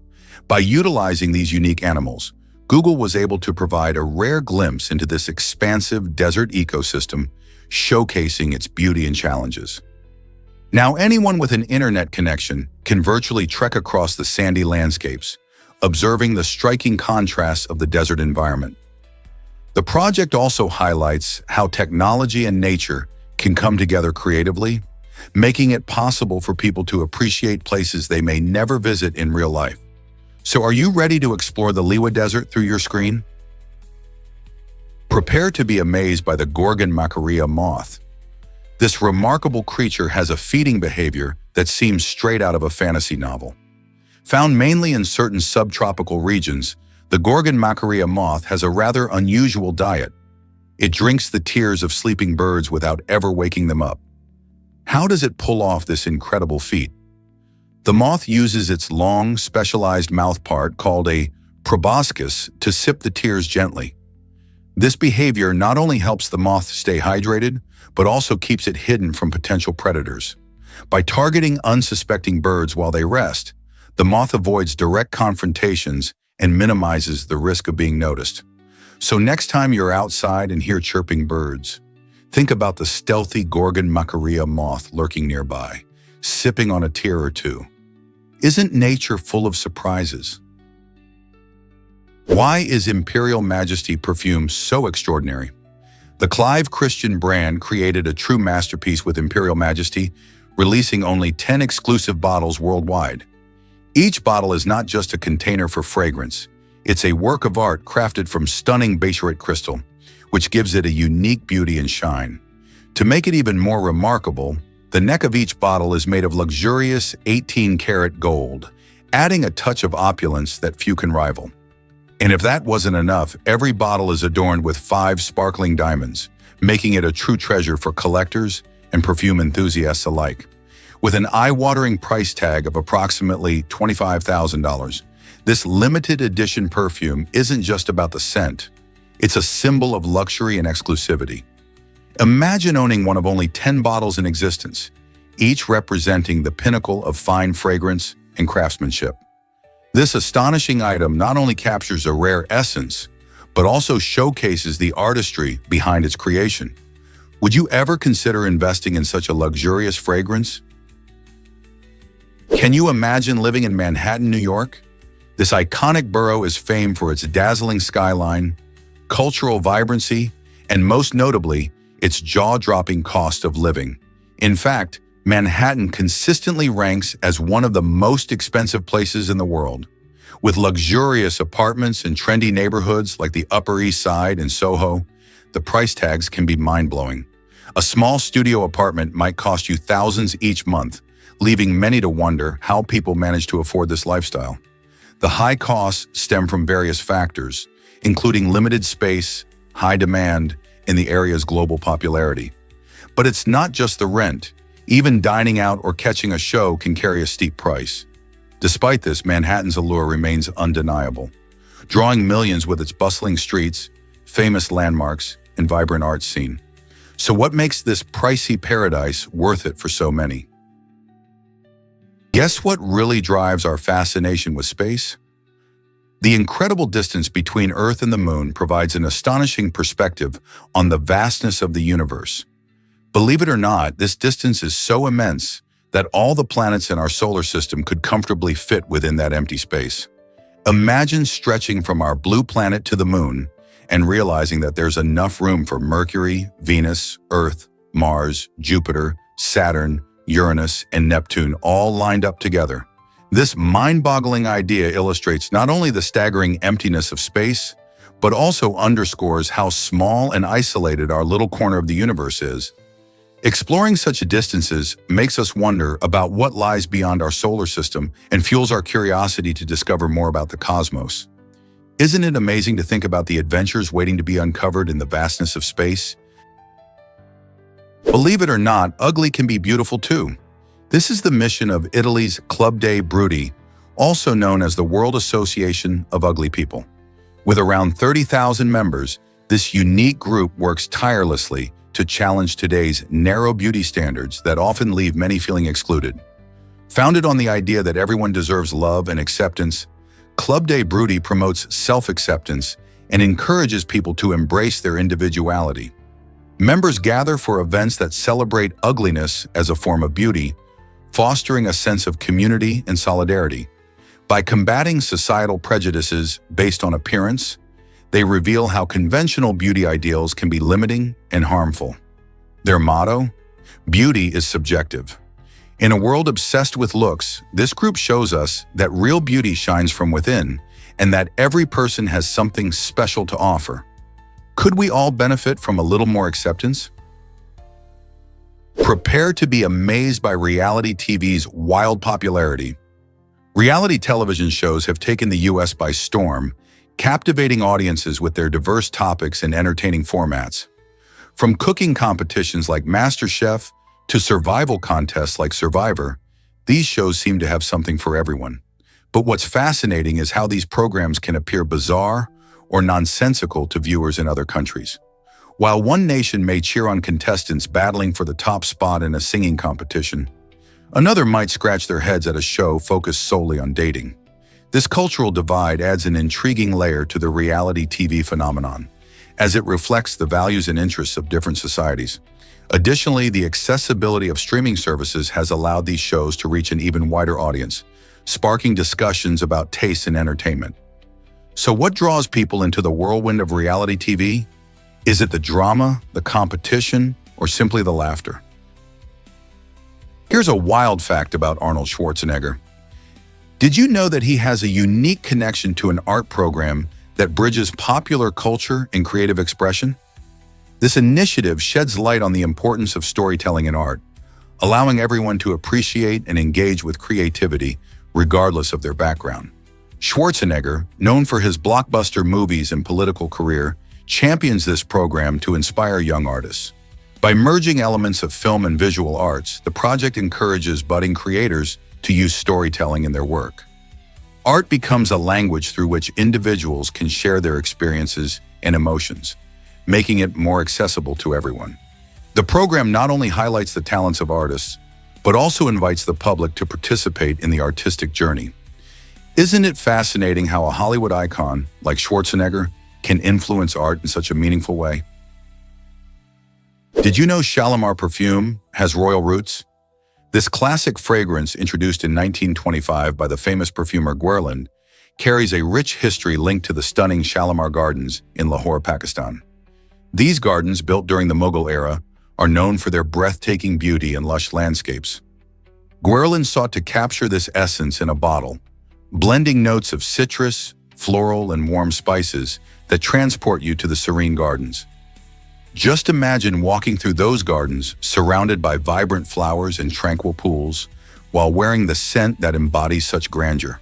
By utilizing these unique animals, Google was able to provide a rare glimpse into this expansive desert ecosystem, showcasing its beauty and challenges. Now, anyone with an internet connection can virtually trek across the sandy landscapes, observing the striking contrasts of the desert environment. The project also highlights how technology and nature can come together creatively, making it possible for people to appreciate places they may never visit in real life. So are you ready to explore the Liwa Desert through your screen? Prepare to be amazed by the Gorgon macaria moth. This remarkable creature has a feeding behavior that seems straight out of a fantasy novel. Found mainly in certain subtropical regions, the Gorgon macaria moth has a rather unusual diet. It drinks the tears of sleeping birds without ever waking them up. How does it pull off this incredible feat? The moth uses its long, specialized mouth part called a proboscis to sip the tears gently. This behavior not only helps the moth stay hydrated, but also keeps it hidden from potential predators. By targeting unsuspecting birds while they rest, the moth avoids direct confrontations and minimizes the risk of being noticed. So next time you're outside and hear chirping birds, think about the stealthy Gorgon macaria moth lurking nearby, sipping on a tear or two. Isn't nature full of surprises? Why is Imperial Majesty perfume so extraordinary? The Clive Christian brand created a true masterpiece with Imperial Majesty, releasing only 10 exclusive bottles worldwide. Each bottle is not just a container for fragrance. It's a work of art crafted from stunning Bacherit crystal, which gives it a unique beauty and shine. To make it even more remarkable, the neck of each bottle is made of luxurious 18-karat gold, adding a touch of opulence that few can rival. And if that wasn't enough, every bottle is adorned with 5 sparkling diamonds, making it a true treasure for collectors and perfume enthusiasts alike. With an eye-watering price tag of approximately $25,000, this limited edition perfume isn't just about the scent. It's a symbol of luxury and exclusivity. Imagine owning one of only 10 bottles in existence, each representing the pinnacle of fine fragrance and craftsmanship. This astonishing item not only captures a rare essence, but also showcases the artistry behind its creation. Would you ever consider investing in such a luxurious fragrance? Can you imagine living in Manhattan, New York? This iconic borough is famed for its dazzling skyline, cultural vibrancy, and most notably, its jaw-dropping cost of living. In fact, Manhattan consistently ranks as one of the most expensive places in the world. With luxurious apartments in trendy neighborhoods like the Upper East Side and Soho, the price tags can be mind-blowing. A small studio apartment might cost you thousands each month, leaving many to wonder how people manage to afford this lifestyle. The high costs stem from various factors, including limited space, high demand, and the area's global popularity. But it's not just the rent. Even dining out or catching a show can carry a steep price. Despite this, Manhattan's allure remains undeniable, drawing millions with its bustling streets, famous landmarks, and vibrant art scene. So what makes this pricey paradise worth it for so many? Guess what really drives our fascination with space? The incredible distance between Earth and the Moon provides an astonishing perspective on the vastness of the universe. Believe it or not, this distance is so immense that all the planets in our solar system could comfortably fit within that empty space. Imagine stretching from our blue planet to the Moon and realizing that there's enough room for Mercury, Venus, Earth, Mars, Jupiter, Saturn, Uranus, and Neptune all lined up together. This mind-boggling idea illustrates not only the staggering emptiness of space, but also underscores how small and isolated our little corner of the universe is. Exploring such distances makes us wonder about what lies beyond our solar system and fuels our curiosity to discover more about the cosmos. Isn't it amazing to think about the adventures waiting to be uncovered in the vastness of space? Believe it or not, ugly can be beautiful too. This is the mission of Italy's Club dei Brutti, also known as the World Association of Ugly People. With around 30,000 members, this unique group works tirelessly to challenge today's narrow beauty standards that often leave many feeling excluded. Founded on the idea that everyone deserves love and acceptance, Club dei Brutti promotes self-acceptance and encourages people to embrace their individuality. Members gather for events that celebrate ugliness as a form of beauty, fostering a sense of community and solidarity. By combating societal prejudices based on appearance, They reveal how conventional beauty ideals can be limiting and harmful. Their motto? Beauty is subjective. In a world obsessed with looks, this group shows us that real beauty shines from within and that every person has something special to offer. Could we all benefit from a little more acceptance? Prepare to be amazed by reality TV's wild popularity. Reality television shows have taken the US by storm, captivating audiences with their diverse topics and entertaining formats. From cooking competitions like MasterChef to survival contests like Survivor, these shows seem to have something for everyone. But what's fascinating is how these programs can appear bizarre or nonsensical to viewers in other countries. While one nation may cheer on contestants battling for the top spot in a singing competition, another might scratch their heads at a show focused solely on dating. This cultural divide adds an intriguing layer to the reality TV phenomenon, as it reflects the values and interests of different societies. Additionally, the accessibility of streaming services has allowed these shows to reach an even wider audience, sparking discussions about taste and entertainment. So what draws people into the whirlwind of reality TV? Is it the drama, the competition, or simply the laughter? Here's a wild fact about Arnold Schwarzenegger. Did you know that he has a unique connection to an art program that bridges popular culture and creative expression? This initiative sheds light on the importance of storytelling in art, allowing everyone to appreciate and engage with creativity regardless of their background. Schwarzenegger, known for his blockbuster movies and political career, champions this program to inspire young artists. By merging elements of film and visual arts, the project encourages budding creators to use storytelling in their work. Art becomes a language through which individuals can share their experiences and emotions, making it more accessible to everyone. The program not only highlights the talents of artists, but also invites the public to participate in the artistic journey. Isn't it fascinating how a Hollywood icon like Schwarzenegger can influence art in such a meaningful way? Did you know Shalimar perfume has royal roots? This classic fragrance, introduced in 1925 by the famous perfumer Guerlain, carries a rich history linked to the stunning Shalimar Gardens in Lahore, Pakistan. These gardens, built during the Mughal era, are known for their breathtaking beauty and lush landscapes. Guerlain sought to capture this essence in a bottle, blending notes of citrus, floral, and warm spices that transport you to the serene gardens. Just imagine walking through those gardens, surrounded by vibrant flowers and tranquil pools, while wearing the scent that embodies such grandeur.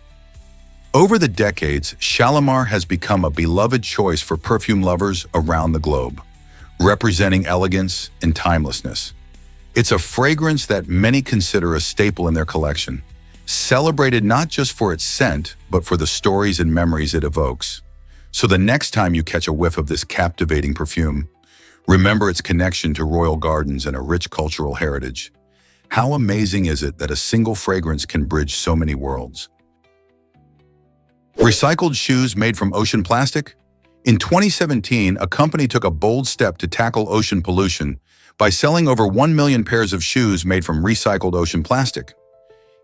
Over the decades, Shalimar has become a beloved choice for perfume lovers around the globe, representing elegance and timelessness. It's a fragrance that many consider a staple in their collection, celebrated not just for its scent, but for the stories and memories it evokes. So the next time you catch a whiff of this captivating perfume, remember its connection to royal gardens and a rich cultural heritage. How amazing is it that a single fragrance can bridge so many worlds? Recycled shoes made from ocean plastic? In 2017, a company took a bold step to tackle ocean pollution by selling over 1 million pairs of shoes made from recycled ocean plastic.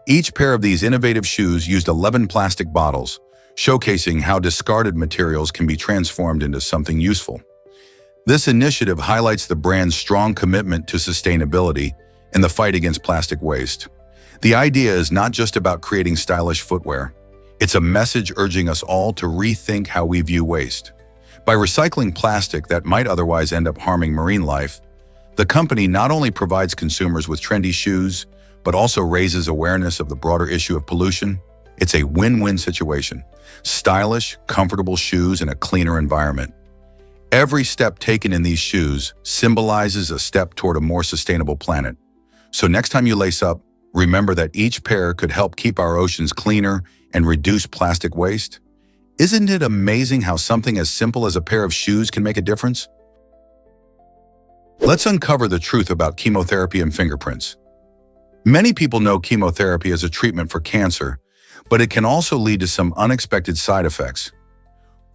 Each pair of these innovative shoes used 11 plastic bottles, showcasing how discarded materials can be transformed into something useful. This initiative highlights the brand's strong commitment to sustainability and the fight against plastic waste. The idea is not just about creating stylish footwear. It's a message urging us all to rethink how we view waste. By recycling plastic that might otherwise end up harming marine life, the company not only provides consumers with trendy shoes, but also raises awareness of the broader issue of pollution. It's a win-win situation. Stylish, comfortable shoes in a cleaner environment. Every step taken in these shoes symbolizes a step toward a more sustainable planet. So next time you lace up, remember that each pair could help keep our oceans cleaner and reduce plastic waste. Isn't it amazing how something as simple as a pair of shoes can make a difference? Let's uncover the truth about chemotherapy and fingerprints. Many people know chemotherapy as a treatment for cancer, but it can also lead to some unexpected side effects.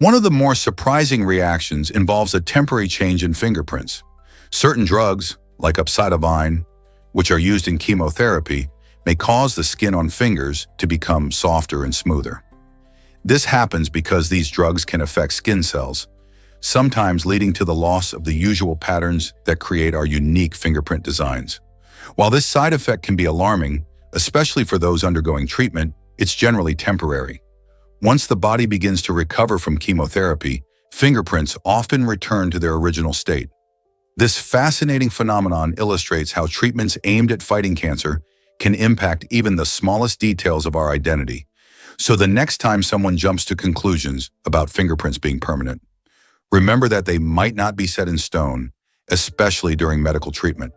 One of the more surprising reactions involves a temporary change in fingerprints. Certain drugs, like upsidivine, which are used in chemotherapy, may cause the skin on fingers to become softer and smoother. This happens because these drugs can affect skin cells, sometimes leading to the loss of the usual patterns that create our unique fingerprint designs. While this side effect can be alarming, especially for those undergoing treatment, it's generally temporary. Once the body begins to recover from chemotherapy, fingerprints often return to their original state. This fascinating phenomenon illustrates how treatments aimed at fighting cancer can impact even the smallest details of our identity. So the next time someone jumps to conclusions about fingerprints being permanent, remember that they might not be set in stone, especially during medical treatment.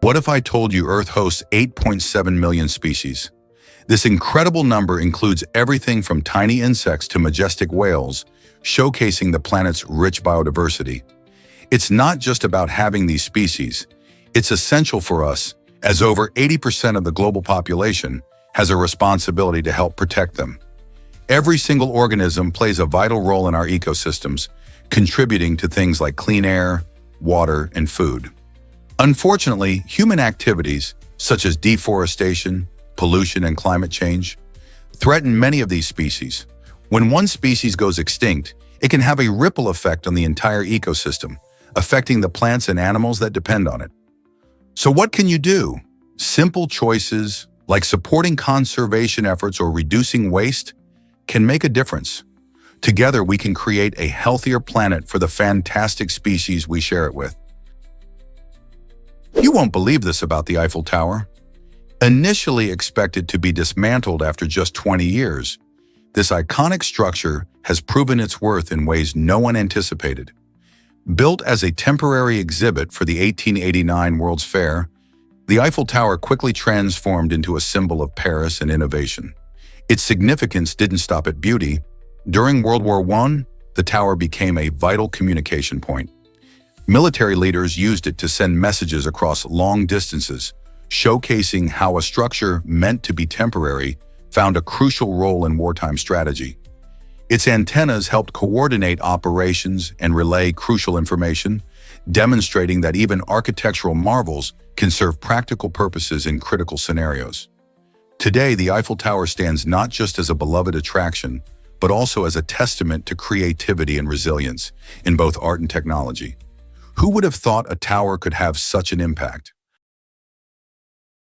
What if I told you Earth hosts 8.7 million species? This incredible number includes everything from tiny insects to majestic whales, showcasing the planet's rich biodiversity. It's not just about having these species. It's essential for us, as over 80% of the global population has a responsibility to help protect them. Every single organism plays a vital role in our ecosystems, contributing to things like clean air, water, and food. Unfortunately, human activities, such as deforestation, pollution, and climate change, threaten many of these species. When one species goes extinct, it can have a ripple effect on the entire ecosystem, affecting the plants and animals that depend on it. So what can you do? Simple choices, like supporting conservation efforts or reducing waste, can make a difference. Together, we can create a healthier planet for the fantastic species we share it with. You won't believe this about the Eiffel Tower. Initially expected to be dismantled after just 20 years, this iconic structure has proven its worth in ways no one anticipated. Built as a temporary exhibit for the 1889 World's Fair, the Eiffel Tower quickly transformed into a symbol of Paris and innovation. Its significance didn't stop at beauty. During World War I, the tower became a vital communication point. Military leaders used it to send messages across long distances, showcasing how a structure meant to be temporary found a crucial role in wartime strategy. Its antennas helped coordinate operations and relay crucial information, demonstrating that even architectural marvels can serve practical purposes in critical scenarios. Today, the Eiffel Tower stands not just as a beloved attraction, but also as a testament to creativity and resilience in both art and technology. Who would have thought a tower could have such an impact?